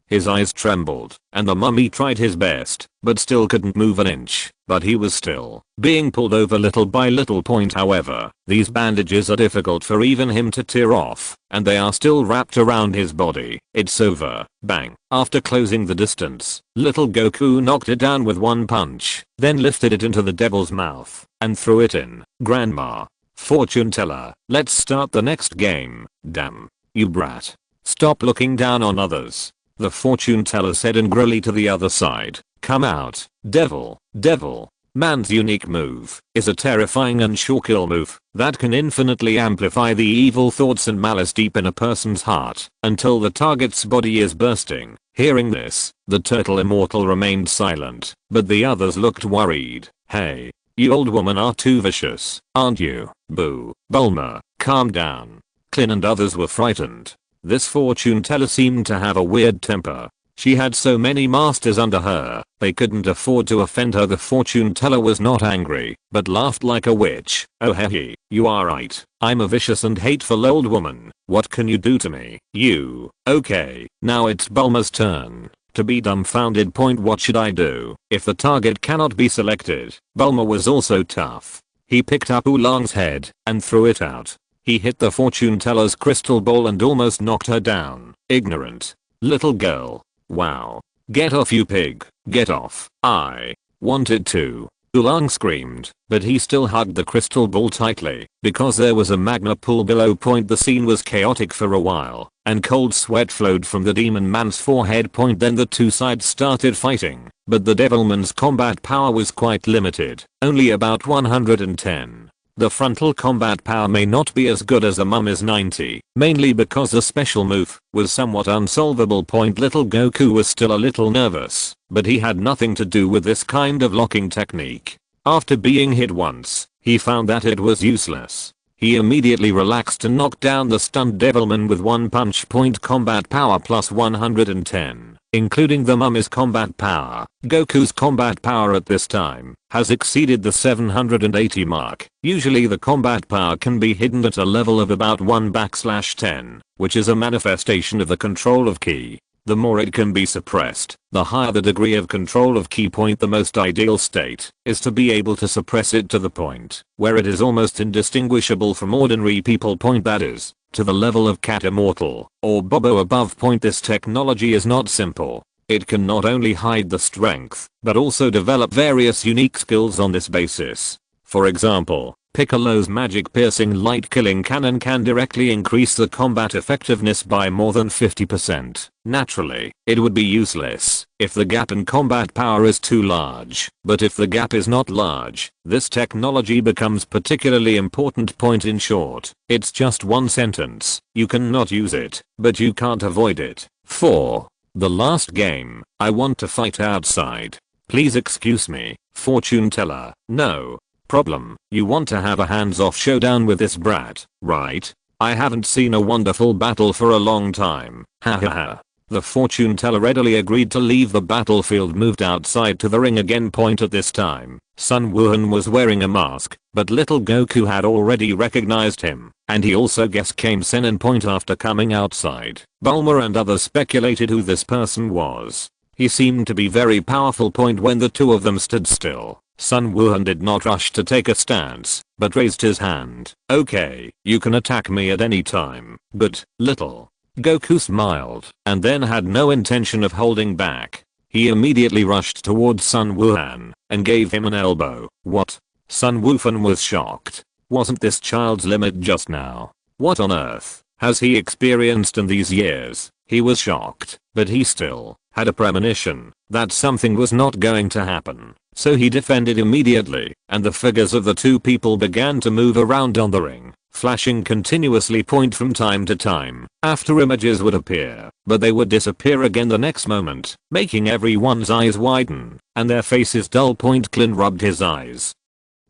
His eyes trembled, and the mummy tried his best, but still couldn't move an inch. But he was still being pulled over little by little. However, these bandages are difficult for even him to tear off, and they are still wrapped around his body. It's over. Bang. After closing the distance, little Goku knocked it down with one punch, then lifted it into the devil's mouth and threw it in. Grandma. Fortune teller, let's start the next game. Damn. You brat. Stop looking down on others. The fortune teller said angrily to the other side. Come out, devil. Devil. Man's unique move is a terrifying and sure kill move that can infinitely amplify the evil thoughts and malice deep in a person's heart until the target's body is bursting. Hearing this, the turtle immortal remained silent, but the others looked worried. Hey, you old woman are too vicious, aren't you? Boo. Bulma, calm down. Clint and others were frightened. This fortune teller seemed to have a weird temper. She had so many masters under her, they couldn't afford to offend her. The fortune teller was not angry, but laughed like a witch. Oh hey, you are right. I'm a vicious and hateful old woman. What can you do to me? You. Okay, now it's Bulma's turn to be dumbfounded. What should I do if the target cannot be selected? Bulma was also tough. He picked up Oolong's head and threw it out. He hit the fortune teller's crystal ball and almost knocked her down. Ignorant little girl. Wow. Get off, you pig. Get off. I wanted to. Oolong screamed, but he still hugged the crystal ball tightly because there was a magma pool below. The scene was chaotic for a while, and cold sweat flowed from the demon man's forehead. Then the two sides started fighting, but the devilman's combat power was quite limited, only about 110. The frontal combat power may not be as good as the mummy's 90, mainly because the special move was somewhat unsolvable. Little Goku was still a little nervous, but he had nothing to do with this kind of locking technique. After being hit once, he found that it was useless. He immediately relaxed and knocked down the stunned devilman with one punch. Combat power plus 110, including the mummy's combat power. Goku's combat power at this time has exceeded the 780 mark. Usually the combat power can be hidden at a level of about 1/10, which is a manifestation of the control of ki. The more it can be suppressed, the higher the degree of control of ki. The most ideal state is to be able to suppress it to the point where it is almost indistinguishable from ordinary people. That is, to the level of Cat Immortal or Bobo above. This technology is not simple. It can not only hide the strength, but also develop various unique skills on this basis. For example, Piccolo's magic piercing light killing cannon can directly increase the combat effectiveness by more than 50%. Naturally, it would be useless if the gap in combat power is too large, but if the gap is not large, this technology becomes particularly important. Point in short, it's just one sentence. You cannot use it, but you can't avoid it. 4. The last game. I want to fight outside. Please excuse me, fortune teller. No problem. You want to have a hands-off showdown with this brat, right? I haven't seen a wonderful battle for a long time. Ha ha ha. The fortune teller readily agreed to leave the battlefield, moved outside to the ring again. Point at this time, Sun Wuhan was wearing a mask, but little Goku had already recognized him, and he also guessed came Sen. Point after coming outside, Bulma and others speculated who this person was. He seemed to be very powerful. Point when the two of them stood still, Sun Wuhan did not rush to take a stance, but raised his hand. Okay, you can attack me at any time, but, little Goku smiled, and then had no intention of holding back. He immediately rushed towards Sun Wuhan, and gave him an elbow. What? Sun Wuhan was shocked. Wasn't this child's limit just now? What on earth has he experienced in these years? He was shocked, but he still had a premonition that something was not going to happen. So he defended immediately, and the figures of the two people began to move around on the ring, flashing continuously. Point from time to time, after images would appear, but they would disappear again the next moment, making everyone's eyes widen, and their faces dull. Point Clint rubbed his eyes.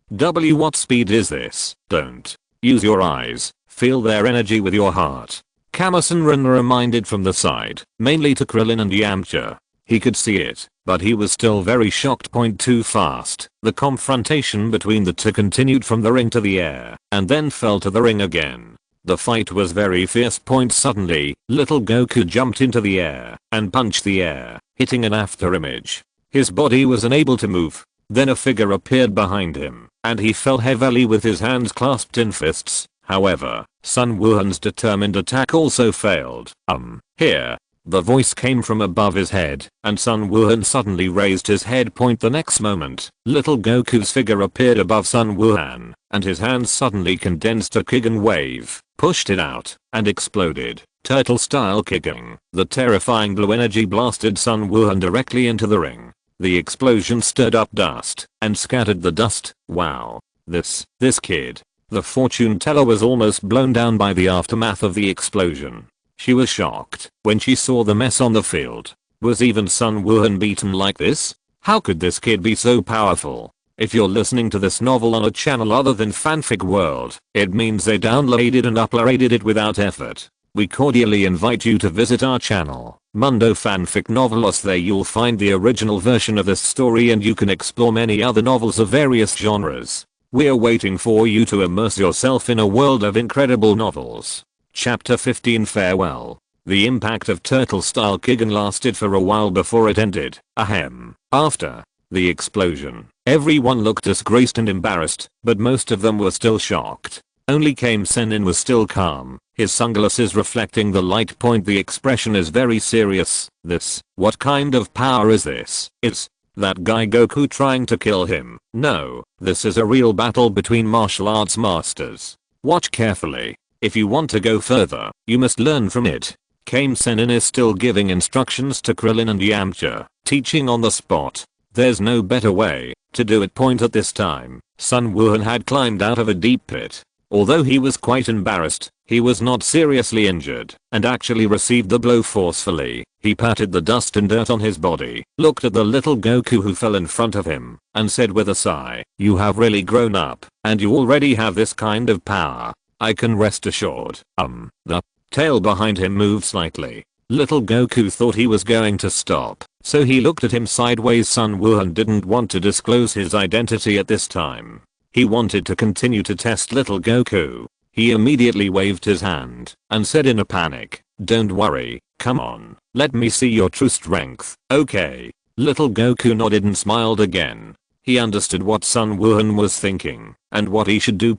What speed is this? Don't use your eyes, feel their energy with your heart. Kamasan Rin reminded from the side, mainly to Krillin and Yamcha. He could see it, but he was still very shocked. Point too fast. The confrontation between the two continued from the ring to the air, and then fell to the ring again. The fight was very fierce. Point suddenly, little Goku jumped into the air, and punched the air, hitting an after image. His body was unable to move. Then a figure appeared behind him, and he fell heavily with his hands clasped in fists. However, Sun Wuhan's determined attack also failed. Here. The voice came from above his head, and Sun Wuhan suddenly raised his head. Point the next moment, little Goku's figure appeared above Sun Wuhan, and his hands suddenly condensed a Kigen wave, pushed it out, and exploded. Turtle style kicking. The terrifying blue energy blasted Sun Wuhan directly into the ring. The explosion stirred up dust, and scattered the dust. Wow. This kid. The fortune teller was almost blown down by the aftermath of the explosion. She was shocked when she saw the mess on the field. Was even Sun Wuhan beaten like this? How could this kid be so powerful? If you're listening to this novel on a channel other than Fanfic World, it means they downloaded and uploaded it without effort. We cordially invite you to visit our channel, Mundo Fanfic Novelos. There you'll find the original version of this story, and you can explore many other novels of various genres. We're waiting for you to immerse yourself in a world of incredible novels. Chapter 15 Farewell. The impact of turtle-style Kigen lasted for a while before it ended. After the explosion, everyone looked disgraced and embarrassed, but most of them were still shocked. Only Kame Sennin was still calm, his sunglasses reflecting the light. Point the expression is very serious. What kind of power is this? Is that guy Goku trying to kill him? No, this is a real battle between martial arts masters. Watch carefully. If you want to go further, you must learn from it. Kame Sennin is still giving instructions to Krillin and Yamcha, teaching on the spot. There's no better way to do it. Point at this time, Sun Wuhan had climbed out of a deep pit. Although he was quite embarrassed, he was not seriously injured, and actually received the blow forcefully. He patted the dust and dirt on his body, looked at the little Goku who fell in front of him, and said with a sigh, "You have really grown up, and you already have this kind of power. I can rest assured." The tail behind him moved slightly. Little Goku thought he was going to stop, so he looked at him sideways. Sun Wuhan didn't want to disclose his identity at this time. He wanted to continue to test little Goku. He immediately waved his hand and said in a panic, "Don't worry, come on, let me see your true strength." Okay. Little Goku nodded and smiled again. He understood what Sun Wuhan was thinking, and what he should do.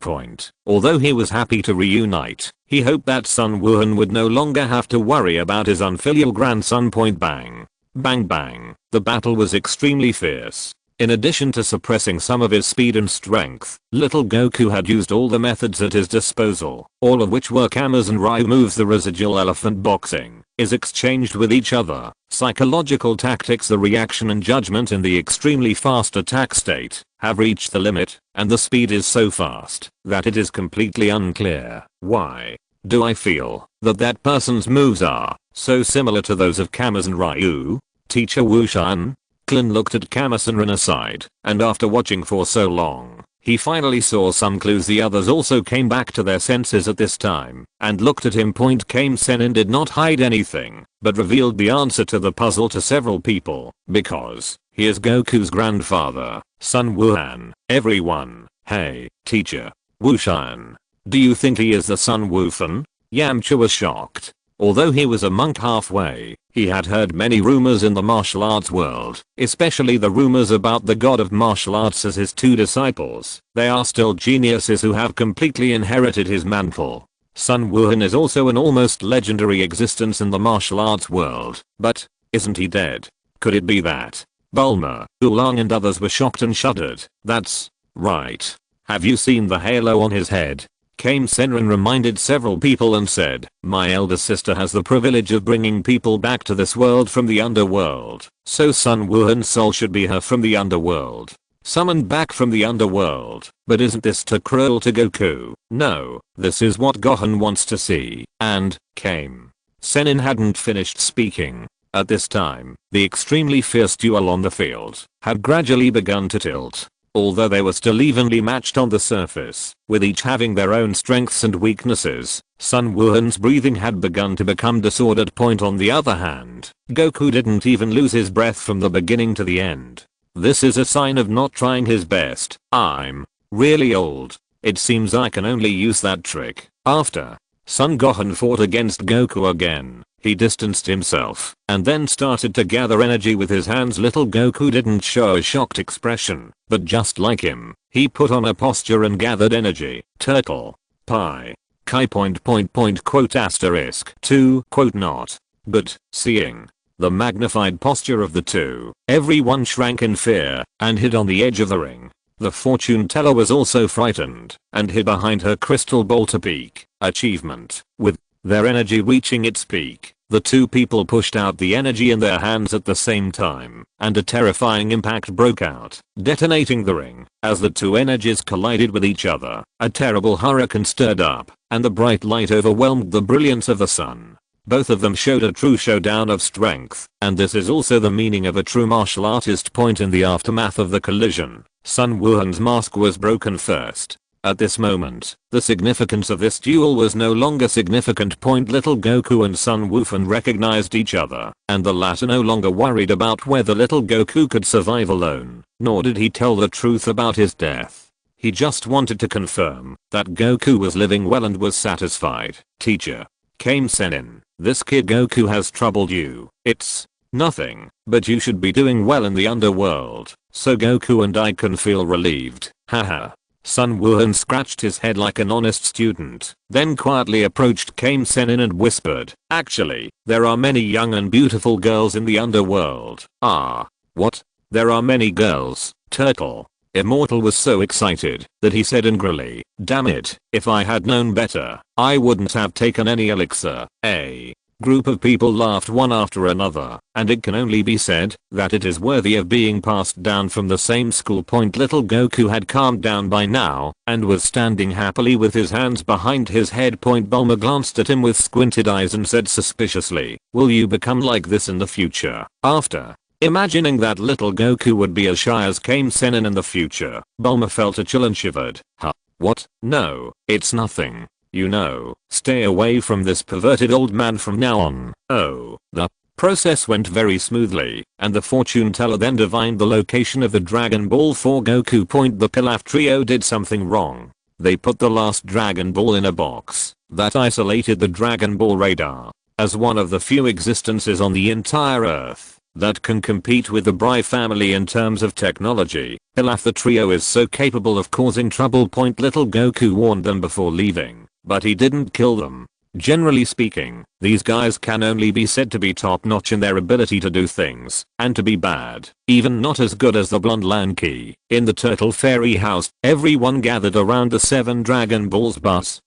Although he was happy to reunite, he hoped that Sun Wuhan would no longer have to worry about his unfilial grandson. Bang. Bang bang. The battle was extremely fierce. In addition to suppressing some of his speed and strength, little Goku had used all the methods at his disposal, all of which were Kamas and Ryu moves. The residual elephant boxing is exchanged with each other, psychological tactics, the reaction and judgment in the extremely fast attack state have reached the limit, and the speed is so fast that it is completely unclear why do I feel that person's moves are so similar to those of Kamas and Ryu. Teacher Wushan? Klin looked at Kama-senrin aside, and after watching for so long, he finally saw some clues. The others also came back to their senses at this time, and looked at him. Kame-senrin did not hide anything, but revealed the answer to the puzzle to several people, because he is Goku's grandfather, Sun Wuhan. Everyone, hey, teacher Wushan, do you think he is the Sun Wufan? Yamcha was shocked. Although he was a monk halfway, he had heard many rumors in the martial arts world, especially the rumors about the god of martial arts as his two disciples. They are still geniuses who have completely inherited his mantle. Sun Wuhan is also an almost legendary existence in the martial arts world, but isn't he dead? Could it be that Bulma, Oolong and others were shocked and shuddered? That's right. Have you seen the halo on his head? Kame-senrin reminded several people and said, my elder sister has the privilege of bringing people back to this world from the underworld, so Sun Wuhan's soul should be her from the underworld. Summoned back from the underworld. But isn't this too cruel to Goku? No, this is what Gohan wants to see. And Kame-senrin hadn't finished speaking. At this time, the extremely fierce duel on the field had gradually begun to tilt. Although they were still evenly matched on the surface, with each having their own strengths and weaknesses, Sun Wuhan's breathing had begun to become disordered. On the other hand, Goku didn't even lose his breath from the beginning to the end. This is a sign of not trying his best. I'm really old. It seems I can only use that trick. After Son Gohan fought against Goku again, he distanced himself and then started to gather energy with his hands. Little Goku didn't show a shocked expression, but just like him, he put on a posture and gathered energy. Turtle. Pi. Kai. Quote asterisk 2. Quote not. But, seeing the magnified posture of the two, everyone shrank in fear and hid on the edge of the ring. The fortune teller was also frightened and hid behind her crystal ball to peak. Achievement. With their energy reaching its peak, the two people pushed out the energy in their hands at the same time, and a terrifying impact broke out, detonating the ring. As the two energies collided with each other, a terrible hurricane stirred up, and the bright light overwhelmed the brilliance of the sun. Both of them showed a true showdown of strength, and this is also the meaning of a true martial artist. In the aftermath of the collision, Sun Wuhan's mask was broken first. At this moment, the significance of this duel was no longer significant. Little Goku and Sun Wufan recognized each other, and the latter no longer worried about whether little Goku could survive alone, nor did he tell the truth about his death. He just wanted to confirm that Goku was living well and was satisfied. Teacher Kame-senrin, this kid Goku has troubled you. It's nothing, but you should be doing well in the underworld, so Goku and I can feel relieved. Haha. Sun Wuhan scratched his head like an honest student, then quietly approached Kame-senrin and whispered, actually, there are many young and beautiful girls in the underworld. Ah. What? There are many girls? Turtle. Immortal was so excited that he said angrily, damn it, if I had known better, I wouldn't have taken any elixir. A group of people laughed one after another, and it can only be said that it is worthy of being passed down from the same school. Little Goku had calmed down by now, and was standing happily with his hands behind his head. Bulma glanced at him with squinted eyes and said suspiciously, will you become like this in the future? After imagining that little Goku would be as shy as Kame-senrin in the future, Bulma felt a chill and shivered. Huh? What? No, it's nothing. You know, stay away from this perverted old man from now on. Oh, the process went very smoothly, and the fortune teller then divined the location of the Dragon Ball for Goku. The Pilaf trio did something wrong. They put the last Dragon Ball in a box that isolated the Dragon Ball radar. As one of the few existences on the entire Earth that can compete with the Bri family in terms of technology, Pilaf the trio is so capable of causing trouble. Little Goku warned them before leaving, but he didn't kill them. Generally speaking, these guys can only be said to be top notch in their ability to do things, and to be bad, even not as good as the blonde lanky. In the Turtle Fairy house, everyone gathered around the 7 Dragon Balls bus.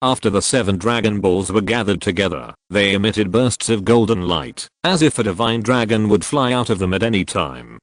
After the 7 Dragon Balls were gathered together, they emitted bursts of golden light, as if a divine dragon would fly out of them at any time.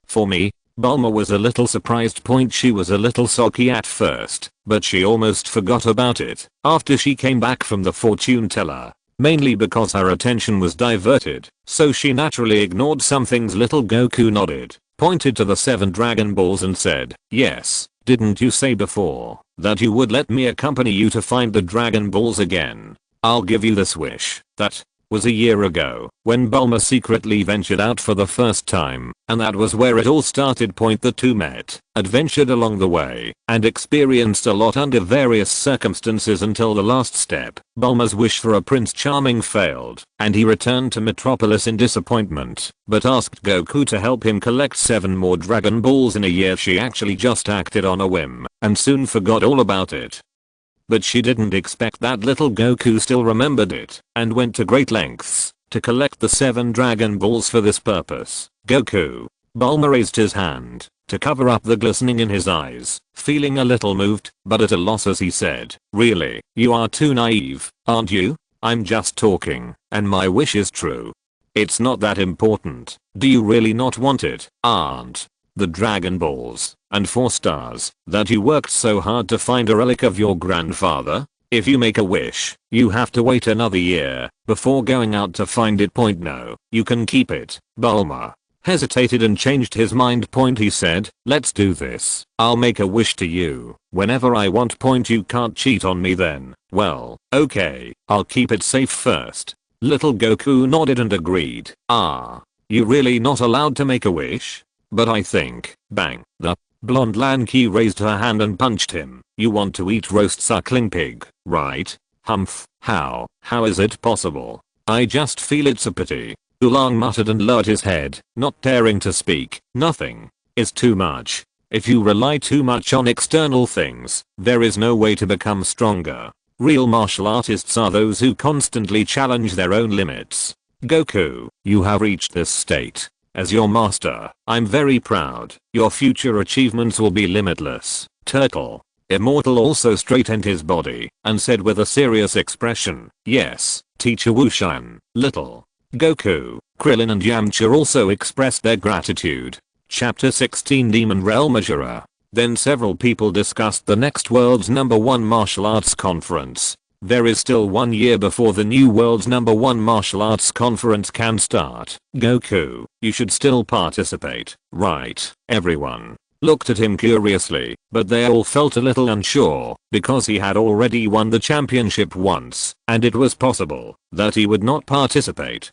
For me, Bulma was a little surprised. She was a little sulky at first, but she almost forgot about it after she came back from the fortune teller, mainly because her attention was diverted, so she naturally ignored some things. Little Goku nodded, pointed to the 7 Dragon Balls and said, "Yes, didn't you say before that you would let me accompany you to find the Dragon Balls again? I'll give you this wish." That was a year ago, when Bulma secretly ventured out for the first time, and that was where it all started. The two met, adventured along the way, and experienced a lot under various circumstances until the last step. Bulma's wish for a Prince Charming failed, and he returned to Metropolis in disappointment, but asked Goku to help him collect 7 more Dragon Balls in a year. She actually just acted on a whim, and soon forgot all about it. But she didn't expect that little Goku still remembered it, and went to great lengths to collect the 7 Dragon Balls for this purpose. Goku. Bulma raised his hand to cover up the glistening in his eyes, feeling a little moved, but at a loss as he said, "Really, you are too naive, aren't you? I'm just talking, and my wish is true. It's not that important. Do you really not want it? Aren't the Dragon Balls and 4 stars that you worked so hard to find a relic of your grandfather? If you make a wish, you have to wait another year before going out to find it. No, you can keep it." Bulma hesitated and changed his mind. He said, "Let's do this. I'll make a wish to you whenever I want. You can't cheat on me then." "Well, okay, I'll keep it safe first." Little Goku nodded and agreed. You really not allowed to make a wish? But I think, bang, the blonde lanky raised her hand and punched him. "You want to eat roast suckling pig, right? Humph, how is it possible? I just feel it's a pity." Oolong muttered and lowered his head, not daring to speak. "Nothing is too much. If you rely too much on external things, there is no way to become stronger. Real martial artists are those who constantly challenge their own limits. Goku, you have reached this state. As your master, I'm very proud. Your future achievements will be limitless." Turtle Immortal also straightened his body and said with a serious expression, "Yes, Teacher Wushan." Little Goku, Krillin and Yamcha also expressed their gratitude. Chapter 16 Demon Realm Majora. Then several people discussed the next world's #1 martial arts conference. There is still 1 year before the new world's #1 martial arts conference can start. Goku, you should still participate, right? Everyone looked at him curiously, but they all felt a little unsure, because he had already won the championship once, and it was possible that he would not participate.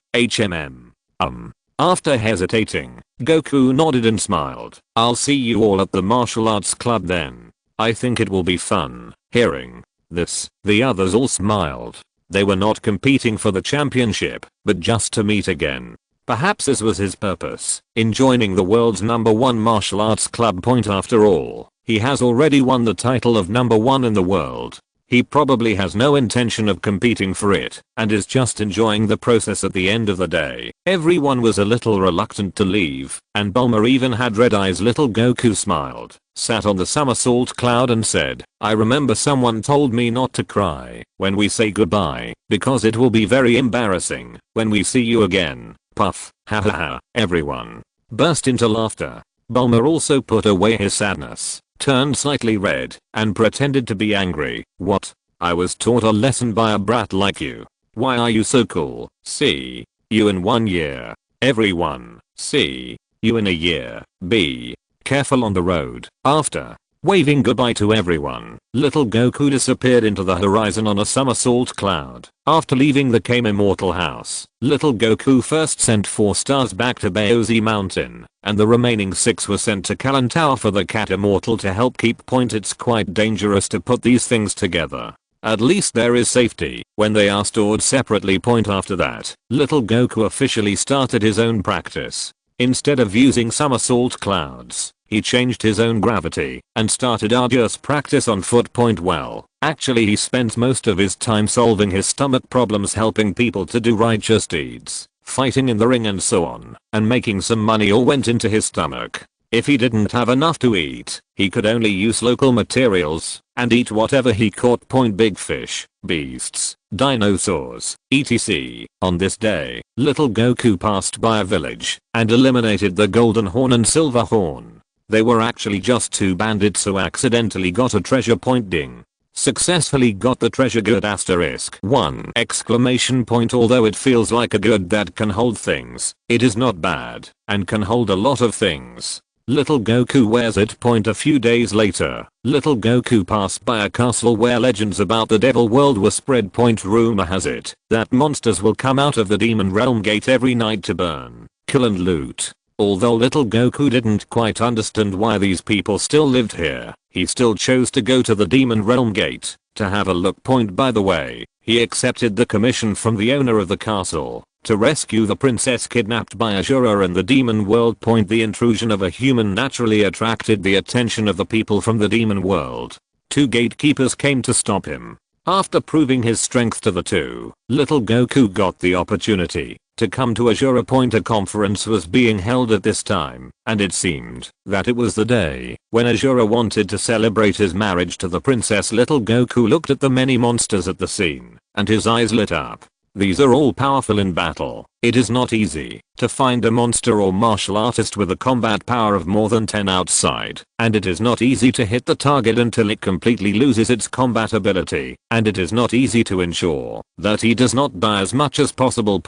After hesitating, Goku nodded and smiled. "I'll see you all at the martial arts club then. I think it will be fun." Hearing this, the others all smiled. They were not competing for the championship, but just to meet again. Perhaps this was his purpose in joining the world's #1 martial arts club. After all, he has already won the title of #1 in the world. He probably has no intention of competing for it, and is just enjoying the process. At the end of the day, everyone was a little reluctant to leave, and Bulma even had red eyes. Little Goku smiled, sat on the somersault cloud and said, "I remember someone told me not to cry when we say goodbye, because it will be very embarrassing when we see you again." Puff, ha ha ha. Everyone burst into laughter. Bulma also put away his sadness, turned slightly red, and pretended to be angry. "What? I was taught a lesson by a brat like you. Why are you so cool? See you in 1 year. Everyone, see you in a year. Be careful on the road." After waving goodbye to everyone, little Goku disappeared into the horizon on a somersault cloud. After leaving the Kame Immortal house, little Goku first sent 4 stars back to Baozi Mountain, and the remaining 6 were sent to Kalan Tower for the Cat Immortal to help keep. It's quite dangerous to put these things together. At least there is safety when they are stored separately. After that, little Goku officially started his own practice. Instead of using somersault clouds, He changed his own gravity and started arduous practice on foot. Well, actually he spent most of his time solving his stomach problems, helping people to do righteous deeds, fighting in the ring and so on, and making some money all went into his stomach. If he didn't have enough to eat, he could only use local materials and eat whatever he caught. Big fish, beasts, dinosaurs, etc. On this day, little Goku passed by a village and eliminated the golden horn and silver horn. They were actually just two bandits who accidentally got a treasure. Ding. Successfully got the treasure. Good asterisk 1 exclamation point. Although it feels like a good that can hold things, it is not bad and can hold a lot of things. Little Goku wears it. A few days later, little Goku passed by a castle where legends about the devil world were spread. Rumor has it that monsters will come out of the demon realm gate every night to burn, kill and loot. Although little Goku didn't quite understand why these people still lived here, he still chose to go to the demon realm gate to have a look. By the way, he accepted the commission from the owner of the castle to rescue the princess kidnapped by Asura in the demon world. The intrusion of a human naturally attracted the attention of the people from the demon world. Two gatekeepers came to stop him. After proving his strength to the two, little Goku got the opportunity to come to Asura. A conference was being held at this time, and it seemed that it was the day when Asura wanted to celebrate his marriage to the princess. Little Goku looked at the many monsters at the scene, and his eyes lit up. These are all powerful in battle. It is not easy to find a monster or martial artist with a combat power of more than 10 outside, and it is not easy to hit the target until it completely loses its combat ability, and it is not easy to ensure that he does not die as much as possible.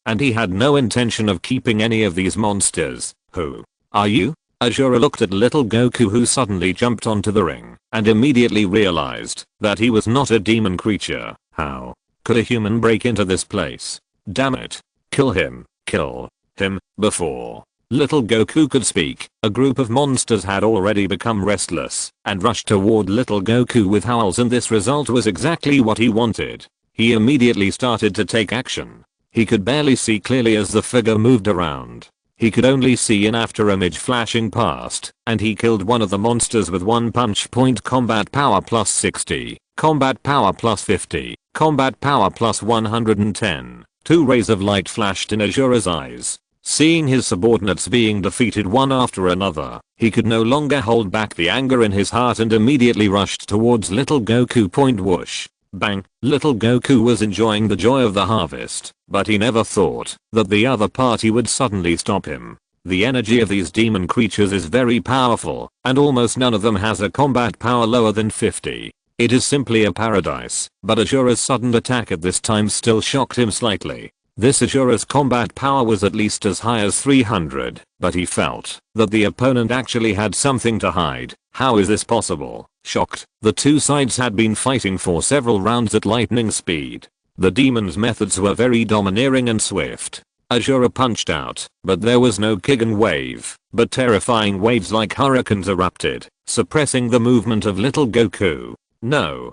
And he had no intention of keeping any of these monsters. Who are you? Asura looked at little Goku, who suddenly jumped onto the ring and immediately realized that he was not a demon creature. How could a human break into this place? Damn it. Kill him. Kill him. Before little Goku could speak, a group of monsters had already become restless and rushed toward little Goku with howls, and this result was exactly what he wanted. He immediately started to take action. He could barely see clearly as the figure moved around. He could only see an after image flashing past, and he killed one of the monsters with one punch. Combat power plus 60, combat power plus 50, combat power plus 110. Two rays of light flashed in Asura's eyes. Seeing his subordinates being defeated one after another, he could no longer hold back the anger in his heart and immediately rushed towards little Goku. Whoosh. Bang. Little Goku was enjoying the joy of the harvest, but he never thought that the other party would suddenly stop him. The energy of these demon creatures is very powerful, and almost none of them has a combat power lower than 50. It is simply a paradise, but Asura's sudden attack at this time still shocked him slightly. This Asura's combat power was at least as high as 300, but he felt that the opponent actually had something to hide. How is this possible? Shocked, the two sides had been fighting for several rounds at lightning speed. The demon's methods were very domineering and swift. Asura punched out, but there was no Kigen wave, but terrifying waves like hurricanes erupted, suppressing the movement of little Goku. No.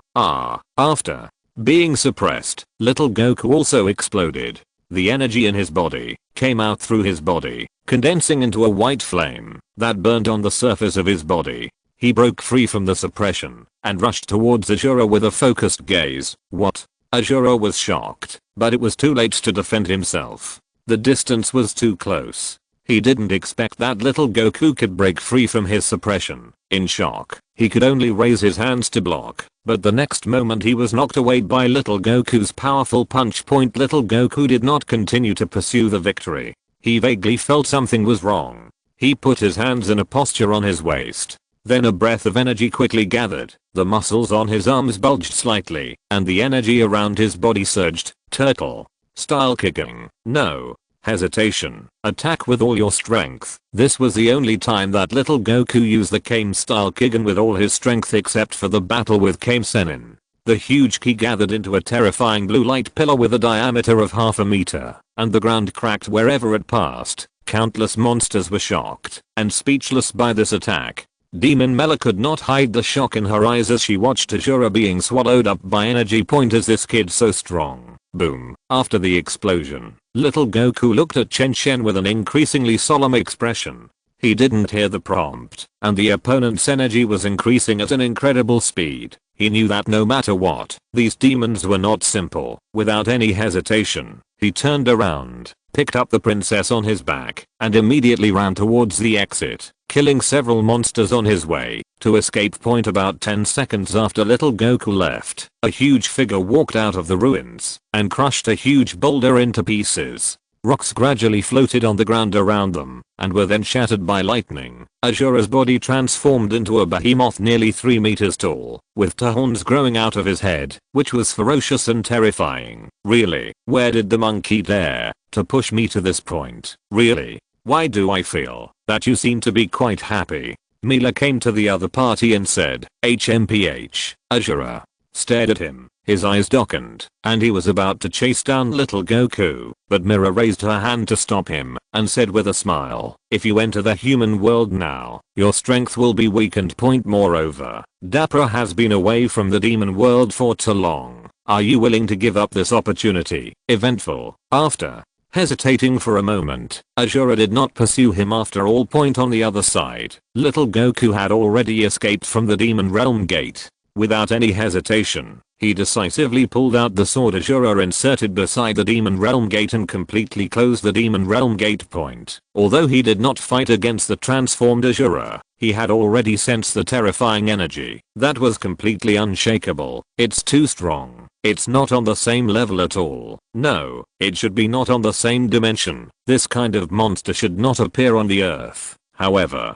After being suppressed, little Goku also exploded. The energy in his body came out through his body, condensing into a white flame that burned on the surface of his body. He broke free from the suppression and rushed towards Asura with a focused gaze. What? Asura was shocked, but it was too late to defend himself. The distance was too close. He didn't expect that little Goku could break free from his suppression. In shock, he could only raise his hands to block, but the next moment he was knocked away by little Goku's powerful punch. Little Goku did not continue to pursue the victory. He vaguely felt something was wrong. He put his hands in a posture on his waist. Then a breath of energy quickly gathered, the muscles on his arms bulged slightly, and the energy around his body surged. Turtle style kicking. No hesitation. Attack with all your strength. This was the only time that little Goku used the Kame style Kigen with all his strength except for the battle with Kame Sennin. The huge ki gathered into a terrifying blue light pillar with a diameter of half a meter, and the ground cracked wherever it passed. Countless monsters were shocked and speechless by this attack. Demon Mela could not hide the shock in her eyes as she watched Asura being swallowed up by energy. Is this kid so strong? Boom. After the explosion, little Goku looked at Chen Shen with an increasingly solemn expression. He didn't hear the prompt, and the opponent's energy was increasing at an incredible speed. He knew that no matter what, these demons were not simple. Without any hesitation, he turned around, picked up the princess on his back, and immediately ran towards the exit, killing several monsters on his way. To escape point about 10 seconds after little Goku left, a huge figure walked out of the ruins and crushed a huge boulder into pieces. Rocks gradually floated on the ground around them and were then shattered by lightning. Asura's body transformed into a behemoth nearly 3 meters tall, with two horns growing out of his head, which was ferocious and terrifying. Really? Where did the monkey dare to push me to this point? Really? Why do I feel that you seem to be quite happy? Mila came to the other party and said, HMPH. Asura stared at him, his eyes darkened, and he was about to chase down little Goku, but Mira raised her hand to stop him, and said with a smile, if you enter the human world now, your strength will be weakened. Moreover, Dapra has been away from the demon world for too long. Are you willing to give up this opportunity? Eventful. After hesitating for a moment, Asura did not pursue him after all. On the other side, little Goku had already escaped from the demon realm gate. Without any hesitation, he decisively pulled out the sword Asura inserted beside the demon realm gate and completely closed the demon realm gate. Although he did not fight against the transformed Asura, he had already sensed the terrifying energy that was completely unshakable. It's too strong. It's not on the same level at all. No, it should be not on the same dimension. This kind of monster should not appear on the earth. However,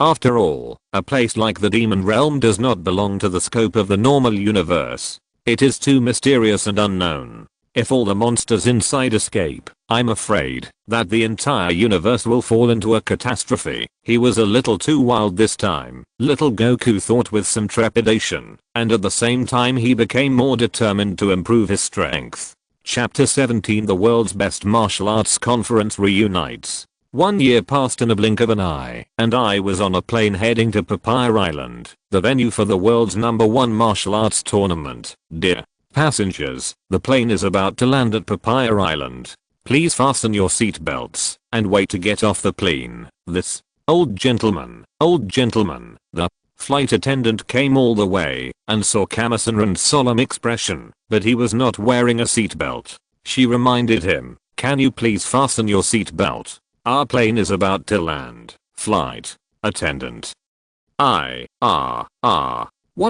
after all, a place like the demon realm does not belong to the scope of the normal universe. It is too mysterious and unknown. If all the monsters inside escape, I'm afraid that the entire universe will fall into a catastrophe. He was a little too wild this time, little Goku thought with some trepidation, and at the same time he became more determined to improve his strength. Chapter 17 The world's best martial arts conference reunites. 1 year passed in a blink of an eye, and I was on a plane heading to Papaya Island, the venue for the world's #1 martial arts tournament. Dear passengers, the plane is about to land at Papaya Island. Please fasten your seatbelts and wait to get off the plane. This old gentleman, the flight attendant came all the way and saw Kamasan solemn expression, but he was not wearing a seatbelt. She reminded him, can you please fasten your seatbelt? Our plane is about to land. Flight attendant. What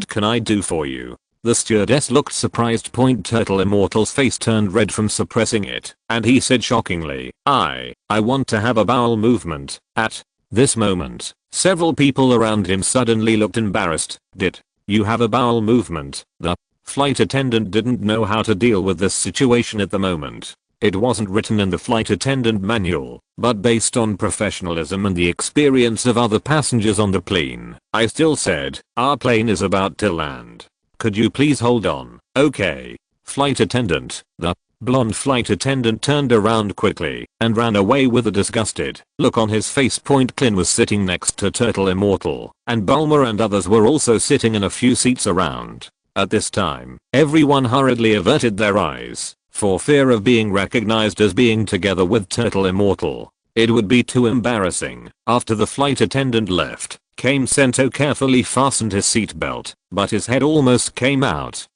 can I do for you? The stewardess looked surprised. Turtle Immortal's face turned red from suppressing it, and he said shockingly, I want to have a bowel movement. At this moment, several people around him suddenly looked embarrassed. Did you have a bowel movement? The flight attendant didn't know how to deal with this situation at the moment. It wasn't written in the flight attendant manual, but based on professionalism and the experience of other passengers on the plane, I still said, our plane is about to land. Could you please hold on? Okay. Flight attendant. The blonde flight attendant turned around quickly and ran away with a disgusted look on his face. Clint was sitting next to Turtle Immortal, and Bulma and others were also sitting in a few seats around. At this time, everyone hurriedly averted their eyes for fear of being recognized as being together with Turtle Immortal. It would be too embarrassing. After the flight attendant left, Kame Sento carefully fastened his seatbelt, but his head almost came out.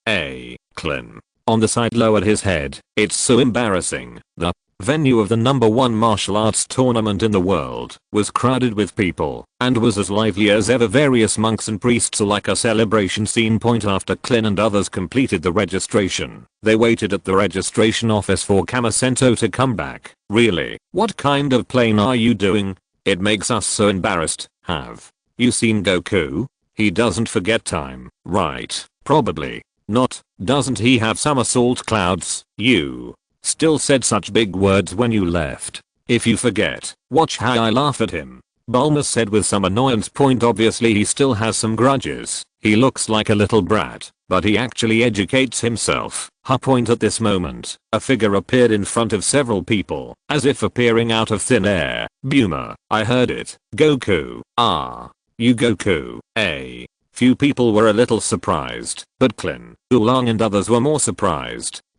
Clint on the side lowered his head. It's so embarrassing. The venue of the #1 martial arts tournament in the world was crowded with people and was as lively as ever. Various monks and priests like a celebration scene. After Clint and others completed the registration, they waited at the registration office for Kamasento to come back. Really? What kind of plane are you doing? It makes us so embarrassed. Have you seen Goku? He doesn't forget time, right? Probably not. Doesn't he have some assault clouds? You still said such big words when you left. If you forget, watch how I laugh at him. Bulma said with some annoyance. Obviously he still has some grudges. He looks like a little brat, but he actually educates himself. At this moment, a figure appeared in front of several people, as if appearing out of thin air. Buma, I heard it. Goku. You Goku. Few people were a little surprised, but Clint, Oolong and others were more surprised.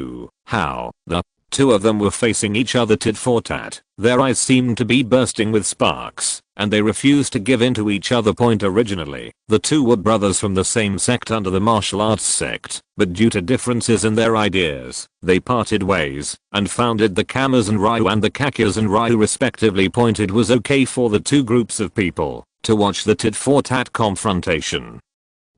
Ryu. How? The two of them were facing each other tit for tat. Their eyes seemed to be bursting with sparks, and they refused to give in to each other. Originally, the two were brothers from the same sect under the martial arts sect, but due to differences in their ideas, they parted ways and founded the Kamazan Ryu and the Kakazan Ryu respectively. It was okay for the two groups of people to watch the tit for tat confrontation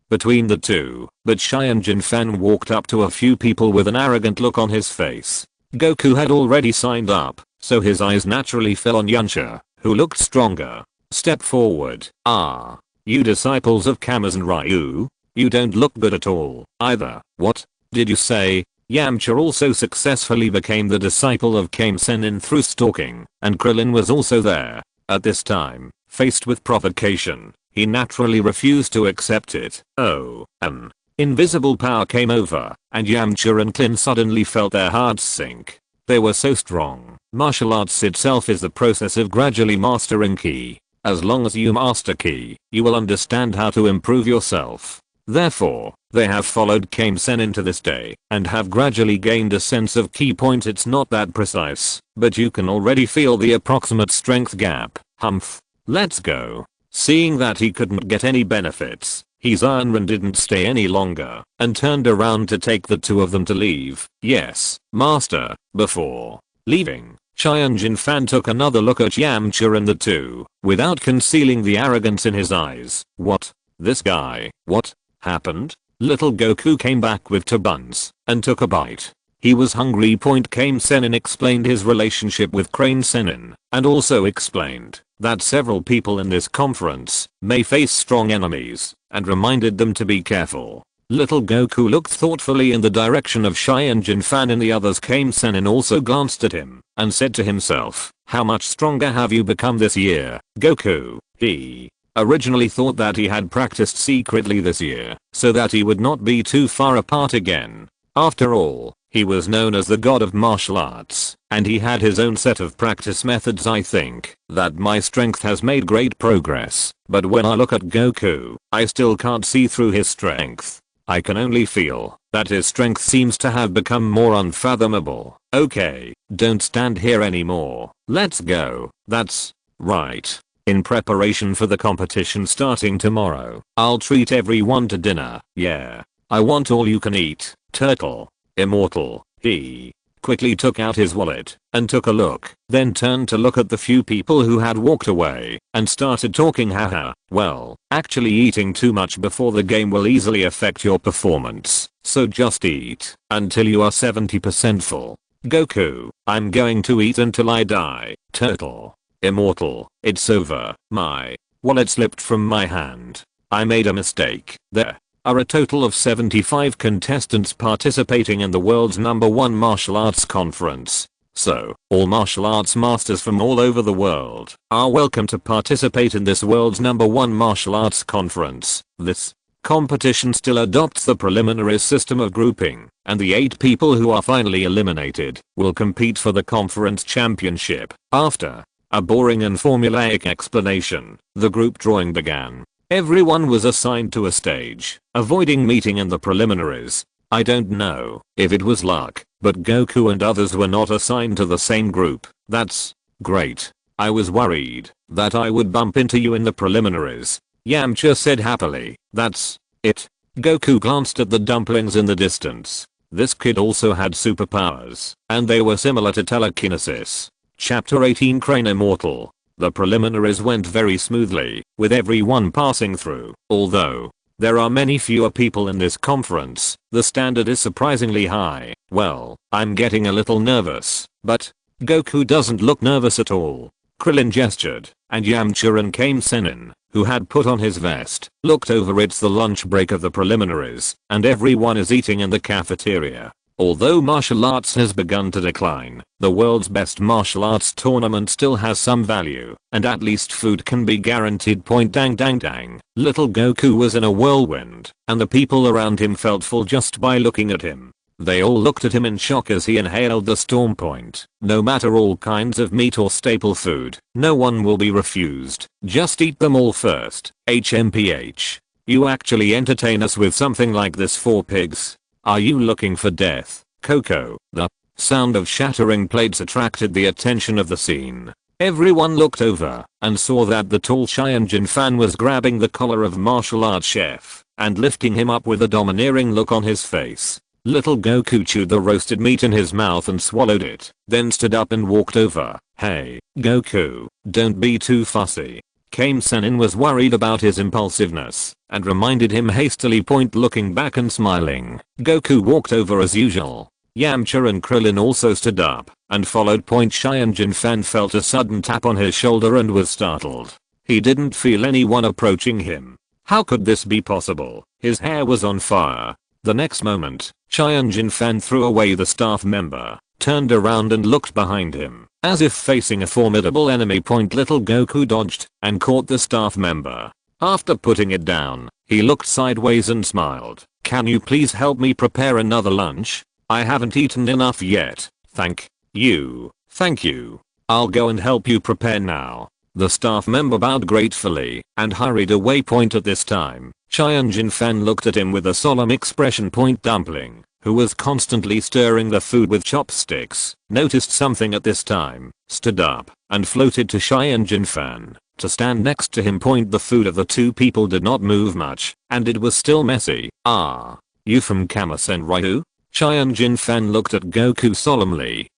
between the two, but Saiyan Jinfan walked up to a few people with an arrogant look on his face. Goku had already signed up, so his eyes naturally fell on Yamcha, who looked stronger. Step forward. Ah, you disciples of Kamazan Ryu? You don't look good at all, either. What did you say? Yamcha also successfully became the disciple of Kame Sennin through stalking, and Krillin was also there. At this time, faced with provocation, he naturally refused to accept it. Oh, an invisible power came over, and Yamcha and Krillin suddenly felt their hearts sink. They were so strong. Martial arts itself is the process of gradually mastering ki. As long as you master ki, you will understand how to improve yourself. Therefore, they have followed Kame Sennin to this day, and have gradually gained a sense of ki. It's not that precise, but you can already feel the approximate strength gap. Humph. Let's go. Seeing that he couldn't get any benefits, Saiyan didn't stay any longer, and turned around to take the two of them to leave. Yes, master. Before leaving, Saiyan Jinfan took another look at Yamcha and the two, without concealing the arrogance in his eyes. What? This guy? What happened? Little Goku came back with two buns, and took a bite. He was hungry. Kame Sennin explained his relationship with Crane Sennin, and also explained that several people in this conference may face strong enemies, and reminded them to be careful. Little Goku looked thoughtfully in the direction of Saiyan Jinfan and the others. Kame Sennin also glanced at him, and said to himself, how much stronger have you become this year, Goku? He originally thought that he had practiced secretly this year, so that he would not be too far apart again. After all, he was known as the god of martial arts, and he had his own set of practice methods. I think that my strength has made great progress, but when I look at Goku, I still can't see through his strength. I can only feel that his strength seems to have become more unfathomable. Okay, don't stand here anymore. Let's go. That's right. In preparation for the competition starting tomorrow, I'll treat everyone to dinner. Yeah. I want all you can eat. Turtle. Immortal. He quickly took out his wallet and took a look, then turned to look at the few people who had walked away and started talking. Haha. Well, actually eating too much before the game will easily affect your performance, so just eat until you are 70% full. Goku, I'm going to eat until I die. Turtle. Immortal. It's over. My wallet slipped from my hand. I made a mistake. There are a total of 75 contestants participating in the world's #1 martial arts conference. So, all martial arts masters from all over the world are welcome to participate in this world's #1 martial arts conference. This competition still adopts the preliminary system of grouping, and the 8 people who are finally eliminated will compete for the conference championship. After a boring and formulaic explanation, the group drawing began. Everyone was assigned to a stage, avoiding meeting in the preliminaries. I don't know if it was luck, but Goku and others were not assigned to the same group. That's great. I was worried that I would bump into you in the preliminaries, Yamcha said happily. That's it. Goku glanced at the dumplings in the distance. This kid also had superpowers, and they were similar to telekinesis. Chapter 18 Crane Immortal. The preliminaries went very smoothly, with everyone passing through. Although there are many fewer people in this conference, the standard is surprisingly high. Well, I'm getting a little nervous, but Goku doesn't look nervous at all. Krillin gestured, and Yamcha and Kame Sennin, who had put on his vest, looked over. It's the lunch break of the preliminaries, and everyone is eating in the cafeteria. Although martial arts has begun to decline, the world's best martial arts tournament still has some value, and at least food can be guaranteed. Dang dang dang. Little Goku was in a whirlwind, and the people around him felt full just by looking at him. They all looked at him in shock as he inhaled the storm point. No matter all kinds of meat or staple food, no one will be refused. Just eat them all first. HMPH. You actually entertain us with something like this, 4 pigs? Are you looking for death, Coco? The sound of shattering plates attracted the attention of the scene. Everyone looked over and saw that the tall Saiyan fan was grabbing the collar of martial arts chef and lifting him up with a domineering look on his face. Little Goku chewed the roasted meat in his mouth and swallowed it, then stood up and walked over. Hey, Goku, don't be too fussy. Kame Sennin was worried about his impulsiveness and reminded him hastily. Looking back and smiling, Goku walked over as usual. Yamcha and Krillin also stood up and followed. Saiyan fan felt a sudden tap on his shoulder and was startled. He didn't feel anyone approaching him. How could this be possible? His hair was on fire. The next moment, Saiyan fan threw away the staff member, turned around and looked behind him, as if facing a formidable enemy. Little Goku dodged and caught the staff member. After putting it down, he looked sideways and smiled. Can you please help me prepare another lunch? I haven't eaten enough yet. Thank you. Thank you. I'll go and help you prepare now. The staff member bowed gratefully and hurried away. At this time, Saiyan fan looked at him with a solemn expression. Dumpling, who was constantly stirring the food with chopsticks, noticed something at this time, stood up, and floated to Saiyan fan to stand next to him. The food of the 2 people did not move much, and it was still messy. Ah, you from Kamasen, right? Saiyan fan looked at Goku solemnly.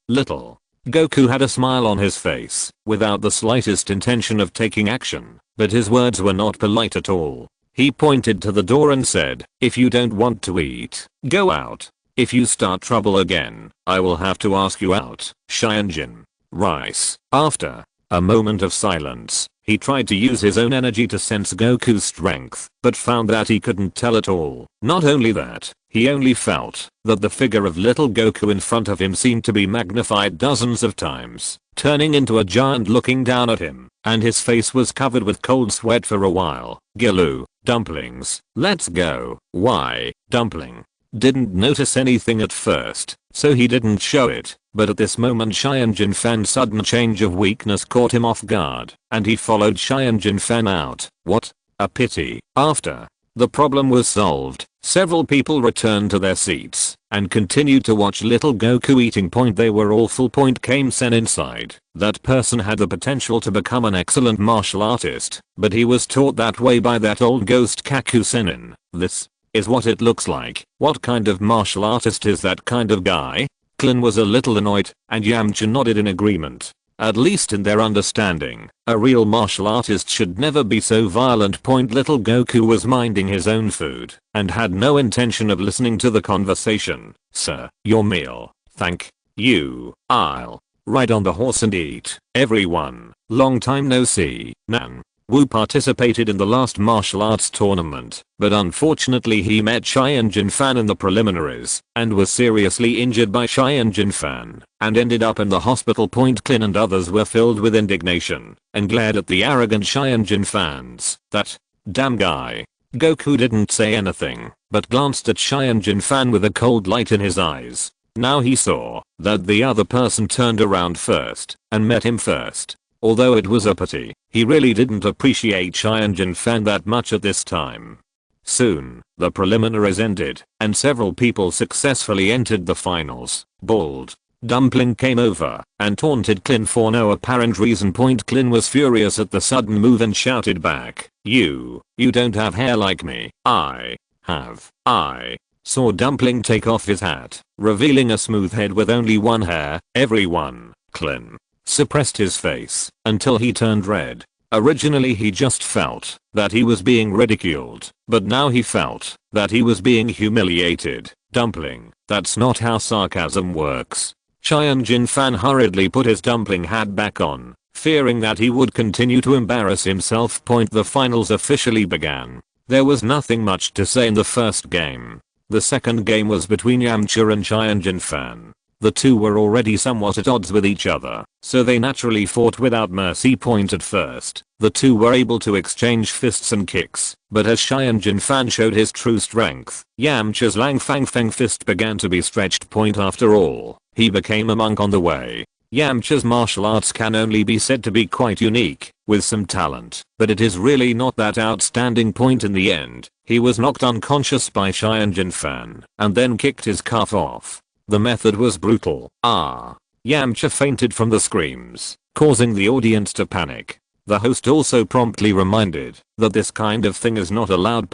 Little Goku had a smile on his face, without the slightest intention of taking action, but his words were not polite at all. He pointed to the door and said, if you don't want to eat, go out. If you start trouble again, I will have to ask you out. Saiyan Rice. After a moment of silence, he tried to use his own energy to sense Goku's strength, but found that he couldn't tell at all. Not only that, he only felt that the figure of little Goku in front of him seemed to be magnified dozens of times, turning into a giant looking down at him, and his face was covered with cold sweat for a while. Gilu, dumplings, let's go. Why, Dumpling didn't notice anything at first, so he didn't show it, but at this moment Saiyan fan's sudden change of weakness caught him off guard, and he followed Saiyan fan out. What a pity. After the problem was solved, several people returned to their seats and continued to watch little Goku eating. They were all full. Kame Sen inside. That person had the potential to become an excellent martial artist, but he was taught that way by that old ghost Kaku Sennin. This is what it looks like. What kind of martial artist is that kind of guy? Klin was a little annoyed, and Yamcha nodded in agreement. At least in their understanding, a real martial artist should never be so violent. Little Goku was minding his own food and had no intention of listening to the conversation. Sir, your meal. Thank you. I'll ride on the horse and eat. Everyone, long time no see. Nan. Wu participated in the last martial arts tournament, but unfortunately he met Cheyenne Jinfan in the preliminaries and was seriously injured by Cheyenne Jinfan and ended up in the hospital. Clin and others were filled with indignation and glared at the arrogant Cheyenne Jinfans. That damn guy. Goku didn't say anything, but glanced at Cheyenne Jinfan with a cold light in his eyes. Now he saw that the other person turned around first and met him first. Although it was a pity, he really didn't appreciate Cheyenne Jinfan that much at this time. Soon, the preliminaries ended, and several people successfully entered the finals. Bald Dumpling came over and taunted Clin for no apparent reason. Clin was furious at the sudden move and shouted back, You don't have hair like me. I have. I saw Dumpling take off his hat, revealing a smooth head with only one hair. Everyone, Clin, suppressed his face until he turned red. Originally he just felt that he was being ridiculed, but now he felt that he was being humiliated. Dumpling, that's not how sarcasm works. Cheyenne Jinfan hurriedly put his dumpling hat back on, fearing that he would continue to embarrass himself. The finals officially began. There was nothing much to say in the first game. The second game was between Yamcha and Cheyenne Jinfan. The two were already somewhat at odds with each other, so they naturally fought without mercy. At first, the two were able to exchange fists and kicks, but as Cheyenne Jinfan showed his true strength, Yamcha's Lang Fang Feng fist began to be stretched. After all, he became a monk on the way. Yamcha's martial arts can only be said to be quite unique, with some talent, but it is really not that outstanding. In the end, he was knocked unconscious by Cheyenne Jinfan, and then kicked his cuff off. The method was brutal. Yamcha fainted from the screams, causing the audience to panic. The host also promptly reminded that this kind of thing is not allowed.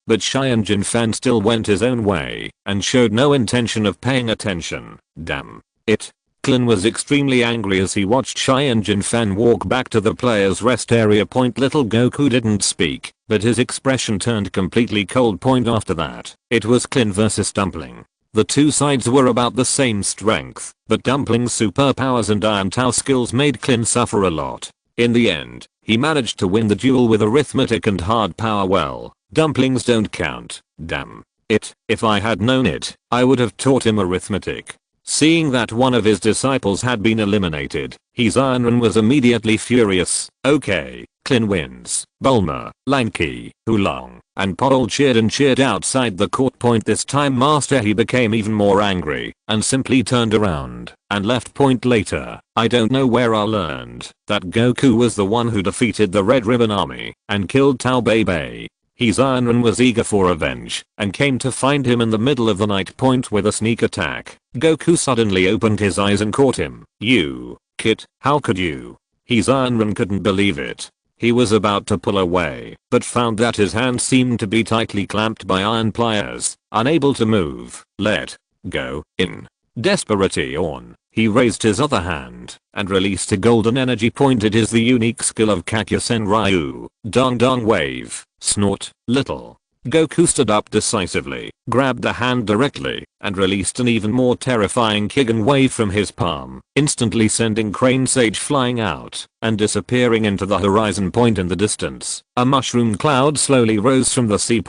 But Cheyenne Jinfan still went his own way and showed no intention of paying attention. Damn it. Clin was extremely angry as he watched Cheyenne Jinfan walk back to the players' rest area. Little Goku didn't speak, but his expression turned completely cold. After that, it was Clin versus Dumpling. The two sides were about the same strength, but Dumpling's superpowers and Iron Tao skills made Clin suffer a lot. In the end, he managed to win the duel with arithmetic and hard power. Well, dumplings don't count. Damn it. If I had known it, I would have taught him arithmetic. Seeing that one of his disciples had been eliminated, Saiyan was immediately furious. Okay, Clin wins. Bulma, Lanky, Oolong, and Podol cheered outside the court. This time Master He became even more angry and simply turned around and left. Later, I don't know where I learned that Goku was the one who defeated the Red Ribbon Army and killed Tao Bei. Saiyan was eager for revenge and came to find him in the middle of the night. With a sneak attack, Goku suddenly opened his eyes and caught him. You, kid, how could you? Saiyan couldn't believe it. He was about to pull away, but found that his hand seemed to be tightly clamped by iron pliers, unable to move. Let go. In desperation, he raised his other hand and released a golden energy. It is the unique skill of Kakusen Ryu. Dong Dong Wave. Snort. Little Goku stood up decisively, grabbed the hand directly, and released an even more terrifying Kigen wave from his palm, instantly sending Crane Sage flying out and disappearing into the horizon. In the distance, a mushroom cloud slowly rose from the sea.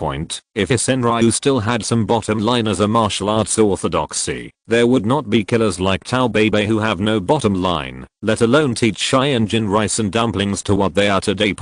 If Senryu still had some bottom line as a martial arts orthodoxy, there would not be killers like Tao Bei who have no bottom line, let alone teach Cheyenne Jin rice and dumplings to what they are today.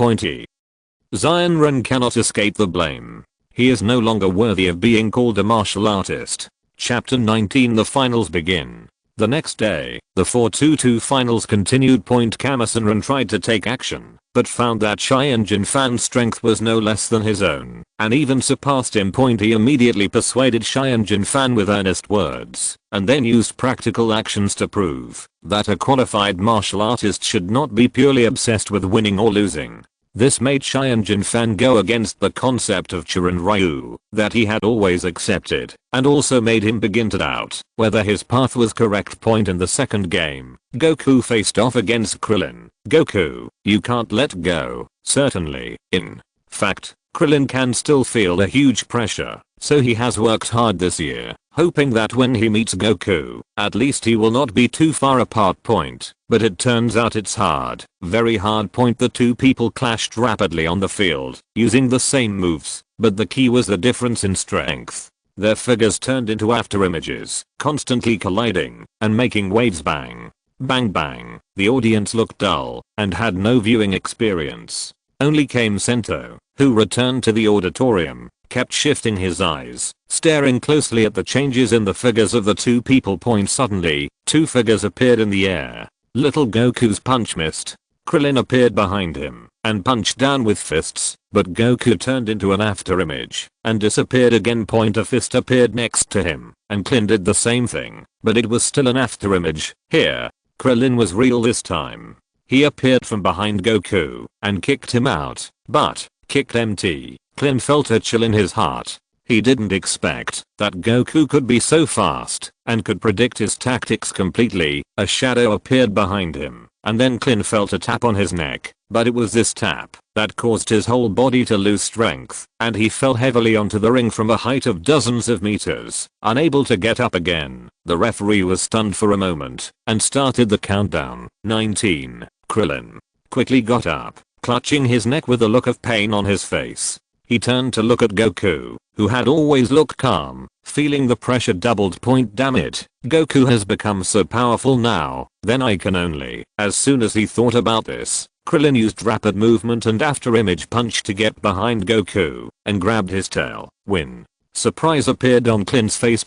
Saiyan cannot escape the blame. He is no longer worthy of being called a martial artist. Chapter 19. The finals begin. The next day, the 4-2-2 finals continued. Kamasenran tried to take action, but found that Cheyenne Jinfan's strength was no less than his own, and even surpassed him. He immediately persuaded Cheyenne Jinfan with earnest words, and then used practical actions to prove that a qualified martial artist should not be purely obsessed with winning or losing. This made Cheyenne Jinfan go against the concept of Chirin Ryu that he had always accepted, and also made him begin to doubt whether his path was correct. In the second game, Goku faced off against Krillin. Goku, you can't let go. Certainly. In fact, Krillin can still feel a huge pressure, so he has worked hard this year, hoping that when he meets Goku At least he will not be too far apart point. But it turns out it's hard, very hard point. The two people clashed rapidly on the field, using the same moves, but the key was the difference in strength. Their figures turned into afterimages, constantly colliding, and making waves bang. Bang bang. The audience looked dull, and had no viewing experience. Only Kame Sento, who returned to the auditorium, kept shifting his eyes, staring closely at the changes in the figures of the two people. Suddenly, two figures appeared in the air. Little Goku's punch missed. Krillin appeared behind him, and punched down with fists, but Goku turned into an afterimage, and disappeared again. A fist appeared next to him, and Krillin did the same thing, but it was still an afterimage. Here, Krillin was real this time. He appeared from behind Goku, and kicked him out, but, kicked empty. Krillin felt a chill in his heart. He didn't expect that Goku could be so fast, and could predict his tactics completely. A shadow appeared behind him, and then Krillin felt a tap on his neck, but it was this tap that caused his whole body to lose strength, and he fell heavily onto the ring from a height of dozens of meters, unable to get up again. The referee was stunned for a moment, and started the countdown. 19. Krillin quickly got up, clutching his neck with a look of pain on his face. He turned to look at Goku, who had always looked calm, feeling the pressure doubled. Damn it, Goku has become so powerful now. Then I can only. As soon as he thought about this, Krillin used rapid movement and afterimage punch to get behind Goku, and grabbed his tail. Win. Surprise appeared on Krillin's face.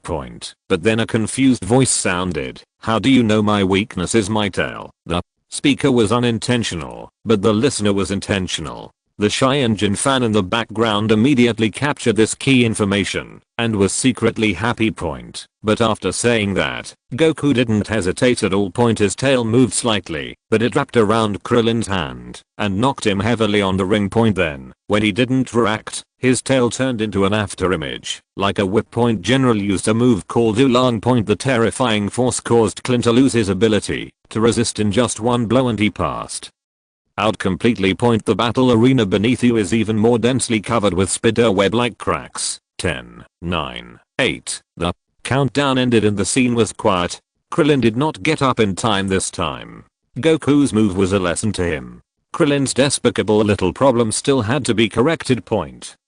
But then a confused voice sounded. How do you know my weakness is my tail? The speaker was unintentional, but the listener was intentional. The Saiyan fan in the background immediately captured this key information, and was secretly happy. But after saying that, Goku didn't hesitate at all. His tail moved slightly, but it wrapped around Krillin's hand, and knocked him heavily on the ring. Then, when he didn't react, his tail turned into an afterimage, like a whip. General used a move called Oolong. The terrifying force caused Krillin to lose his ability to resist in just one blow, and he passed out completely. The battle arena beneath you is even more densely covered with spiderweb-like cracks. 10, 9, 8. The countdown ended and the scene was quiet. Krillin did not get up in time this time. Goku's move was a lesson to him. Krillin's despicable little problem still had to be corrected.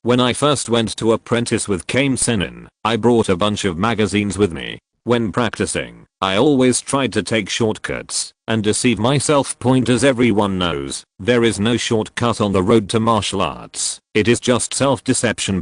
When I first went to apprentice with Kame Sennin, I brought a bunch of magazines with me. When practicing, I always tried to take shortcuts and deceive myself. As everyone knows, there is no shortcut on the road to martial arts. It is just self-deception.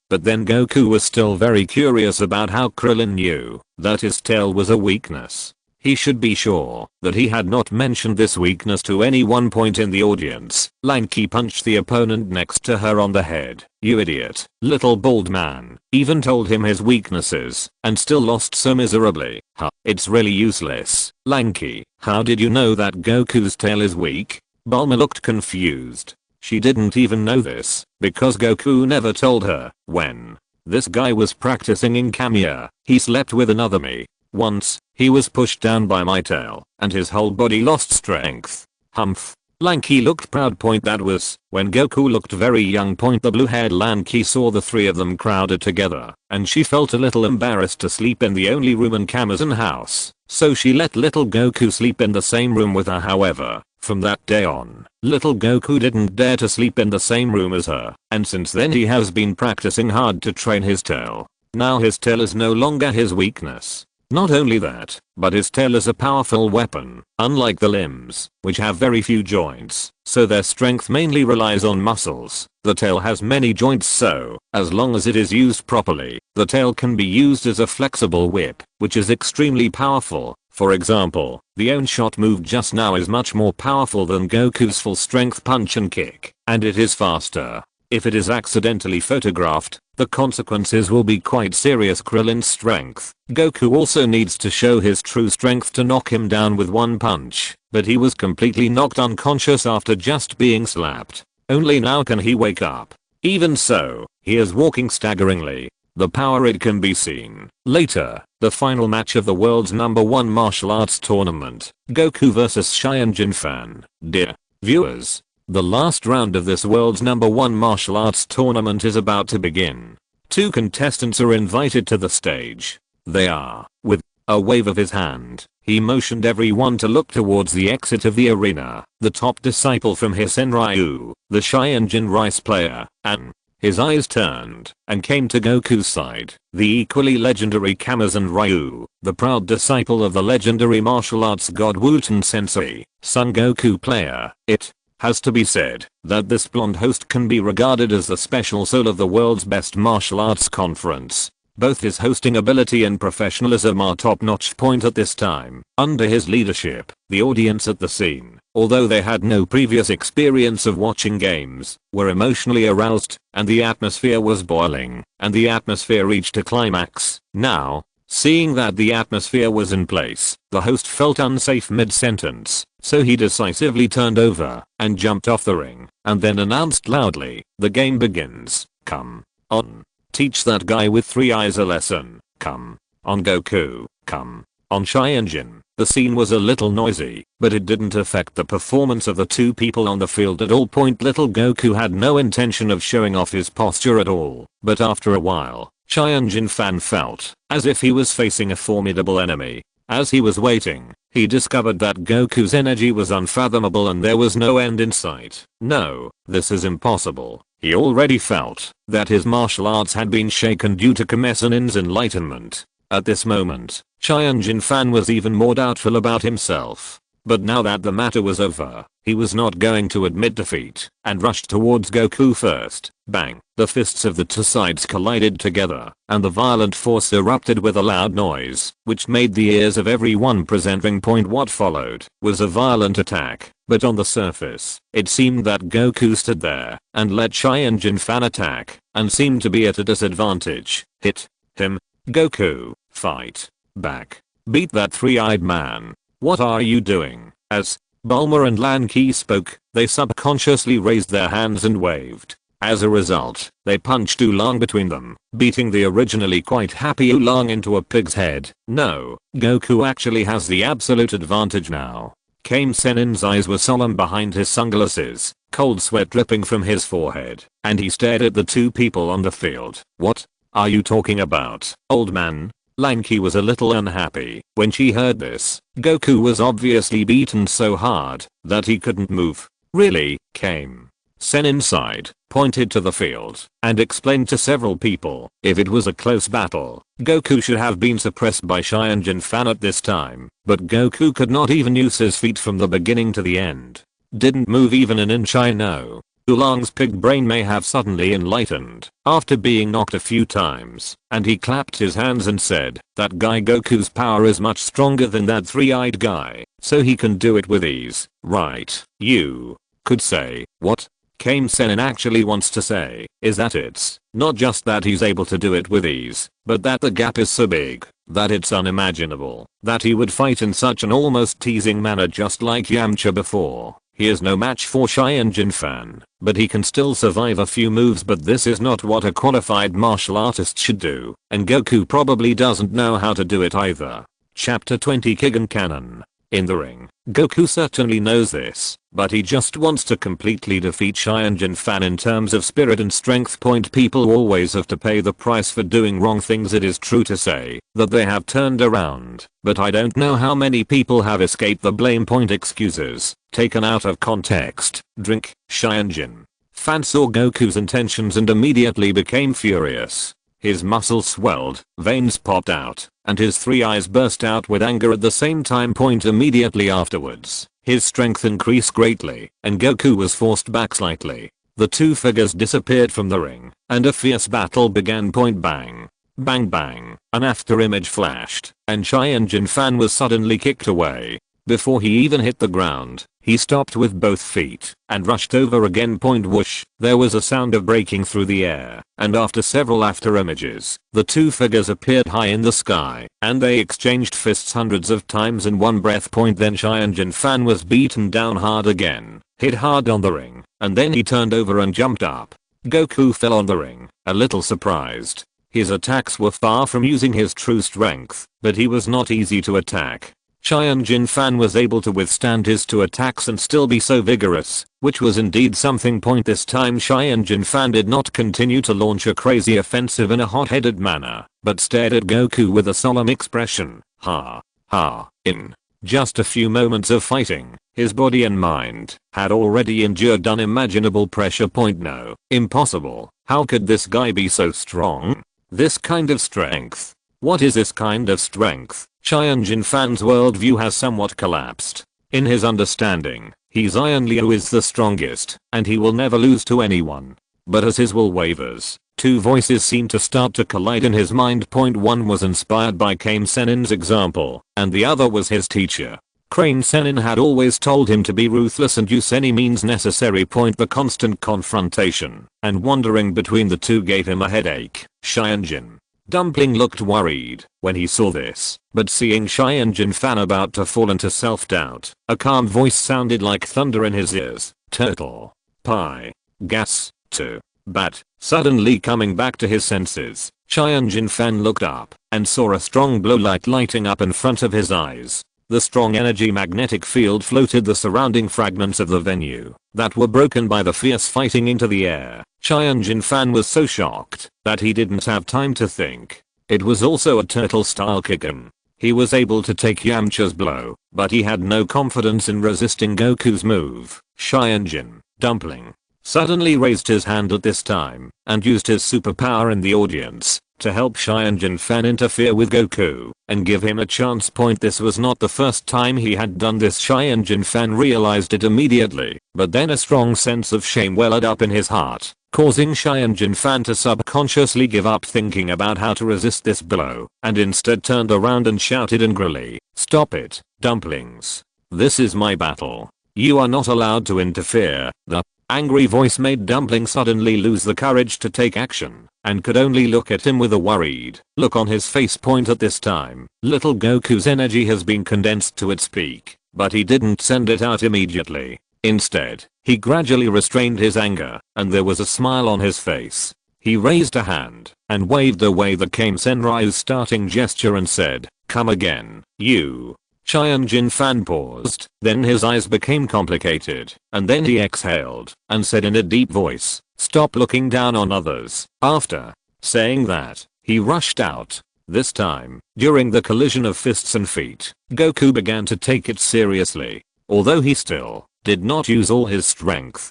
But then Goku was still very curious about how Krillin knew that his tail was a weakness. He should be sure that he had not mentioned this weakness to anyone. In the audience, Lanky punched the opponent next to her on the head. You idiot. Little bald man even told him his weaknesses and still lost so miserably. Huh. It's really useless. Lanky, how did you know that Goku's tail is weak? Bulma looked confused. She didn't even know this because Goku never told her. When this guy was practicing in Kamiya, he slept with another me. Once, he was pushed down by my tail, and his whole body lost strength. Humph. Lanky looked proud. That was when Goku looked very young. The blue-haired Lanky saw the three of them crowded together, and she felt a little embarrassed to sleep in the only room in Kama's house, so she let little Goku sleep in the same room with her. However, from that day on, little Goku didn't dare to sleep in the same room as her, and since then he has been practicing hard to train his tail. Now his tail is no longer his weakness. Not only that, but his tail is a powerful weapon, unlike the limbs, which have very few joints, so their strength mainly relies on muscles. The tail has many joints, so, as long as it is used properly, the tail can be used as a flexible whip, which is extremely powerful. For example, the on-shot move just now is much more powerful than Goku's full strength punch and kick, and it is faster. If it is accidentally photographed, the consequences will be quite serious. Krillin's strength. Goku also needs to show his true strength to knock him down with one punch, but he was completely knocked unconscious after just being slapped. Only now can he wake up. Even so, he is walking staggeringly. The power it can be seen. Later, the final match of the world's #1 martial arts tournament, Goku vs Saiyan fan. Dear viewers, the last round of this world's #1 martial arts tournament is about to begin. Two contestants are invited to the stage. They are, with A wave of his hand, he motioned everyone to look towards the exit of the arena. The top disciple from Hisen Ryu, the Saiyan rice player, and his eyes turned and came to Goku's side. The equally legendary Kamazan Ryu, the proud disciple of the legendary martial arts god Wooten Sensei, Son Goku player. It has to be said that this blonde host can be regarded as the special soul of the world's best martial arts conference. Both his hosting ability and professionalism are top-notch point at this time. Under his leadership, the audience at the scene, although they had no previous experience of watching games, were emotionally aroused, and the atmosphere was boiling, and the atmosphere reached a climax. Now, seeing that the atmosphere was in place, the host felt unsafe mid-sentence, so he decisively turned over and jumped off the ring, and then announced loudly, "The game begins. Come on. Teach that guy with 3 eyes a lesson. Come on Goku. Come on Saiyan." The scene was a little noisy, but it didn't affect the performance of the two people on the field at all. Little Goku had no intention of showing off his posture at all, but after a while, Saiyan fan felt as if he was facing a formidable enemy. As he was waiting, he discovered that Goku's energy was unfathomable and there was no end in sight. No, this is impossible. He already felt that his martial arts had been shaken due to Kamesanin's enlightenment. At this moment, Saiyan fan was even more doubtful about himself. But now that the matter was over, he was not going to admit defeat, and rushed towards Goku first. Bang! The fists of the two sides collided together, and the violent force erupted with a loud noise, which made the ears of everyone present. What followed was a violent attack, but on the surface, it seemed that Goku stood there and let Saiyan fan attack, and seemed to be at a disadvantage. Hit him. Goku, fight back. Beat that three-eyed man. What are you doing? As Bulma and Lan Ki spoke, they subconsciously raised their hands and waved. As a result, they punched Oolong between them, beating the originally quite happy Oolong into a pig's head. No, Goku actually has the absolute advantage now. Kame Sennin's eyes were solemn behind his sunglasses, cold sweat dripping from his forehead, and he stared at the two people on the field. What are you talking about, old man? Lan Ki was a little unhappy when she heard this. Goku was obviously beaten so hard that he couldn't move. Really? Kame Sennin sighed, pointed to the field, and explained to several people, if it was a close battle, Goku should have been suppressed by Saiyan fan at this time, but Goku could not even use his feet from the beginning to the end. Didn't move even an inch. I know. Oolong's pig brain may have suddenly enlightened after being knocked a few times, and he clapped his hands and said, that guy Goku's power is much stronger than that three-eyed guy, so he can do it with ease, right? You could say, what Kame Sennin actually wants to say is that it's not just that he's able to do it with ease, but that the gap is so big that it's unimaginable that he would fight in such an almost teasing manner just like Yamcha before. He is no match for Saiyan fan, but he can still survive a few moves. But this is not what a qualified martial artist should do, and Goku probably doesn't know how to do it either. Chapter 20 Kigen Canon. In the ring, Goku certainly knows this, but he just wants to completely defeat Saiyan fan in terms of spirit and strength. People always have to pay the price for doing wrong things. It is true to say that they have turned around, but I don't know how many people have escaped the blame. Excuses taken out of context. Drink. Saiyan fan saw Goku's intentions and immediately became furious. His muscles swelled, veins popped out, and his three eyes burst out with anger at the same time. Immediately afterwards, his strength increased greatly, and Goku was forced back slightly. The two figures disappeared from the ring, and a fierce battle began. Bang. Bang bang. An after image flashed, and Saiyan fan was suddenly kicked away. Before he even hit the ground, he stopped with both feet and rushed over again. Whoosh. There was a sound of breaking through the air, and after several after images, the two figures appeared high in the sky, and they exchanged fists hundreds of times in one breath. Then Saiyan fan was beaten down hard again, hit hard on the ring, and then he turned over and jumped up. Goku fell on the ring, a little surprised. His attacks were far from using his true strength, but he was not easy to attack. Saiyan fan was able to withstand his two attacks and still be so vigorous, which was indeed something. This time Saiyan fan did not continue to launch a crazy offensive in a hot-headed manner, but stared at Goku with a solemn expression. Ha. Ha. In just a few moments of fighting, his body and mind had already endured unimaginable pressure. No. Impossible. How could this guy be so strong? This kind of strength. What is this kind of strength? Saiyan Fan's worldview has somewhat collapsed. In his understanding, Saiyan Liu is the strongest, and he will never lose to anyone. But as his will wavers, two voices seem to start to collide in his mind. One was inspired by Kame Sennin's example, and the other was his teacher. Crane Sennin had always told him to be ruthless and use any means necessary. The constant confrontation and wandering between the two gave him a headache. Saiyan Dumpling looked worried when he saw this, but seeing Saiyan Fan about to fall into self-doubt, a calm voice sounded like thunder in his ears. Turtle. Pie. Gas. To. Bat. Suddenly coming back to his senses, Saiyan Fan looked up and saw a strong blue light lighting up in front of his eyes. The strong energy magnetic field floated the surrounding fragments of the venue that were broken by the fierce fighting into the air. Saiyan Fan was so shocked that he didn't have time to think. It was also a turtle-style kick-in. He was able to take Yamcha's blow, but he had no confidence in resisting Goku's move. Saiyan Dumpling suddenly raised his hand at this time and used his superpower in the audience to help Saiyan Fan interfere with Goku and give him a chance. This was not the first time he had done this. Saiyan Fan realized it immediately, but then a strong sense of shame welled up in his heart, causing Saiyan Fan to subconsciously give up thinking about how to resist this blow, and instead turned around and shouted angrily, "Stop it, dumplings. This is my battle. You are not allowed to interfere." The angry voice made Dumpling suddenly lose the courage to take action, and could only look at him with a worried look on his face. At this time, little Goku's energy has been condensed to its peak, but he didn't send it out immediately. Instead, he gradually restrained his anger, and there was a smile on his face. He raised a hand and waved away the Kame Senri's starting gesture and said, "Come again, you." Saiyan Fan paused, then his eyes became complicated, and then he exhaled and said in a deep voice, "Stop looking down on others." After saying that, he rushed out. This time, during the collision of fists and feet, Goku began to take it seriously. Although he still did not use all his strength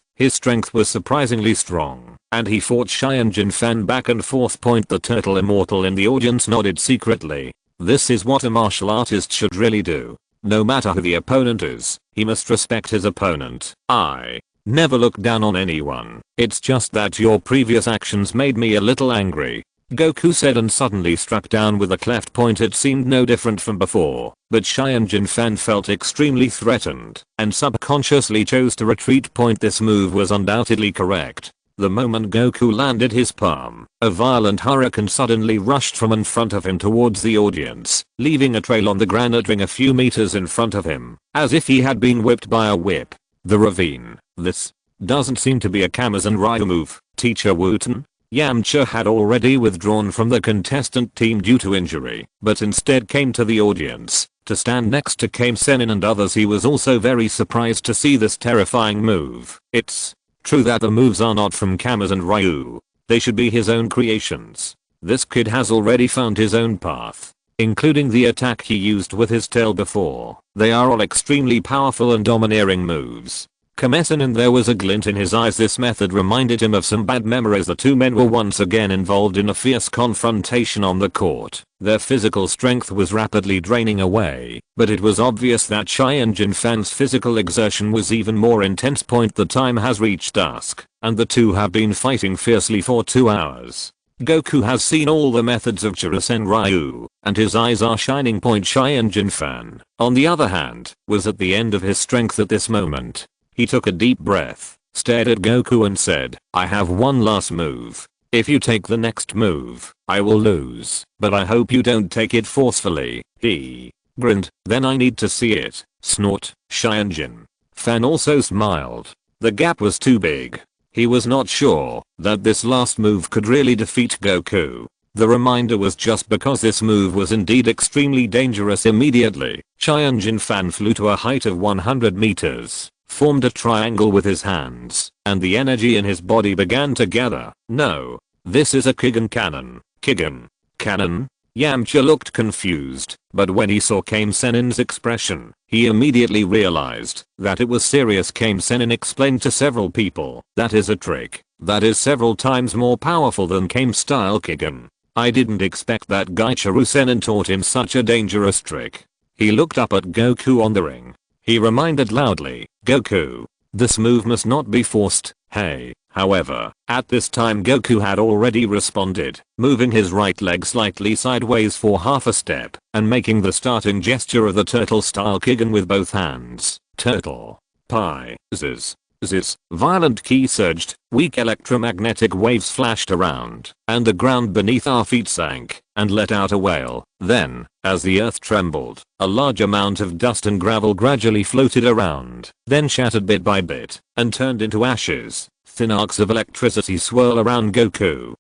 was surprisingly strong, and he fought Saiyan Fan back and forth. The turtle immortal in the audience nodded secretly. This is what a martial artist should really do. No matter who the opponent is, he must respect his opponent. I never look down on anyone. It's just that your previous actions made me a little angry, Goku said, and suddenly struck down with a cleft. It seemed no different from before, but Saiyan Fan felt extremely threatened and subconsciously chose to retreat. This move was undoubtedly correct. The moment Goku landed his palm, a violent hurricane suddenly rushed from in front of him towards the audience, leaving a trail on the granite ring a few meters in front of him, as if he had been whipped by a whip. The ravine. This doesn't seem to be a Kamazen Ryu move, Teacher Wooten. Yamcha had already withdrawn from the contestant team due to injury, but instead came to the audience to stand next to Kame Sennin and others. He was also very surprised to see this terrifying move. It's true that the moves are not from Kamazen Ryu. They should be his own creations. This kid has already found his own path, including the attack he used with his tail before. They are all extremely powerful and domineering moves. Kame Sennin, there was a glint in his eyes. This method reminded him of some bad memories. The two men were once again involved in a fierce confrontation on the court. Their physical strength was rapidly draining away, but it was obvious that Saiyan Fan's physical exertion was even more intense. The time has reached dusk, and the two have been fighting fiercely for 2 hours. Goku has seen all the methods of cherish Ryu, and his eyes are shining. Saiyan Fan, on the other hand, was at the end of his strength at this moment. He took a deep breath, stared at Goku and said, "I have one last move. If you take the next move, I will lose, but I hope you don't take it forcefully." He grinned. "Then I need to see it." Snort. Saiyan Fan also smiled. The gap was too big. He was not sure that this last move could really defeat Goku. The reminder was just because this move was indeed extremely dangerous. Immediately, Saiyan Fan flew to a height of 100 meters. Formed a triangle with his hands, and the energy in his body began to gather. No. This is a Kigen cannon. Kigen cannon? Yamcha looked confused, but when he saw Kame Sennin's expression, he immediately realized that it was serious. Kame Sennin explained to several people, "That is a trick that is several times more powerful than Kame's style Kigen. I didn't expect that guy Chiru Sennin taught him such a dangerous trick." He looked up at Goku on the ring. He reminded loudly, "Goku, this move must not be forced, hey." However, at this time Goku had already responded, moving his right leg slightly sideways for half a step and making the starting gesture of the turtle style Kigen with both hands. Turtle. Pi. Ziz. Ziz. Violent ki surged, weak electromagnetic waves flashed around, and the ground beneath our feet sank and let out a wail. Then, as the earth trembled, a large amount of dust and gravel gradually floated around, then shattered bit by bit and turned into ashes. Thin arcs of electricity swirl around Goku.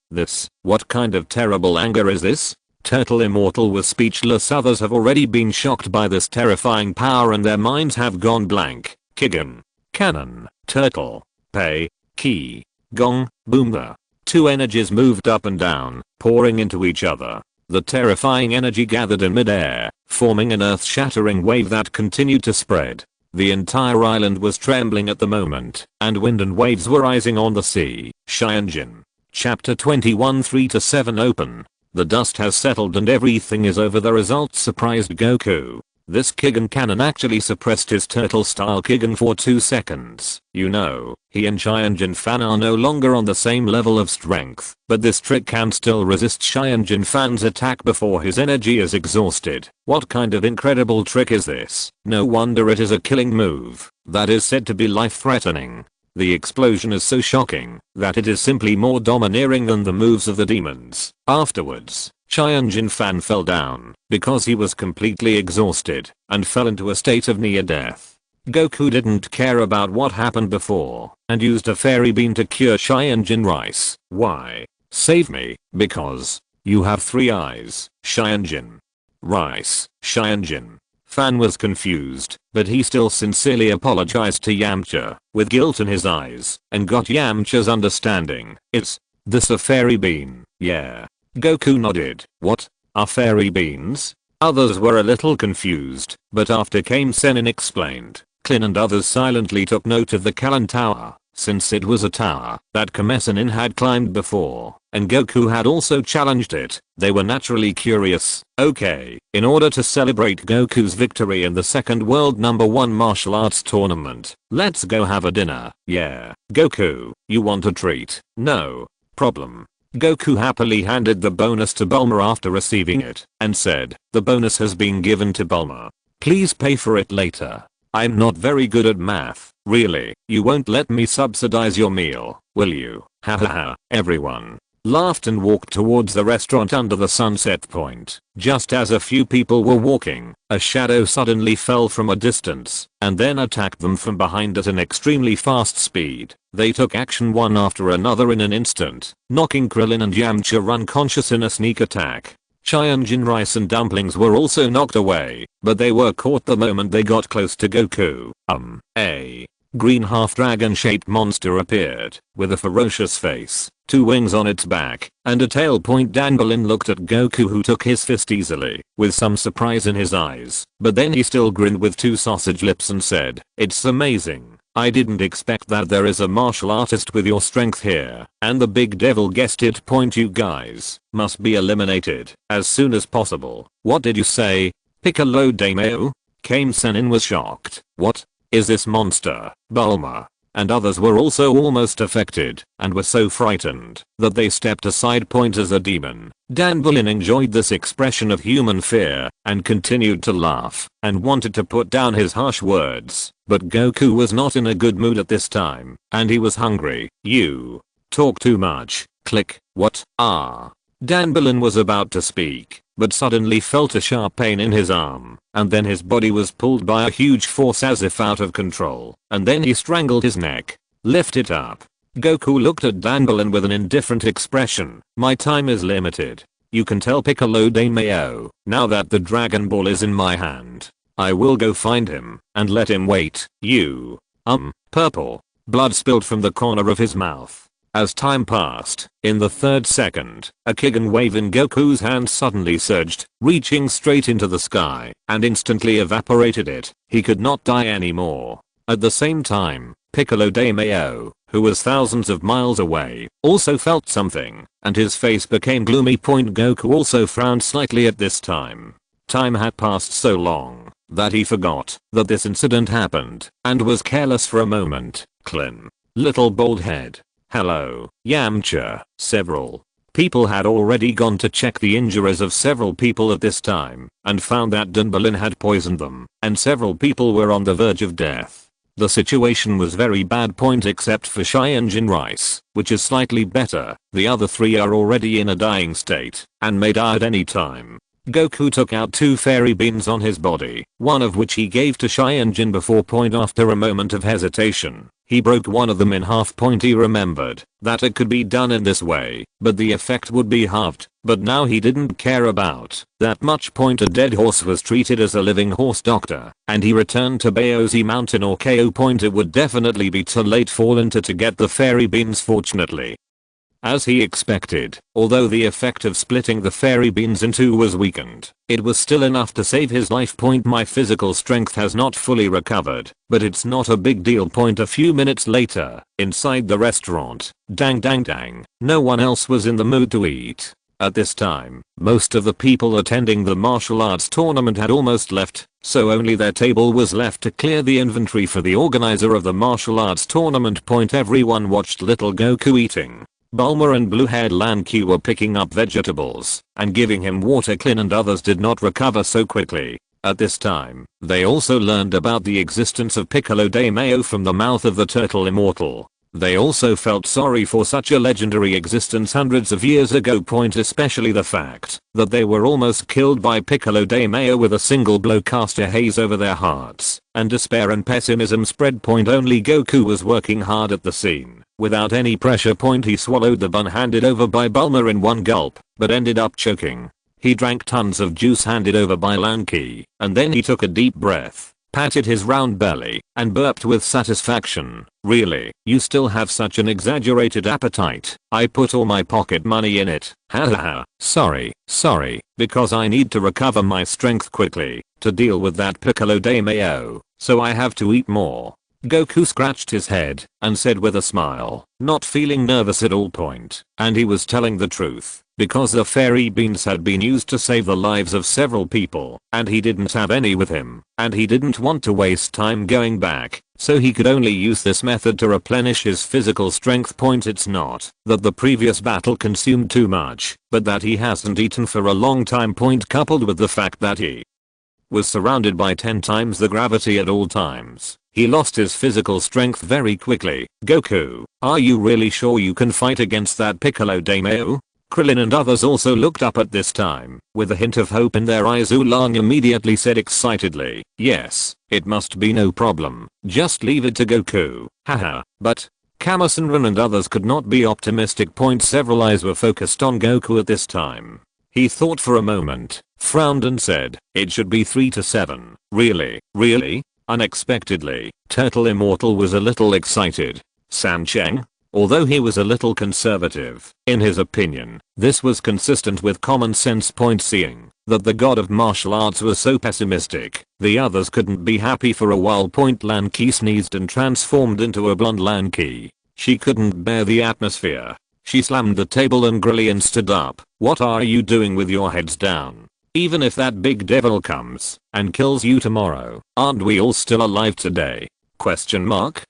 What kind of terrible anger is this? Turtle Immortal was speechless. Others have already been shocked by this terrifying power and their minds have gone blank. Kigen. Cannon. Turtle. Pei. Ki. Gong. Boom. The two energies moved up and down, pouring into each other. The terrifying energy gathered in midair, forming an earth-shattering wave that continued to spread. The entire island was trembling at the moment, and wind and waves were rising on the sea. Saiyan. Chapter 21 3-7 open. The dust has settled and everything is over. The result surprised Goku. This Kigen cannon actually suppressed his turtle-style Kigen for 2 seconds. You know, he and Saiyan Fan are no longer on the same level of strength, but this trick can still resist Saiyan Fan's attack before his energy is exhausted. What kind of incredible trick is this? No wonder it is a killing move that is said to be life-threatening. The explosion is so shocking that it is simply more domineering than the moves of the demons. Afterwards, Saiyan Fan fell down because he was completely exhausted and fell into a state of near death. Goku didn't care about what happened before and used a fairy bean to cure Saiyan Rice. Why? Save me, because you have 3 eyes, Saiyan Rice. Saiyan Fan was confused, but he still sincerely apologized to Yamcha, with guilt in his eyes, and got Yamcha's understanding. Is this a fairy bean? Yeah. Goku nodded. What? Are fairy beans? Others were a little confused, but after Kame Sennin explained, Klin and others silently took note of the Kalan Tower, since it was a tower that Kame Sennin had climbed before, and Goku had also challenged it. They were naturally curious. Okay, in order to celebrate Goku's victory in the second world #1 martial arts tournament, let's go have a dinner. Yeah. Goku, you want a treat? No problem. Goku happily handed the bonus to Bulma after receiving it and said, "The bonus has been given to Bulma. Please pay for it later. I'm not very good at math." Really? You won't let me subsidize your meal, will you? Hahaha. Everyone laughed and walked towards the restaurant under the sunset point. Just as a few people were walking, a shadow suddenly fell from a distance and then attacked them from behind at an extremely fast speed. They took action one after another in an instant, knocking Krillin and Yamcha unconscious in a sneak attack. Saiyan Rice and Dumplings were also knocked away, but they were caught the moment they got close to Goku. A green half-dragon shaped monster appeared, with a ferocious face, 2 wings on its back, and a tail point. Danbalin looked at Goku, who took his fist easily, with some surprise in his eyes, but then he still grinned with 2 sausage lips and said, "It's amazing. I didn't expect that there is a martial artist with your strength here." And the big devil guessed it. Point. You guys must be eliminated as soon as possible. What did you say? Piccolo Daimyo? Kame Sennin was shocked. What is this monster? Bulma and others were also almost affected and were so frightened that they stepped aside. Point. As a demon, Danbalin enjoyed this expression of human fear and continued to laugh and wanted to put down his harsh words, but Goku was not in a good mood at this time and he was hungry. You talk too much. Click. What? Danbalin was about to speak, but suddenly felt a sharp pain in his arm, and then his body was pulled by a huge force as if out of control, and then he strangled his neck. Lift it up. Goku looked at Danbalin with an indifferent expression. My time is limited. You can tell Piccolo Daimyo, now that the Dragon Ball is in my hand, I will go find him and let him wait. You. Purple blood spilled from the corner of his mouth. As time passed, in the third second, a Kigen wave in Goku's hand suddenly surged, reaching straight into the sky, and instantly evaporated it. He could not die anymore. At the same time, Piccolo de Mayo, who was thousands of miles away, also felt something, and his face became gloomy. Goku also frowned slightly at this time. Time had passed so long that he forgot that this incident happened and was careless for a moment. Clin. Little bald head. Hello, Yamcha. Several people had already gone to check the injuries of several people at this time and found that Dunbalin had poisoned them, and several people were on the verge of death. The situation was very bad. Except for Saiyan Rice, which is slightly better. The other three are already in a dying state and may die at any time. Goku took out 2 fairy beans on his body, one of which he gave to Saiyan before. After a moment of hesitation, he broke one of them in half. He remembered that it could be done in this way, but the effect would be halved, but now he didn't care about that much. A dead horse was treated as a living horse doctor, and he returned to Baozi Mountain or KO. It would definitely be too late for Linta to get the fairy beans. Fortunately, as he expected, although the effect of splitting the fairy beans in 2 was weakened, it was still enough to save his life. My physical strength has not fully recovered, but it's not a big deal. A few minutes later, inside the restaurant, dang, no one else was in the mood to eat. At this time, most of the people attending the martial arts tournament had almost left, so only their table was left to clear the inventory for the organizer of the martial arts tournament. Everyone watched little Goku eating. Bulma and blue-haired Lanky were picking up vegetables and giving him water. Clin and others did not recover so quickly. At this time, they also learned about the existence of Piccolo de Mayo from the mouth of the turtle immortal. They also felt sorry for such a legendary existence hundreds of years ago. Especially the fact that they were almost killed by Piccolo de Mayo with a single blow. Cast a haze over their hearts, and despair and pessimism spread. Only Goku was working hard at the scene. Without any pressure. He swallowed the bun handed over by Bulma in one gulp, but ended up choking. He drank tons of juice handed over by Lanky, and then he took a deep breath, patted his round belly, and burped with satisfaction. Really, you still have such an exaggerated appetite. I put all my pocket money in it. Hahaha. Sorry, because I need to recover my strength quickly to deal with that Piccolo de Mayo, so I have to eat more. Goku scratched his head and said with a smile, not feeling nervous at all. And he was telling the truth, because the fairy beans had been used to save the lives of several people, and he didn't have any with him, and he didn't want to waste time going back, so he could only use this method to replenish his physical strength. It's not that the previous battle consumed too much, but that he hasn't eaten for a long time. Coupled with the fact that he was surrounded by 10 times the gravity at all times, he lost his physical strength very quickly. Goku, are you really sure you can fight against that Piccolo de Mayo? Krillin and others also looked up at this time, with a hint of hope in their eyes. Oolong immediately said excitedly, yes, it must be no problem, just leave it to Goku. Haha, but Kamasenran and others could not be optimistic. Several eyes were focused on Goku at this time. He thought for a moment, frowned and said, it should be 3 to 7. Really? Unexpectedly, Turtle Immortal was a little excited. Sancheng? Although he was a little conservative, in his opinion, this was consistent with common sense. Seeing that the god of martial arts was so pessimistic, the others couldn't be happy for a while. Lanky sneezed and transformed into a blonde Lanky. She couldn't bear the atmosphere. She slammed the table angrily and stood up. What are you doing with your heads down? Even if that big devil comes and kills you tomorrow, aren't we all still alive today? Question mark?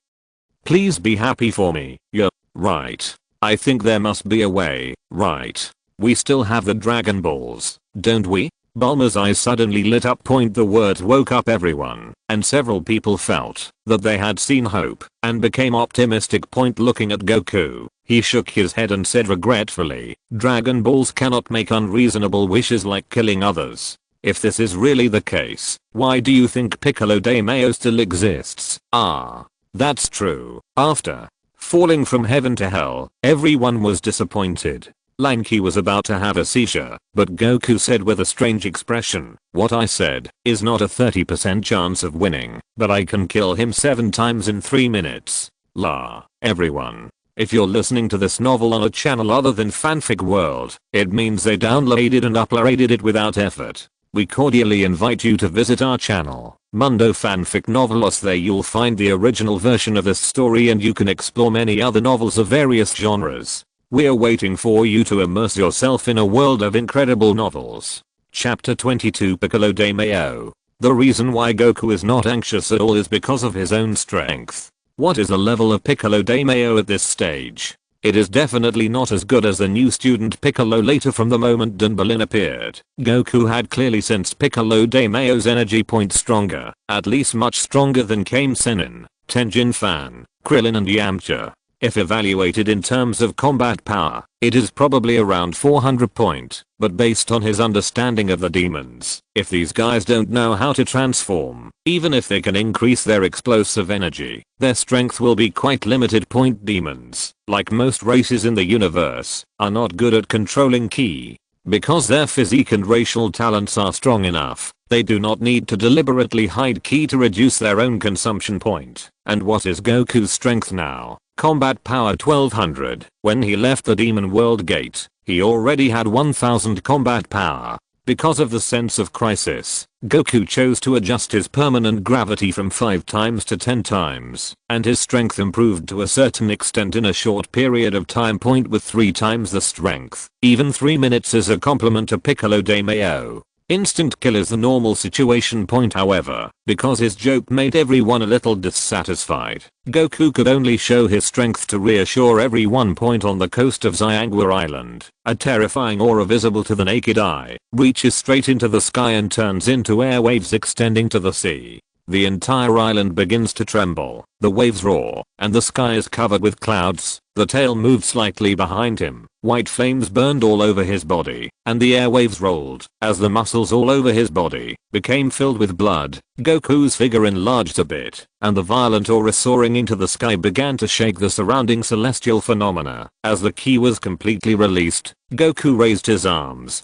Please be happy for me. You're right. I think there must be a way, right? We still have the Dragon Balls, don't we? Bulma's eyes suddenly lit up. The words woke up everyone, and several people felt that they had seen hope and became optimistic. Looking at Goku, he shook his head and said regretfully, Dragon Balls cannot make unreasonable wishes like killing others. If this is really the case, why do you think Piccolo de Mayo still exists? Ah, that's true. After falling from heaven to hell, everyone was disappointed. Lanky was about to have a seizure, but Goku said with a strange expression, what I said is not a 30% chance of winning, but I can kill him 7 times in 3 minutes. La, everyone If you're listening to this novel on a channel other than Fanfic World, it means they downloaded and uploaded it without effort. We cordially invite you to visit our channel, Mundo Fanfic Novelos. There you'll find the original version of this story and you can explore many other novels of various genres. We're waiting for you to immerse yourself in a world of incredible novels. Chapter 22, Piccolo de Mayo. The reason why Goku is not anxious at all is because of his own strength. What is the level of Piccolo de Mayo at this stage? It is definitely not as good as the new student Piccolo later. From the moment Dunbalin appeared, Goku had clearly sensed Piccolo de Mayo's energy point stronger, at least much stronger than Kame Sennin, Tenjin Fan, Krillin and Yamcha. If evaluated in terms of combat power, it is probably around 400 point, but based on his understanding of the demons, if these guys don't know how to transform, even if they can increase their explosive energy, their strength will be quite limited. Point demons, like most races in the universe, are not good at controlling ki. Because their physique and racial talents are strong enough, they do not need to deliberately hide ki to reduce their own consumption point. And what is Goku's strength now? Combat power 1200. When he left the Demon World Gate, he already had 1000 combat power. Because of the sense of crisis, Goku chose to adjust his permanent gravity from 5 times to 10 times, and his strength improved to a certain extent in a short period of time. Point with 3 times the strength. Even 3 minutes is a compliment to Piccolo de Mayo. Instant kill is the normal situation. Point however, because his joke made everyone a little dissatisfied, Goku could only show his strength to reassure everyone. Point on the coast of Zyangwa Island, a terrifying aura visible to the naked eye reaches straight into the sky and turns into airwaves extending to the sea. The entire island begins to tremble, the waves roar, and the sky is covered with clouds. The tail moved slightly behind him, white flames burned all over his body, and the airwaves rolled as the muscles all over his body became filled with blood. Goku's figure enlarged a bit, and the violent aura soaring into the sky began to shake the surrounding celestial phenomena. As the ki was completely released, Goku raised his arms.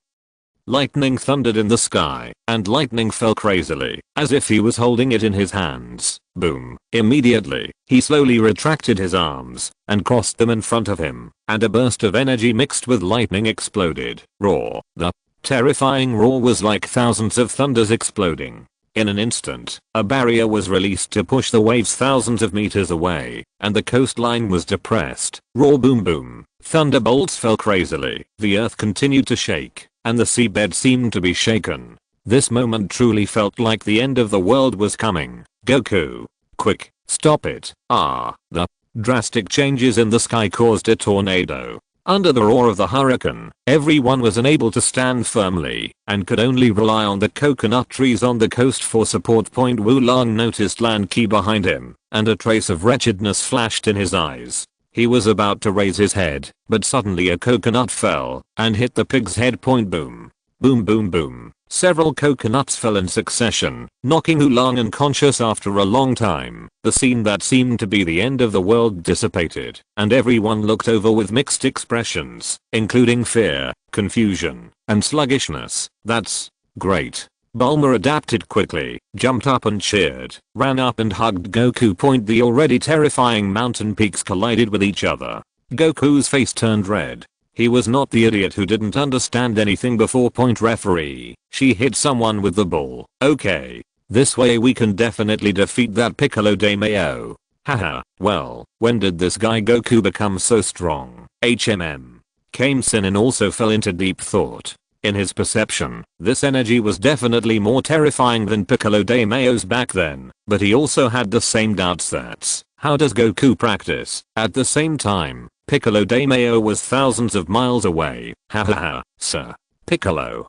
Lightning thundered in the sky, and lightning fell crazily, as if he was holding it in his hands. Boom. Immediately, he slowly retracted his arms, and crossed them in front of him, and a burst of energy mixed with lightning exploded. Roar. The terrifying roar was like thousands of thunders exploding. In an instant, a barrier was released to push the waves thousands of meters away, and the coastline was depressed. Roar. Boom boom. Thunderbolts fell crazily. The earth continued to shake, and the seabed seemed to be shaken. This moment truly felt like the end of the world was coming. Goku. Quick, stop it. The drastic changes in the sky caused a tornado. Under the roar of the hurricane, everyone was unable to stand firmly, and could only rely on the coconut trees on the coast for support. Point Wulong noticed land ki behind him, and a trace of wretchedness flashed in his eyes. He was about to raise his head, but suddenly a coconut fell and hit the pig's head. Point boom. Boom boom boom. Several coconuts fell in succession, knocking Oolong unconscious. After a long time, the scene that seemed to be the end of the world dissipated, and everyone looked over with mixed expressions, including fear, confusion, and sluggishness. That's great. Bulma adapted quickly, jumped up and cheered, ran up and hugged Goku. Point the already terrifying mountain peaks collided with each other. Goku's face turned red. He was not the idiot who didn't understand anything before. Point referee, she hit someone with the ball. Okay. This way we can definitely defeat that Piccolo de Mayo. Haha, well, when did this guy Goku become so strong? HMM. Kame Sennin also fell into deep thought. In his perception, this energy was definitely more terrifying than Piccolo de Mayo's back then, but he also had the same doubts. That's how does Goku practice? At the same time, Piccolo de Mayo was thousands of miles away. Hahaha, sir. Piccolo.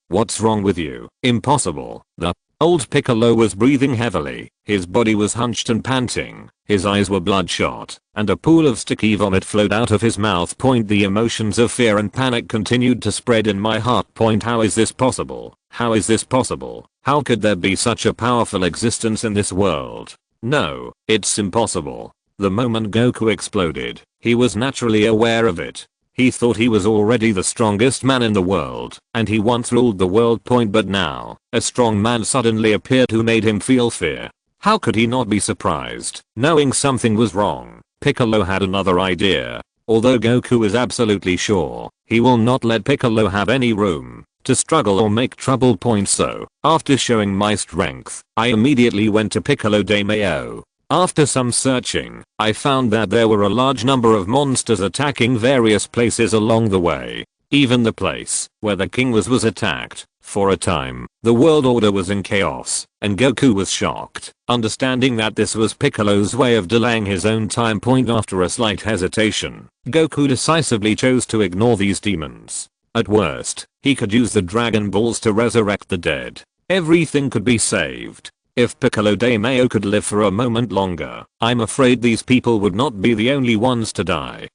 What's wrong with you? Impossible. The old Piccolo was breathing heavily, his body was hunched and panting, his eyes were bloodshot, and a pool of sticky vomit flowed out of his mouth. Point the emotions of fear and panic continued to spread in my heart. Point how is this possible? How is this possible? How could there be such a powerful existence in this world? No, it's impossible. The moment Goku exploded, he was naturally aware of it. He thought he was already the strongest man in the world, and he once ruled the world. But now, a strong man suddenly appeared who made him feel fear. How could he not be surprised, knowing something was wrong? Piccolo had another idea. Although Goku is absolutely sure he will not let Piccolo have any room to struggle or make trouble. So, after showing my strength, I immediately went to Piccolo de Mayo. After some searching, I found that there were a large number of monsters attacking various places along the way. Even the place where the king was attacked. For a time, the world order was in chaos, and Goku was shocked, understanding that this was Piccolo's way of delaying his own time. After a slight hesitation, Goku decisively chose to ignore these demons. At worst, he could use the Dragon Balls to resurrect the dead. Everything could be saved. If Piccolo de Mayo could live for a moment longer, I'm afraid these people would not be the only ones to die.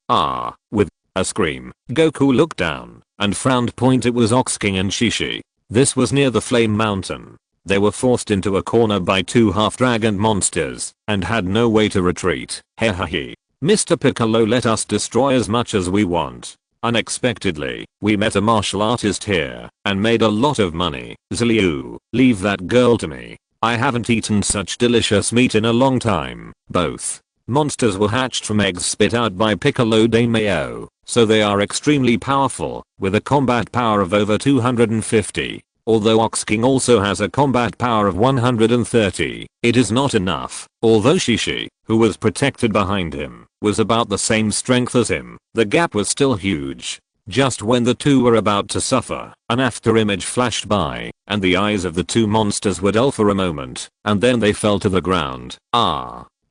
With a scream, Goku looked down and frowned. It was Ox King and Shishi. This was near the Flame Mountain. They were forced into a corner by two half-dragon monsters and had no way to retreat. Hehehe. Mr. Piccolo, let us destroy as much as we want. Unexpectedly, we met a martial artist here and made a lot of money. Zliu, leave that girl to me. I haven't eaten such delicious meat in a long time. Both monsters were hatched from eggs spit out by Piccolo de Mayo, so they are extremely powerful, with a combat power of over 250. Although Ox King also has a combat power of 130, it is not enough. Although Shishi, who was protected behind him, was about the same strength as him, the gap was still huge. Just when the two were about to suffer, an after image flashed by, and the eyes of the two monsters were dull for a moment, and then they fell to the ground.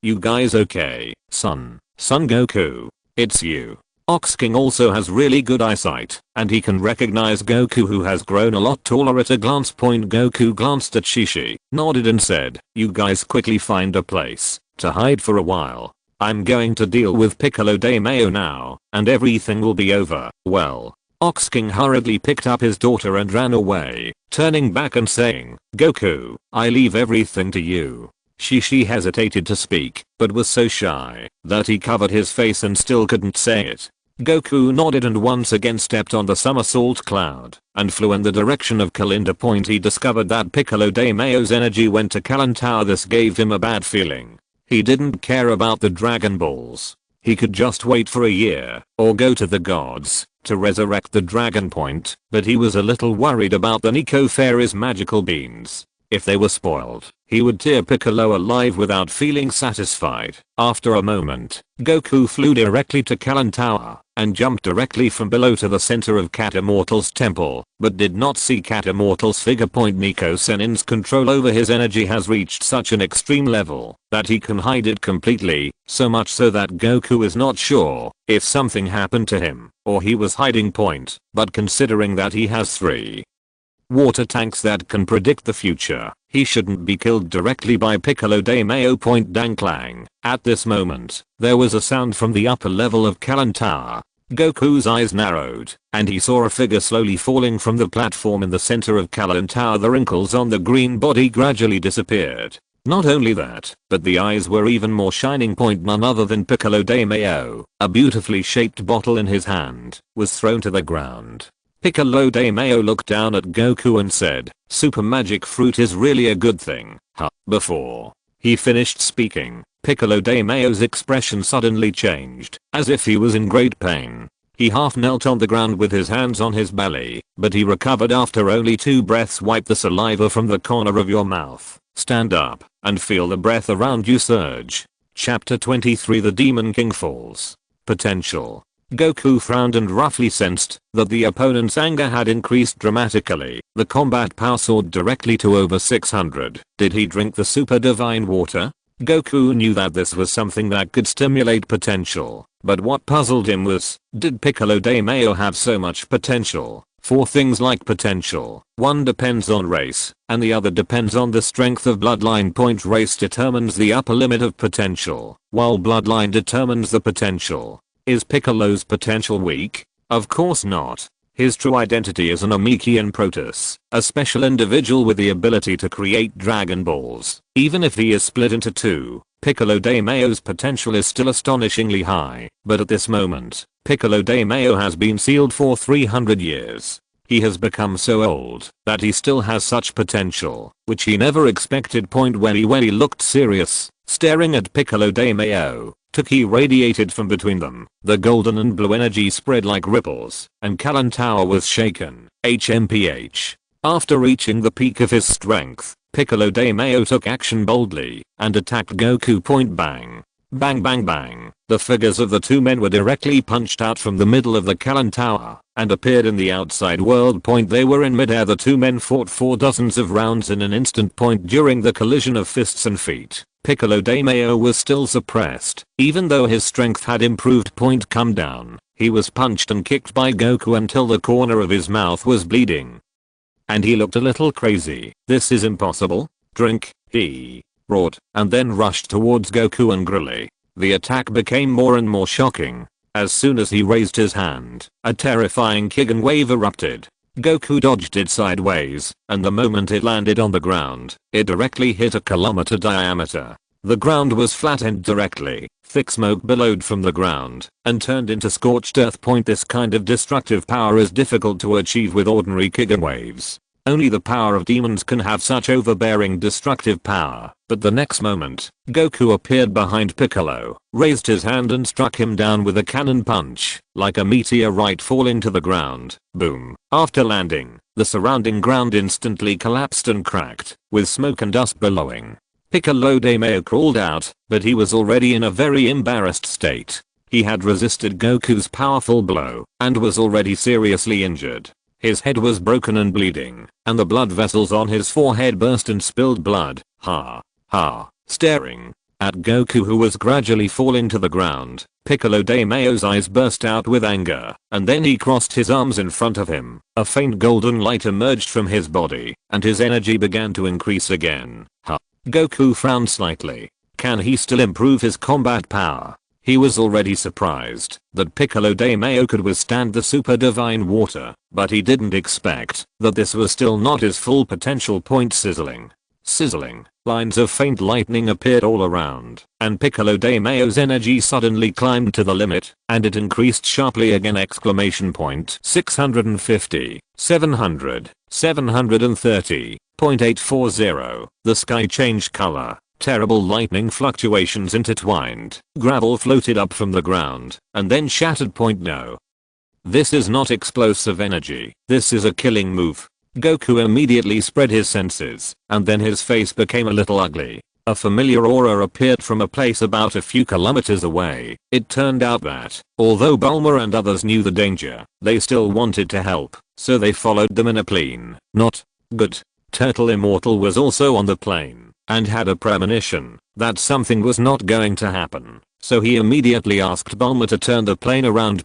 You guys okay? Son Goku. It's you. Ox King also has really good eyesight, and he can recognize Goku, who has grown a lot taller at a glance. Goku glanced at Shishi, nodded and said, you guys quickly find a place to hide for a while. I'm going to deal with Piccolo de Mayo now, and everything will be over. Well, Ox King hurriedly picked up his daughter and ran away, turning back and saying, Goku, I leave everything to you. Shishi hesitated to speak, but was so shy that he covered his face and still couldn't say it. Goku nodded and once again stepped on the somersault cloud and flew in the direction of Kalinda. He discovered that Piccolo de Mayo's energy went to Kalan Tower. This gave him a bad feeling. He didn't care about the Dragon Balls. He could just wait for a year or go to the gods to resurrect the Dragon Point, but he was a little worried about the Nico Fairy's magical beans. If they were spoiled, he would tear Piccolo alive without feeling satisfied. After a moment, Goku flew directly to Kalan Tower and jumped directly from below to the center of Cat Immortal's temple, but did not see Cat Immortal's figure. Nico Senin's control over his energy has reached such an extreme level that he can hide it completely, so much so that Goku is not sure if something happened to him or he was hiding. But considering that he has 3 water tanks that can predict the future, he shouldn't be killed directly by Piccolo de Mayo. Dang clang. At this moment, there was a sound from the upper level of Kalan Tower. Goku's eyes narrowed, and he saw a figure slowly falling from the platform in the center of Kalan Tower. The wrinkles on the green body gradually disappeared. Not only that, but the eyes were even more shining. None other than Piccolo de Mayo. A beautifully shaped bottle in his hand was thrown to the ground. Piccolo de Mayo looked down at Goku and said, super magic fruit is really a good thing, huh? Before he finished speaking, Piccolo de Mayo's expression suddenly changed, as if he was in great pain. He half knelt on the ground with his hands on his belly, but he recovered after only 2 breaths. Wipe the saliva from the corner of your mouth, stand up, and feel the breath around you surge. Chapter 23. The Demon King Falls. Potential. Goku frowned and roughly sensed that the opponent's anger had increased dramatically. The combat power soared directly to over 600. Did he drink the super divine water? Goku knew that this was something that could stimulate potential, but what puzzled him was, did Piccolo de Mayo have so much potential? For things like potential, one depends on race, and the other depends on the strength of bloodline. Race determines the upper limit of potential, while bloodline determines the potential. Is Piccolo's potential weak? Of course not. His true identity is an Namekian Protoss, a special individual with the ability to create Dragon Balls. Even if he is split into 2, Piccolo de Mayo's potential is still astonishingly high, but at this moment, Piccolo de Mayo has been sealed for 300 years. He has become so old that he still has such potential, which he never expected. When he looked serious, staring at Piccolo de Mayo, Ki radiated from between them. The golden and blue energy spread like ripples, and Kallen Tower was shaken. HMPH. After reaching the peak of his strength, Piccolo de Mayo took action boldly and attacked Goku point bang. Bang bang bang. The figures of the two men were directly punched out from the middle of the Kallen Tower and appeared in the outside world point. They were in midair. The two men fought for dozens of rounds in an instant point. During the collision of fists and feet, Piccolo de Mayo was still suppressed. Even though his strength had improved point come down, he was punched and kicked by Goku until the corner of his mouth was bleeding. And he looked a little crazy. This is impossible. Drink, he roared, and then rushed towards Goku angrily. The attack became more and more shocking. As soon as he raised his hand, a terrifying Kigen wave erupted. Goku dodged it sideways, and the moment it landed on the ground, it directly hit a kilometer diameter. The ground was flattened directly. Thick smoke billowed from the ground and turned into scorched earth point. This kind of destructive power is difficult to achieve with ordinary Kigen waves. Only the power of demons can have such overbearing destructive power. But the next moment, Goku appeared behind Piccolo, raised his hand and struck him down with a cannon punch, like a meteorite falling to the ground. Boom. After landing, the surrounding ground instantly collapsed and cracked, with smoke and dust billowing. Piccolo de Mayo crawled out, but he was already in a very embarrassed state. He had resisted Goku's powerful blow, and was already seriously injured. His head was broken and bleeding, and the blood vessels on his forehead burst and spilled blood. Ha. Ha. Staring at Goku, who was gradually falling to the ground, Piccolo de Mayo's eyes burst out with anger, and then he crossed his arms in front of him. A faint golden light emerged from his body, and his energy began to increase again. Ha. Goku frowned slightly. Can he still improve his combat power? He was already surprised that Piccolo de Mayo could withstand the super divine water, but he didn't expect that this was still not his full potential. Point sizzling. Sizzling. Lines of faint lightning appeared all around, and Piccolo de Mayo's energy suddenly climbed to the limit, and it increased sharply again! Exclamation point. 650, 700, 730, 0.840. The sky changed color. Terrible lightning fluctuations intertwined. Gravel floated up from the ground and then shattered. No. This is not explosive energy. This is a killing move. Goku immediately spread his senses, and then his face became a little ugly. A familiar aura appeared from a place about a few kilometers away. It turned out that, although Bulma and others knew the danger, they still wanted to help, so they followed them in a plane. Not good. Turtle Immortal was also on the plane, and had a premonition that something was not going to happen. So he immediately asked Bulma to turn the plane around.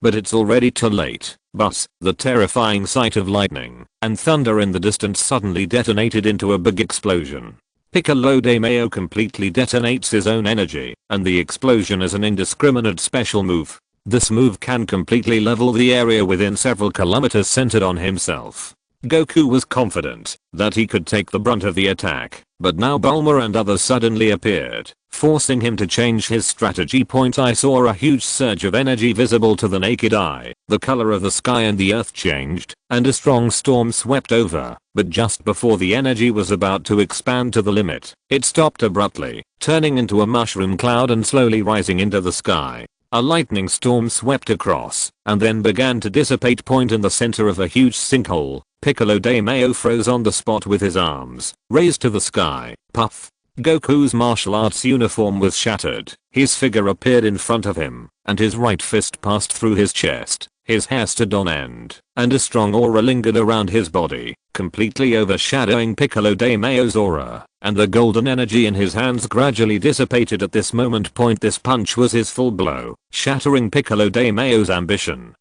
But it's already too late. But the terrifying sight of lightning and thunder in the distance suddenly detonated into a big explosion. Piccolo de Mayo completely detonates his own energy, and the explosion is an indiscriminate special move. This move can completely level the area within several kilometers centered on himself. Goku was confident that he could take the brunt of the attack, but now Bulma and others suddenly appeared, forcing him to change his strategy. I saw a huge surge of energy visible to the naked eye. The color of the sky and the earth changed, and a strong storm swept over, but just before the energy was about to expand to the limit, it stopped abruptly, turning into a mushroom cloud and slowly rising into the sky. A lightning storm swept across, and then began to dissipate. In the center of a huge sinkhole, Piccolo de Mayo froze on the spot with his arms raised to the sky. Puff. Goku's martial arts uniform was shattered. His figure appeared in front of him, and his right fist passed through his chest. His hair stood on end, and a strong aura lingered around his body, completely overshadowing Piccolo de Mayo's aura, and the golden energy in his hands gradually dissipated at this moment. This punch was his full blow, shattering Piccolo de Mayo's ambition.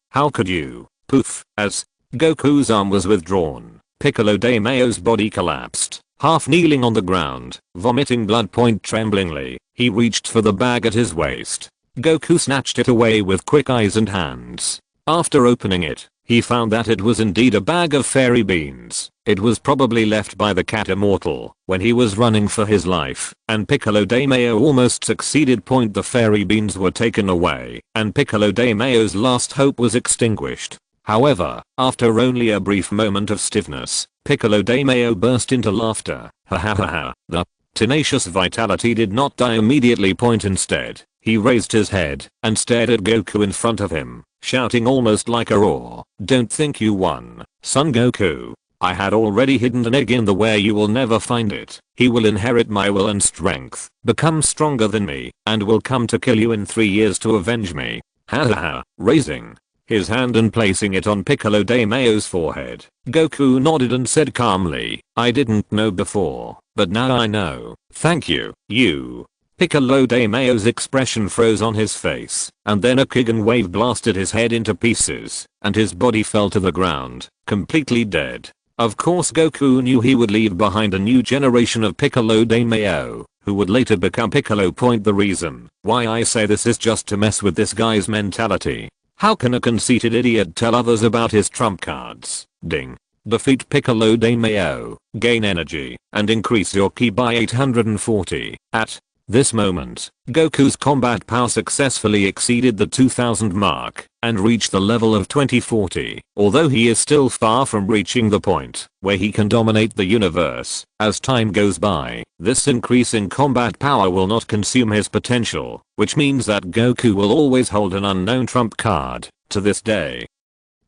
How could you? Poof. As Goku's arm was withdrawn, Piccolo de Mayo's body collapsed, half kneeling on the ground, vomiting blood. Tremblingly, he reached for the bag at his waist. Goku snatched it away with quick eyes and hands. After opening it, he found that it was indeed a bag of fairy beans. It was probably left by the cat Immortal when he was running for his life, and Piccolo de Mayo almost succeeded. The fairy beans were taken away, and Piccolo de Mayo's last hope was extinguished. However, after only a brief moment of stiffness, Piccolo de Mayo burst into laughter. Ha ha ha ha. Tenacious vitality did not die immediately. Instead, he raised his head and stared at Goku in front of him, shouting almost like a roar, "Don't think you won, Son Goku. I had already hidden an egg in the where you will never find it. He will inherit my will and strength, become stronger than me, and will come to kill you in 3 years to avenge me." Ha ha ha. Raising his hand and placing it on Piccolo de Mayo's forehead, Goku nodded and said calmly, "I didn't know before, but now I know. Thank you, you." Piccolo de Mayo's expression froze on his face, and then a Kigen wave blasted his head into pieces, and his body fell to the ground, completely dead. Of course Goku knew he would leave behind a new generation of Piccolo de Mayo, who would later become Piccolo. The reason why I say this is just to mess with this guy's mentality. How can a conceited idiot tell others about his trump cards? Ding. Defeat Piccolo de Mayo, gain energy, and increase your ki by 840. At this moment, Goku's combat power successfully exceeded the 2000 mark and reached the level of 2040, although he is still far from reaching the point where he can dominate the universe. As time goes by, this increase in combat power will not consume his potential, which means that Goku will always hold an unknown trump card to this day.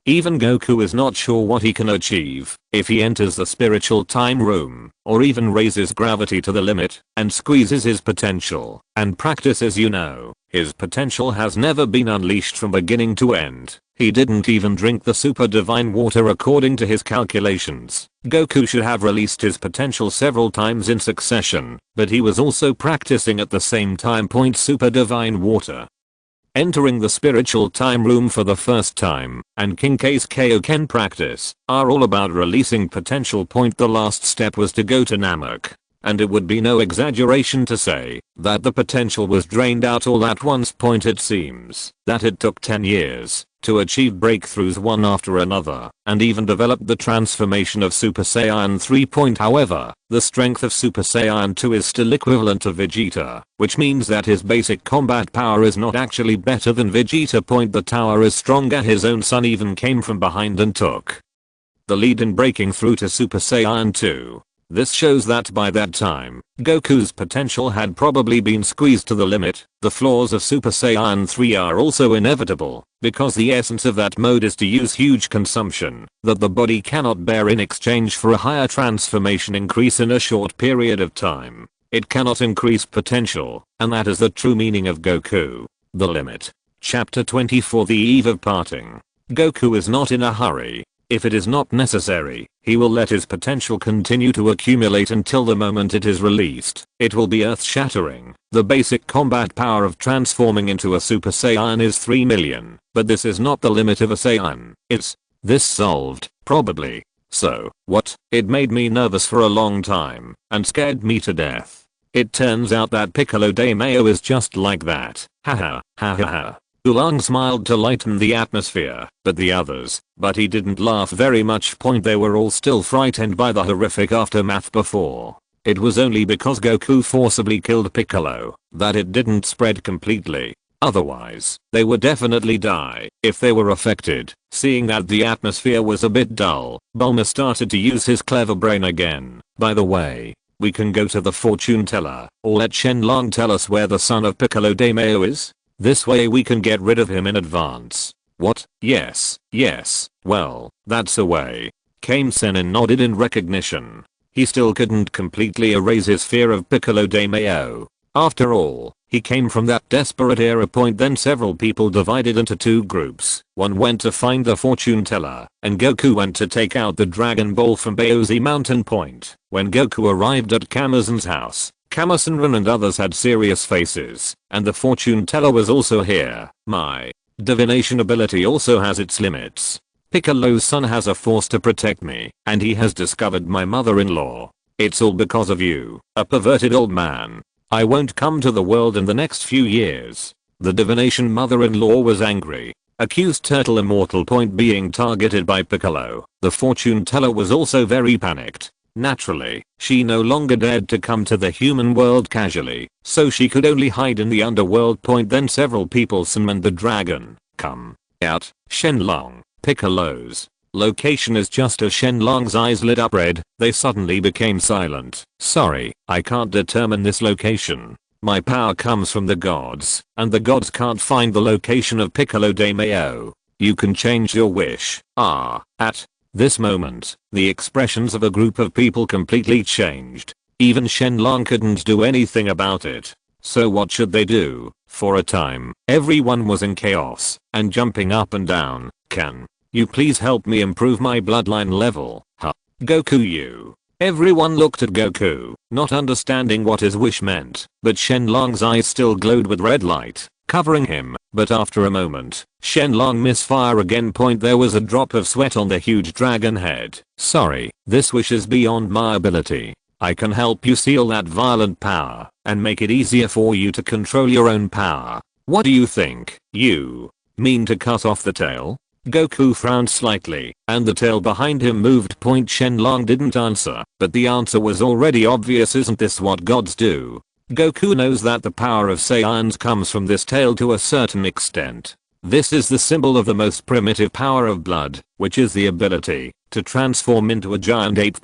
Even Goku is not sure what he can achieve if he enters the spiritual time room, or even raises gravity to the limit and squeezes his potential and practices. His potential has never been unleashed from beginning to end. He didn't even drink the super divine water according to his calculations. Goku should have released his potential several times in succession, but he was also practicing at the same time. Super divine water. Entering the spiritual time room for the first time and King K's Kaioken practice are all about releasing potential. The last step was to go to Namek, and it would be no exaggeration to say that the potential was drained out all at once. It seems that it took 10 years to achieve breakthroughs one after another and even develop the transformation of Super Saiyan 3. However, the strength of Super Saiyan 2 is still equivalent to Vegeta, which means that his basic combat power is not actually better than Vegeta. The tower is stronger. His own son even came from behind and took the lead in breaking through to Super Saiyan 2. This shows that by that time, Goku's potential had probably been squeezed to the limit. The flaws of Super Saiyan 3 are also inevitable, because the essence of that mode is to use huge consumption that the body cannot bear in exchange for a higher transformation increase in a short period of time. It cannot increase potential, and that is the true meaning of Goku. The limit. Chapter 24. The Eve of Parting. Goku is not in a hurry. If it is not necessary, he will let his potential continue to accumulate until the moment it is released. It will be earth-shattering. The basic combat power of transforming into a Super Saiyan is 3 million, but this is not the limit of a Saiyan. It's this solved, probably. So, what? It made me nervous for a long time and scared me to death. It turns out that Piccolo de Mayo is just like that. Haha, ha ha ha. Oolong smiled to lighten the atmosphere, but he didn't laugh very much. They were all still frightened by the horrific aftermath before. It was only because Goku forcibly killed Piccolo that it didn't spread completely. Otherwise, they would definitely die if they were affected. Seeing that the atmosphere was a bit dull, Bulma started to use his clever brain again. By the way, we can go to the fortune teller, or let Shenlong tell us where the son of Piccolo de Mayo is. This way we can get rid of him in advance. What? Yes, well, that's a way. Kame Sennin nodded in recognition. He still couldn't completely erase his fear of Piccolo de Mayo. After all, he came from that desperate era. Then several people divided into two groups. One went to find the fortune teller, and Goku went to take out the Dragon Ball from Baozi Mountain. When Goku arrived at Kamazen's house, Kamasenran and others had serious faces, and the fortune teller was also here. My divination ability also has its limits. Piccolo's son has a force to protect me, and he has discovered my mother-in-law. It's all because of you, a perverted old man. I won't come to the world in the next few years. The divination mother-in-law was angry, accused Turtle Immortal being targeted by Piccolo. The fortune teller was also very panicked. Naturally, she no longer dared to come to the human world casually, so she could only hide in the underworld. Then several people summoned the dragon. Come out, Shenlong, Piccolo's location is just as Shenlong's eyes lit up red, they suddenly became silent. Sorry, I can't determine this location. My power comes from the gods, and the gods can't find the location of Piccolo de Mayo. You can change your wish. At this moment, the expressions of a group of people completely changed. Even Shenlong couldn't do anything about it. So what should they do? For a time, everyone was in chaos and jumping up and down. Can you please help me improve my bloodline level? Goku, you. Everyone looked at Goku, not understanding what his wish meant, but Shenlong's eyes still glowed with red light, covering him. But after a moment, Shenlong misfire again. There was a drop of sweat on the huge dragon head. Sorry, this wish is beyond my ability. I can help you seal that violent power and make it easier for you to control your own power. What do you think? You mean to cut off the tail? Goku frowned slightly, and the tail behind him moved. Shenlong didn't answer, but the answer was already obvious. Isn't this what gods do? Goku knows that the power of Saiyans comes from this tail to a certain extent. This is the symbol of the most primitive power of blood, which is the ability to transform into a giant ape.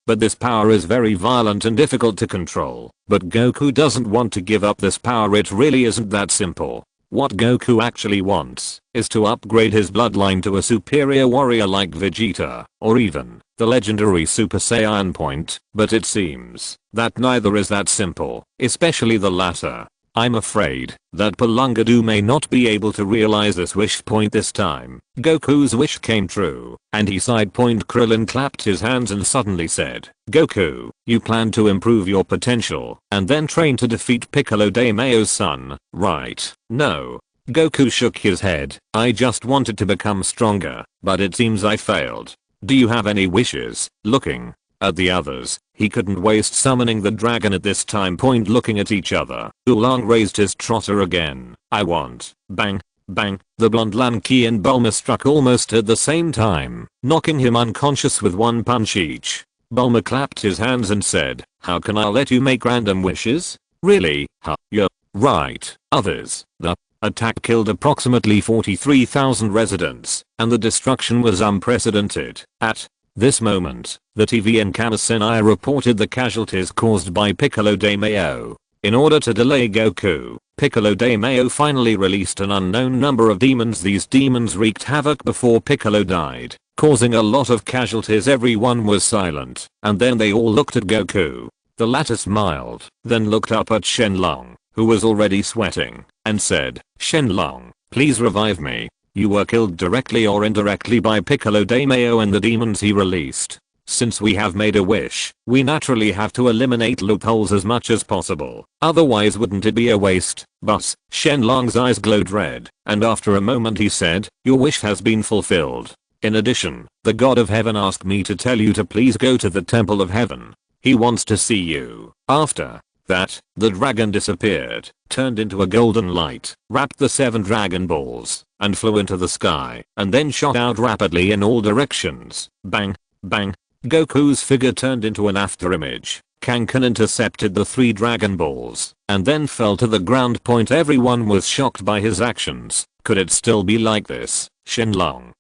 But this power is very violent and difficult to control. But Goku doesn't want to give up this power. It really isn't that simple. What Goku actually wants is to upgrade his bloodline to a superior warrior like Vegeta, or even the legendary Super Saiyan. But it seems that neither is that simple, especially the latter. I'm afraid that Palungadu may not be able to realize this wish. This time, Goku's wish came true, and he sighed. Krillin clapped his hands and suddenly said, Goku, you plan to improve your potential and then train to defeat Piccolo de Mayo's son, right? No. Goku shook his head. I just wanted to become stronger, but it seems I failed. Do you have any wishes? Looking at the others, he couldn't waste summoning the dragon at this time. Looking at each other, Oolong raised his trotter again. I want. Bang. Bang. The blonde Lanky and Bulma struck almost at the same time, knocking him unconscious with one punch each. Bulma clapped his hands and said, how can I let you make random wishes? Really? You're right. Others. The attack killed approximately 43,000 residents, and the destruction was unprecedented. At this moment, the TV in Kamisenai reported the casualties caused by Piccolo de Mayo. In order to delay Goku, Piccolo de Mayo finally released an unknown number of demons. These demons wreaked havoc before Piccolo died, causing a lot of casualties. Everyone was silent, and then they all looked at Goku. The latter smiled, then looked up at Shenlong, who was already sweating, and said, Shenlong, please revive me. You were killed directly or indirectly by Piccolo de Mayo and the demons he released. Since we have made a wish, we naturally have to eliminate loopholes as much as possible. Otherwise wouldn't it be a waste? But Shenlong's eyes glowed red, and after a moment he said, your wish has been fulfilled. In addition, the God of Heaven asked me to tell you to please go to the Temple of Heaven. He wants to see you. After that, the dragon disappeared, turned into a golden light, wrapped the 7 Dragon Balls, and flew into the sky, and then shot out rapidly in all directions. Bang. Bang. Goku's figure turned into an afterimage. Kanken intercepted the 3 Dragon Balls, and then fell to the ground. Everyone was shocked by his actions. Could it still be like this? Shenlong.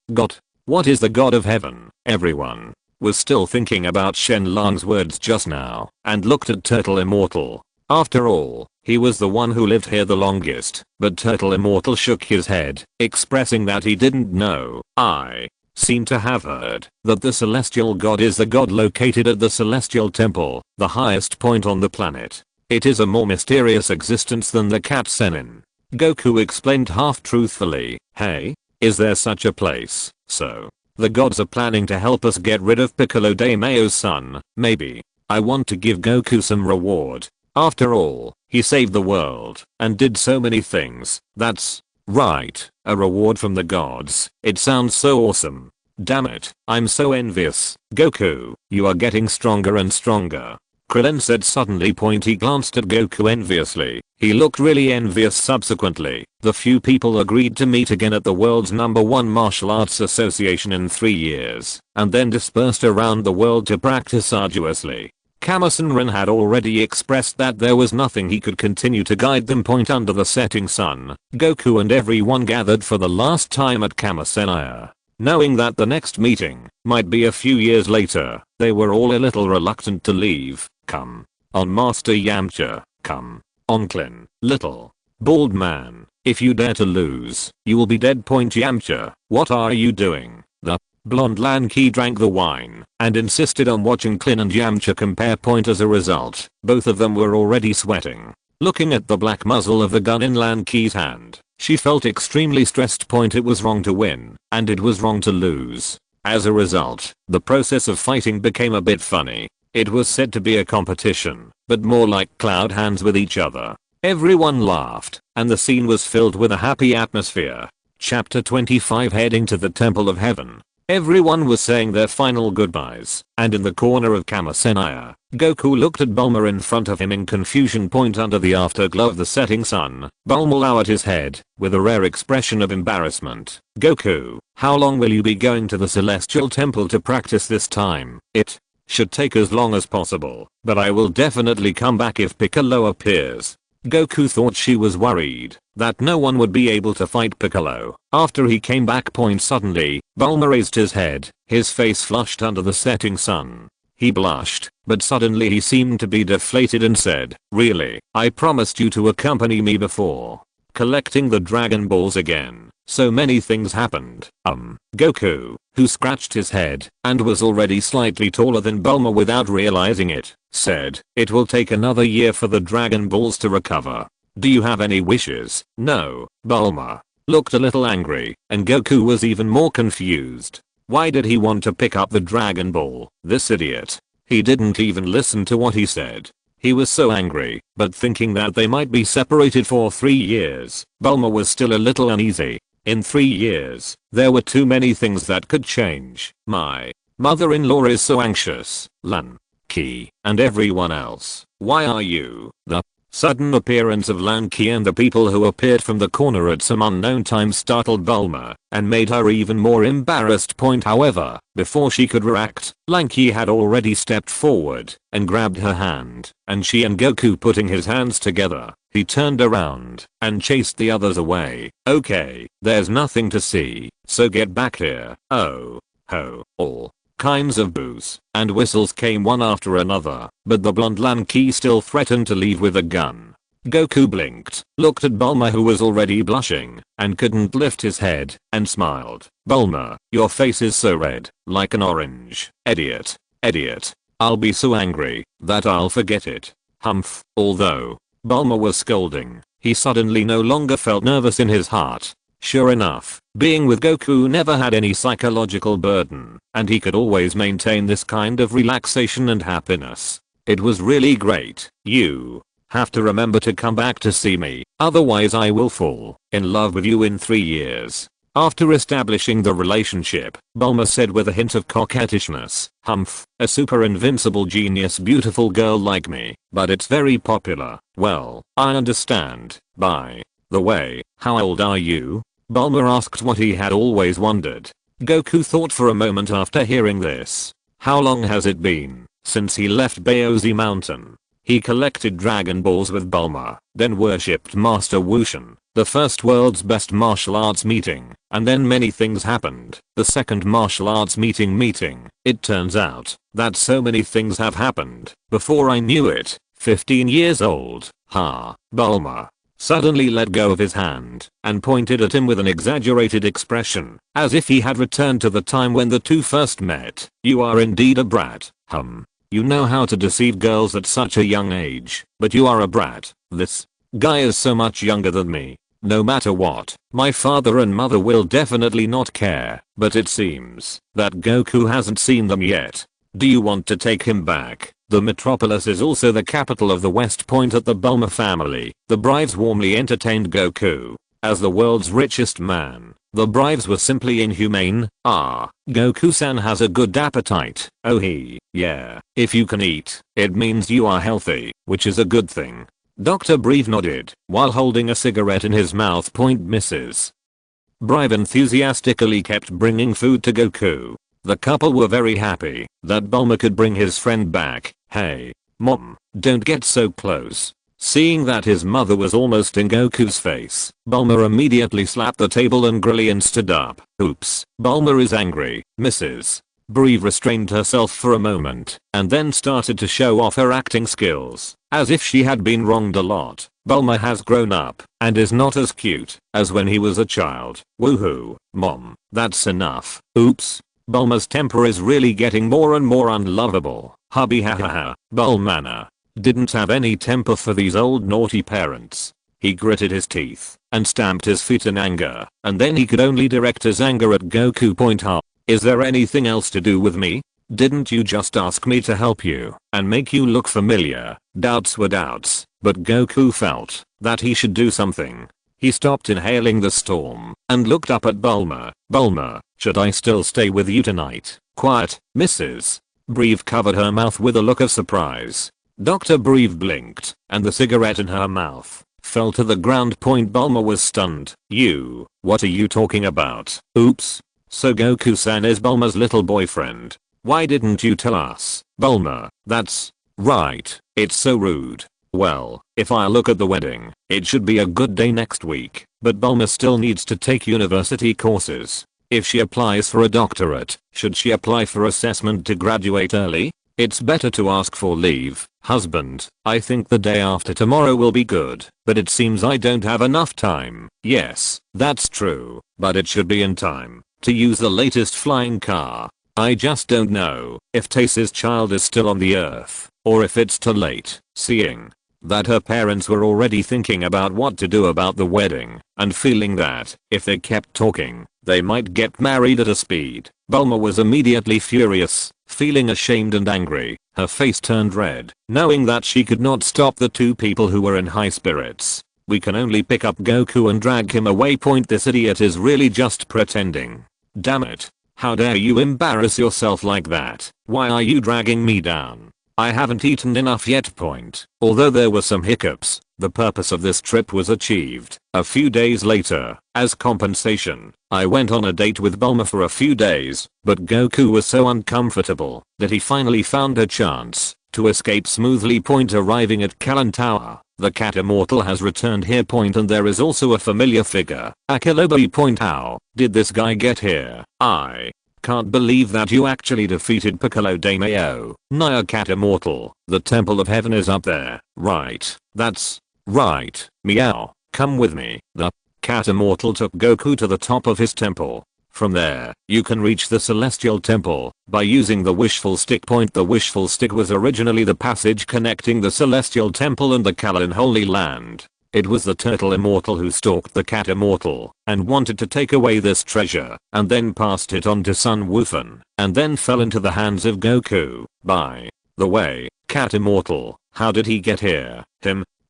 What is the God of Heaven? Everyone was still thinking about Shenlong's words just now, and looked at Turtle Immortal. After all, he was the one who lived here the longest, but Turtle Immortal shook his head, expressing that he didn't know. I seem to have heard that the celestial god is the god located at the celestial temple, the highest point on the planet. It is a more mysterious existence than the cat Senin. Goku explained half truthfully, hey, is there such a place? So the gods are planning to help us get rid of Piccolo de Mayo's son, maybe. I want to give Goku some reward. After all, he saved the world and did so many things. That's right, a reward from the gods. It sounds so awesome. Damn it, I'm so envious. Goku, you are getting stronger and stronger. Krillin said suddenly. He glanced at Goku enviously. He looked really envious. Subsequently, the few people agreed to meet again at the world's #1 martial arts association in 3 years, and then dispersed around the world to practice arduously. Kamasenrin had already expressed that there was nothing he could continue to guide them. Under the setting sun, Goku and everyone gathered for the last time at Kamasenaya. Knowing that the next meeting might be a few years later, they were all a little reluctant to leave. Come on, Master Yamcha. Come on, Clin, little bald man. If you dare to lose, you will be dead. Point Yamcha, what are you doing? The blonde Lanky drank the wine and insisted on watching Clin and Yamcha compare. Point as a result, both of them were already sweating. Looking at the black muzzle of the gun in Lanky's hand, she felt extremely stressed. Point it was wrong to win, and it was wrong to lose. As a result, the process of fighting became a bit funny. It was said to be a competition, but more like cloud hands with each other. Everyone laughed, and the scene was filled with a happy atmosphere. Chapter 25 Heading to the Temple of Heaven. Everyone was saying their final goodbyes, and in the corner of Kamasenaya, Goku looked at Bulma in front of him in confusion. Point under the afterglow of the setting sun, Bulma lowered his head, with a rare expression of embarrassment. Goku, how long will you be going to the Celestial Temple to practice this time? It should take as long as possible, but I will definitely come back if Piccolo appears. Goku thought she was worried that no one would be able to fight Piccolo after he came back. Point suddenly, Bulma raised his head, his face flushed under the setting sun. He blushed, but suddenly he seemed to be deflated and said, really, I promised you to accompany me before collecting the Dragon Balls again. So many things happened. Goku, who scratched his head and was already slightly taller than Bulma without realizing it, said, it will take another year for the Dragon Balls to recover. Do you have any wishes? No. Bulma looked a little angry, and Goku was even more confused. Why did he want to pick up the Dragon Ball? This idiot. He didn't even listen to what he said. He was so angry, but thinking that they might be separated for 3 years, Bulma was still a little uneasy. In 3 years, there were too many things that could change. My mother-in-law is so anxious. Lan, Ki, and everyone else. Why are you? The sudden appearance of Lanky and the people who appeared from the corner at some unknown time startled Bulma and made her even more embarrassed. Point however, before she could react, Lanky had already stepped forward and grabbed her hand, and she and Goku putting his hands together, he turned around and chased the others away. Okay, there's nothing to see, so get back here. Oh. Ho. All kinds of boos and whistles came one after another, but the blonde Lanky still threatened to leave with a gun. Goku blinked, looked at Bulma who was already blushing, and couldn't lift his head, and smiled. Bulma, your face is so red, like an orange. Idiot. Idiot. I'll be so angry that I'll forget it. Humph. Although Bulma was scolding, he suddenly no longer felt nervous in his heart. Sure enough, being with Goku never had any psychological burden, and he could always maintain this kind of relaxation and happiness. It was really great. You have to remember to come back to see me, otherwise I will fall in love with you in 3 years. After establishing the relationship, Bulma said with a hint of coquettishness, humph, a super invincible genius beautiful girl like me, but it's very popular. Well, I understand. By the way, how old are you? Bulma asked what he had always wondered. Goku thought for a moment after hearing this. How long has it been since he left Baozi Mountain? He collected Dragon Balls with Bulma, then worshipped Master Wushan, the first world's best martial arts meeting, and then many things happened. The second martial arts meeting. It turns out that so many things have happened before I knew it. 15 years old. Ha. Bulma suddenly let go of his hand and pointed at him with an exaggerated expression, as if he had returned to the time when the two first met. You are indeed a brat. You know how to deceive girls at such a young age, but you are a brat. This guy is so much younger than me. No matter what, my father and mother will definitely not care, but it seems that Goku hasn't seen them yet. Do you want to take him back? The metropolis is also the capital of the West Point at the Bulma family. The Brives warmly entertained Goku as the world's richest man. The Brives were simply inhumane. Ah, Goku-san has a good appetite. Oh yeah. If you can eat, it means you are healthy, which is a good thing. Dr. Breve nodded while holding a cigarette in his mouth. Mrs. Brive enthusiastically kept bringing food to Goku. The couple were very happy that Bulma could bring his friend back. Hey, mom, don't get so close. Seeing that his mother was almost in Goku's face, Bulma immediately slapped the table angrily and stood up. Oops, Bulma is angry, Mrs. Breve restrained herself for a moment, and then started to show off her acting skills, as if she had been wronged a lot. Bulma has grown up, and is not as cute as when he was a child. Woohoo, mom, that's enough. Oops. Bulma's temper is really getting more and more unlovable. Hubby hahaha, Bulmana didn't have any temper for these old naughty parents. He gritted his teeth, and stamped his feet in anger, and then he could only direct his anger at Goku. Ha. Is there anything else to do with me? Didn't you just ask me to help you and make you look familiar? Doubts were doubts, but Goku felt that he should do something. He stopped inhaling the storm and looked up at Bulma. Bulma, should I still stay with you tonight? Quiet, Mrs. Breve covered her mouth with a look of surprise. Dr. Breve blinked, and the cigarette in her mouth fell to the ground. Bulma was stunned. What are you talking about? Oops. So Goku-san is Bulma's little boyfriend. Why didn't you tell us? Bulma, that's right. It's so rude. Well, if I look at the wedding, it should be a good day next week, but Bulma still needs to take university courses. If she applies for a doctorate, should she apply for assessment to graduate early? It's better to ask for leave. Husband, I think the day after tomorrow will be good, but it seems I don't have enough time. Yes, that's true, but it should be in time to use the latest flying car. I just don't know if Tace's child is still on the earth, or if it's too late. Seeing that her parents were already thinking about what to do about the wedding, and feeling that if they kept talking, they might get married at a speed, Bulma was immediately furious, feeling ashamed and angry. Her face turned red, knowing that she could not stop the two people who were in high spirits. We can only pick up Goku and drag him away. This idiot is really just pretending. Damn it. How dare you embarrass yourself like that? Why are you dragging me down? I haven't eaten enough yet. Although there were some hiccups, the purpose of this trip was achieved. A few days later, as compensation, I went on a date with Bulma for a few days, but Goku was so uncomfortable that he finally found a chance to escape smoothly. Arriving at Kallen Tower, the cat immortal has returned here. And there is also a familiar figure, Akilobi. How did this guy get here? I can't believe that you actually defeated Piccolo de Mayo. Naya Cat Immortal, the Temple of Heaven is up there, right? That's right. Meow, come with me. The Cat Immortal took Goku to the top of his temple. From there, you can reach the Celestial Temple by using the Wishful Stick. The Wishful Stick was originally the passage connecting the Celestial Temple and the Kallen Holy Land. It was the Turtle Immortal who stalked the Cat Immortal and wanted to take away this treasure, and then passed it on to Sun Wukong, and then fell into the hands of Goku. By the way, Cat Immortal, how did he get here?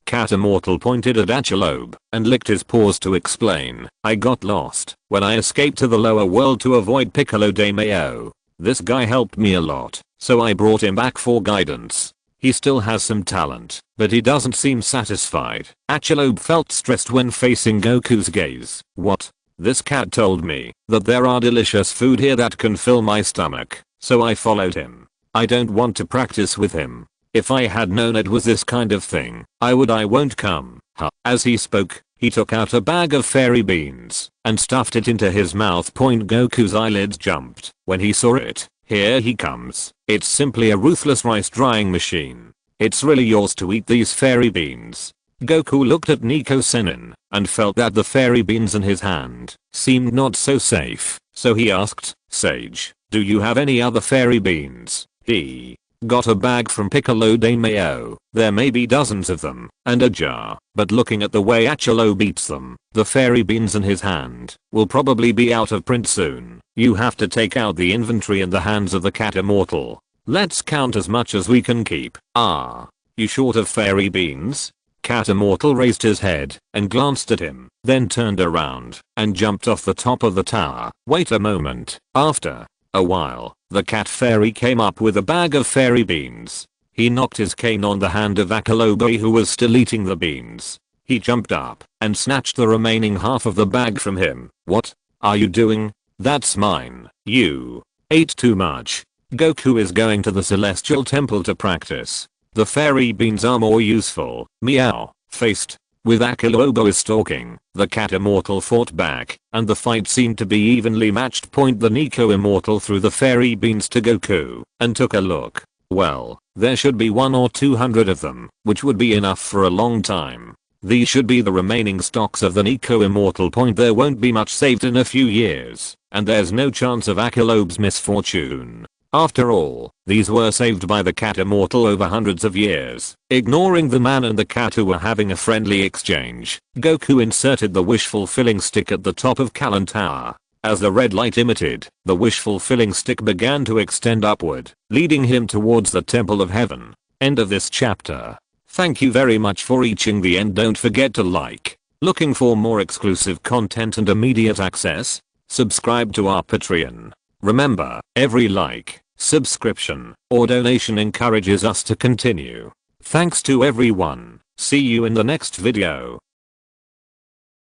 Cat Immortal pointed at Achelobe and licked his paws to explain. I got lost when I escaped to the lower world to avoid Piccolo de Mayo. This guy helped me a lot, so I brought him back for guidance. He still has some talent, but he doesn't seem satisfied. Achelobe felt stressed when facing Goku's gaze. What? This cat told me that there are delicious food here that can fill my stomach, so I followed him. I don't want to practice with him. If I had known it was this kind of thing, I won't come. Huh. As he spoke, he took out a bag of fairy beans and stuffed it into his mouth. Goku's eyelids jumped when he saw it. Here he comes. It's simply a ruthless rice drying machine. It's really yours to eat these fairy beans. Goku looked at Nico Senin and felt that the fairy beans in his hand seemed not so safe, so he asked, Sage, do you have any other fairy beans? He got a bag from Piccolo de Mayo. There may be dozens of them, and a jar, but looking at the way Achelobe eats them, the fairy beans in his hand will probably be out of print soon. You have to take out the inventory in the hands of the Cat Immortal. Let's count as much as we can keep. Ah, you short of fairy beans? Cat Immortal raised his head and glanced at him, then turned around and jumped off the top of the tower. Wait a moment. After a while, the cat fairy came up with a bag of fairy beans. He knocked his cane on the hand of Akilobe, who was still eating the beans. He jumped up and snatched the remaining half of the bag from him. What are you doing? That's mine. You ate too much. Goku is going to the Celestial Temple to practice. The fairy beans are more useful. Meow. Faced with Akilobo is stalking, the cat immortal fought back, and the fight seemed to be evenly matched. Point the Nico immortal threw the fairy beans to Goku, and took a look. Well, there should be 1 or 200 of them, which would be enough for a long time. These should be the remaining stocks of the Nico immortal. Point there won't be much saved in a few years, and there's no chance of Akilobe's misfortune. After all, these were saved by the cat immortal over hundreds of years. Ignoring the man and the cat who were having a friendly exchange, Goku inserted the wish-fulfilling stick at the top of Kalan Tower. As the red light emitted, the wish-fulfilling stick began to extend upward, leading him towards the Temple of Heaven. End of this chapter. Thank you very much for reaching the end. Don't forget to like. Looking for more exclusive content and immediate access? Subscribe to our Patreon. Remember, every like, subscription, or donation encourages us to continue. Thanks to everyone. See you in the next video.